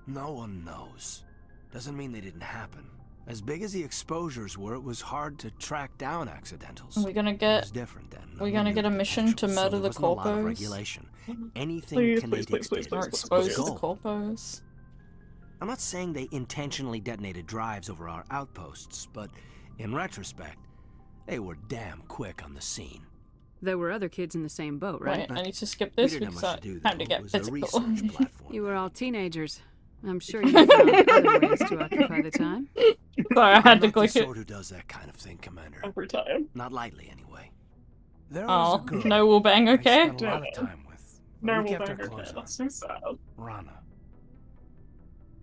No one knows. Doesn't mean they didn't happen. As big as the exposures were, it was hard to track down accidentals. Are we gonna It get? was different then. We're gonna get a mission to So murder there the wasn't a lot of corpos. regulation. Anything Please, Canadians did Or was expose the go. corpos. I'm not saying they intentionally detonated drives over our outposts, but in retrospect, they were damn quick on the scene. There were other kids in the same boat, right? Wait, I need to skip We this didn't have because much I to do, had though. to It get was a physical. research platform. You were all teenagers. I'm sure you found other ways to occupy the time. Sorry, I had to I'm not click the it. sort who does that kind of thing, Commander. Every time. Not lightly, anyway. There was Oh, a girl no will bang, I okay? spent a lot of time with. No we will kept bang, our okay. clothes on. That's so sad. Rana.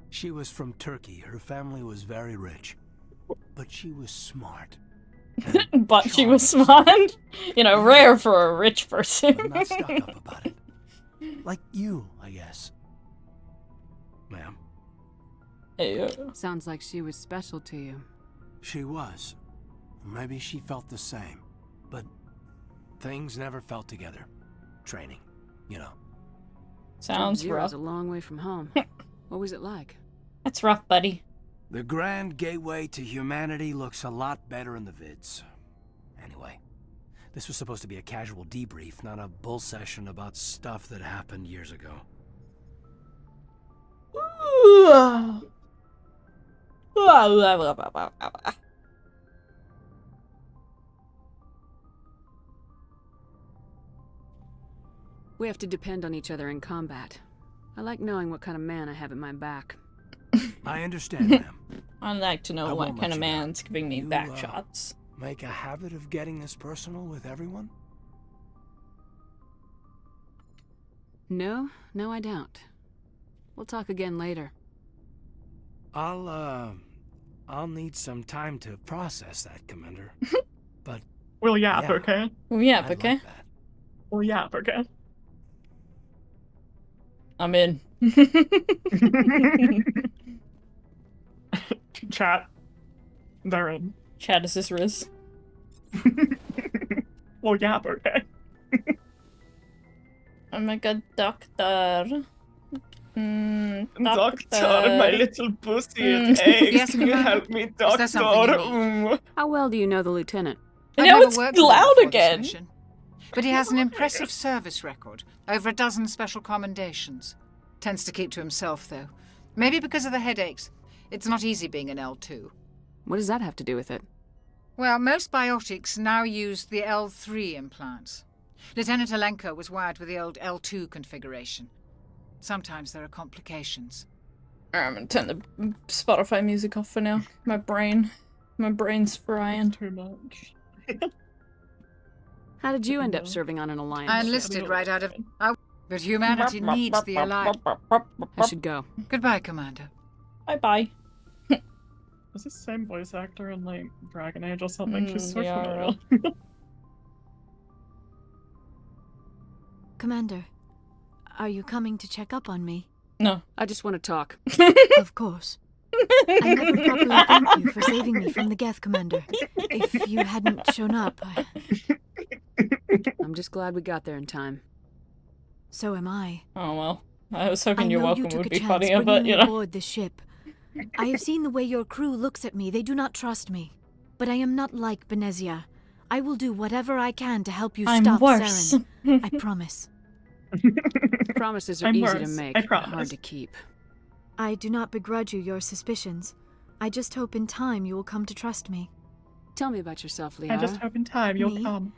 She was from Turkey. Her family was very rich. But she was smart. But she was smart. You know, rare for a rich person. But not stuck up about it. Like you, I guess. Ma'am. Sounds like she was special to you. She was. Maybe she felt the same. But things never felt together. Training, you know. Sounds Zero's rough. a long way from home. What was it like? That's rough, buddy. The grand gateway to humanity looks a lot better in the vids. Anyway, this was supposed to be a casual debrief, not a bull session about stuff that happened years ago. We have to depend on each other in combat. I like knowing what kind of man I have at my back. I understand, ma'am. I'd like to know I what won't kind let of you down. man's giving me You, back shots. Make a habit of getting this personal with everyone? No, I don't. We'll talk again later. I'll need some time to process that, Commander. But We'll yap, yeah, okay? Yep, I'd okay. like that. We'll yap, okay? I'm in. Chat. They're in. Chat, is this Riz? Well, yap, okay? I'm a good doctor. Doctor, my little pussy, it aches. Yes, Can you Commander? help me, Is there doctor? something you Oh, How well do you know the lieutenant? Now it's loud again. Mission, but he has an impressive service record, over a dozen special commendations. Tends to keep to himself, though. Maybe because of the headaches. It's not easy being an L2. What does that have to do with it? Well, most biotics now use the L3 implants. Lieutenant Alenko was wired with the old L2 configuration. Sometimes there are complications. I'm gonna turn the Spotify music off for now. My brain's frying. Too much. How did you end up serving on an alliance? I enlisted right out of... But humanity needs the alliance. I should go. Goodbye, Commander. Bye-bye. Is this the same voice actor in, like, Dragon Age or something? She's so yeah. familiar. Commander, are you coming to check up on me? No. I just want to talk. Of course. I never properly thanked you for saving me from the Geth, Commander. If you hadn't shown up, I'm just glad we got there in time. So am I. Oh well. I was hoping I your know welcome you took would a be chance funnier, bringing but me you know. aboard this ship. I have seen the way your crew looks at me. They do not trust me. But I am not like Benezia. I will do whatever I can to help you I'm stop worse. Saren. I promise. Promises are I'm easy worse. to make, I but promise. hard to keep. I do not begrudge you your suspicions. I just hope in time you will come to trust me. Tell me about yourself, Liara. I just hope in time you'll Me? come.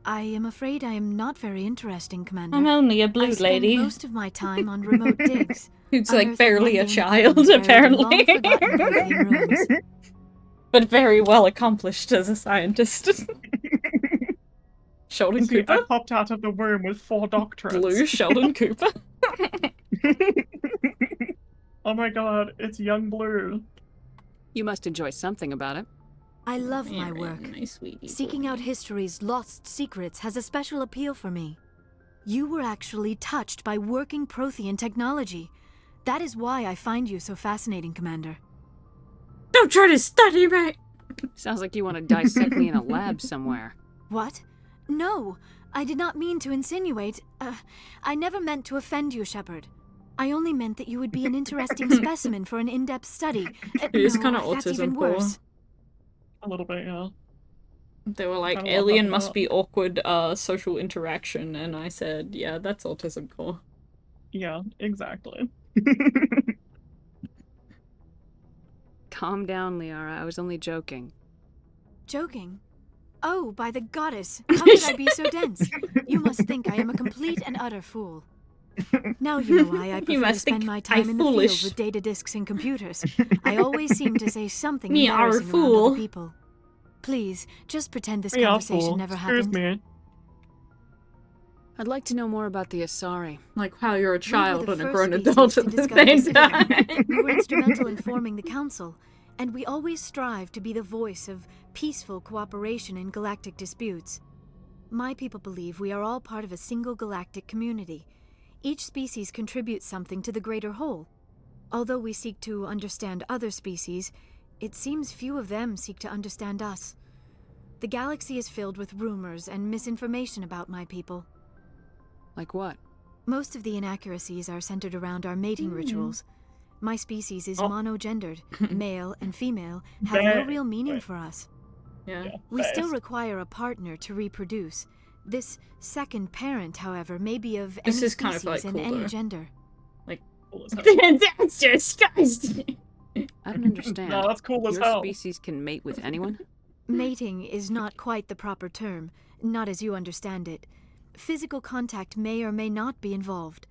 I am afraid I am not very interesting, Commander. I'm only a blue I spend lady. most of my time on remote digs. Who's like unearthing barely a mundane child, items buried in apparently. long-forgotten Prothean ruins. But very well accomplished as a scientist. Sheldon See, I Cooper? popped out of the womb with 4 doctorates. Blue Sheldon Cooper? Oh my god, it's young Blue. You must enjoy something about it. I love my work. My sweetie Seeking out history's lost secrets has a special appeal for me. You were actually touched by working Prothean technology. That is why I find you so fascinating, Commander. Don't try to study me! Sounds like you want to dissect me in a lab somewhere. What? No, I did not mean to insinuate. I never meant to offend you, Shepard. I only meant that you would be an interesting specimen for an in-depth study. It is kind of that's even autism core. worse. A little bit, yeah. They were like, Kinda love alien that must about- be awkward social interaction, and I said, yeah, that's autism core. Yeah, exactly. Calm down, Liara. I was only joking. Joking? Oh, by the goddess! How could I be so dense? You must think I am a complete and utter fool. Now you know why I You prefer to must spend think my I time in the foolish. field with data disks and computers. I always seem to say something Me are a embarrassing around fool. other people. Please, just pretend this Me are conversation fool. never Excuse happened. me. I'd like to know more about the Asari. Like how you're a child the and a first grown species adult to at the discover same Pacific. time. We were instrumental in forming the Council, and we always strive to be the voice of peaceful cooperation in galactic disputes. My people believe we are all part of a single galactic community. Each species contributes something to the greater whole. Although we seek to understand other species, it seems few of them seek to understand us. The galaxy is filled with rumors and misinformation about my people. Like what? Most of the inaccuracies are centered around our mating rituals. My species is monogendered. Male and female have no real meaning for us. Yeah. We still require a partner to reproduce. This second parent, however, may be of This any is kind species of like and cool, any though. gender. Like, That's disgusting. I don't understand. No, that's cool as Your hell. species can mate with anyone? Mating is not quite the proper term, not as you understand it. Physical contact may or may not be involved,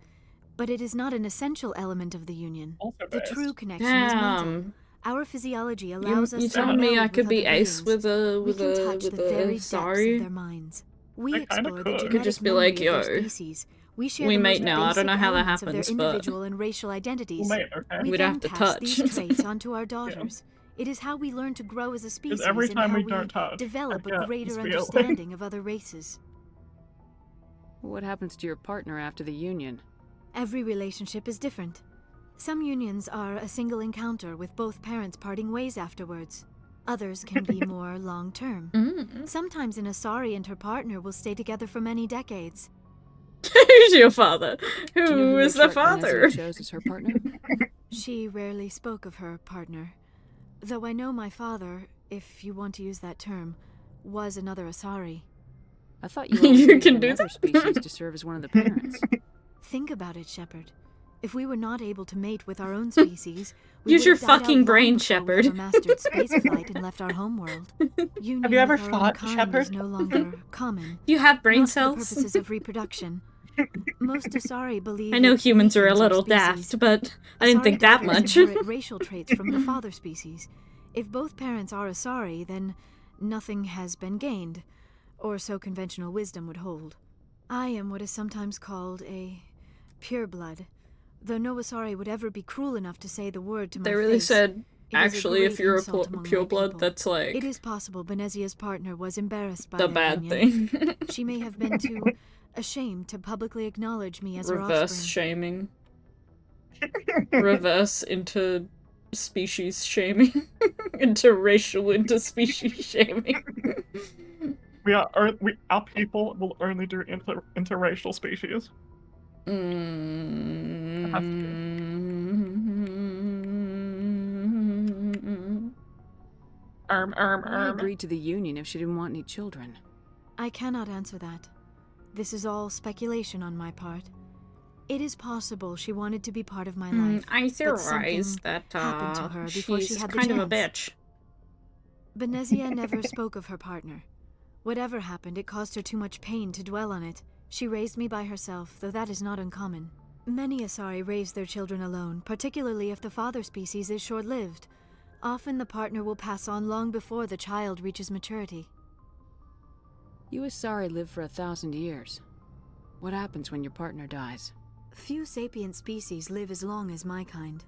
but it is not an essential element of the union. The true connection is mental. Damn. Our physiology allows us You to telling me I meld could with be other ace beings. with We can touch a the very depths of sorry? their minds. We I kinda explore the could. genetic Could just be like, memory of their yo, species. We share we the mate most now. I don't know basic how that elements of happens, their but individual and racial identities. We'll mate, okay? We We'd then have to pass touch. these traits onto our daughters. It is how we learn to grow as a species every and time how we don't touch, develop I a get greater this feeling. understanding of other races. What happens to your partner after the union? Every relationship is different. Some unions are a single encounter with both parents parting ways afterwards. Others can be more long-term. Sometimes an Asari and her partner will stay together for many decades. Who's your father? Do you know Who is the matriarch father? Venezia chose as her partner? She rarely spoke of her partner. Though I know my father, if you want to use that term, was another Asari. I thought you always You needed can do another that? species to serve as one of the parents. Think about it, Shepard. If we were not able to mate with our own species, we Use would your have died out fucking long brain, before we Shepard. ever mastered spaceflight and left our homeworld. Union Have you ever with our own fought, kind Shepard? is no longer common. You have brain not cells? for the purposes of reproduction. Most Asari believe I know that humans are a beacons little species. daft, but I didn't Asari think that daughters much. inherit racial traits from the father species. If both parents are Asari, then nothing has been gained, or so conventional wisdom would hold. I am what is sometimes called a pureblood, though no Asari would ever be cruel enough to say the word to my They really face. said, It is a actually, if great you're a insult among my pureblood, people. that's like It is possible Benezia's partner was embarrassed by the their bad union. thing. She may have been too ashamed to publicly acknowledge me as her Reverse offspring. shaming. Reverse into species shaming. Interracial into species shaming. Our people will only do interracial species. Why agreed to the union if she didn't want any children? I cannot answer that. This is all speculation on my part. It is possible she wanted to be part of my life. I but something theorize that happened to her before she she's had the kind of a chance. bitch. Benezia never spoke of her partner. Whatever happened, it caused her too much pain to dwell on it. She raised me by herself, though that is not uncommon. Many Asari raise their children alone, particularly if the father species is short-lived. Often the partner will pass on long before the child reaches maturity. You Asari live for 1,000 years. What happens when your partner dies? Few sapient species live as long as my kind.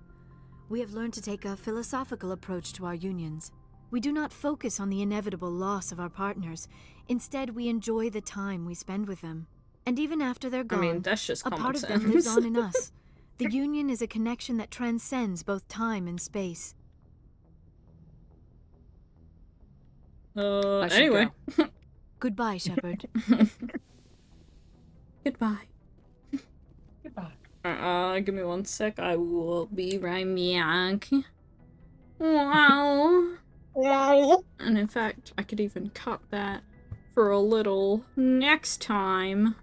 we have learned to take a philosophical approach to our unions. We do not focus on the inevitable loss of our partners. Instead, we enjoy the time we spend with them. And even after they're gone, I mean, that's just a common part sense. of them lives on in us. The union is a connection that transcends both time and space. Anyway. Goodbye, Shepard. Goodbye. Goodbye. Give me 1 sec. I will be right back. Wow. And in fact, I could even cut that for a little next time.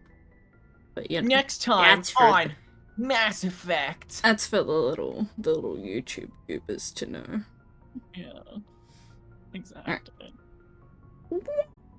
But you know, next time that's for on Mass Effect. That's for the little YouTube goobers to know. Yeah. Exactly. Right.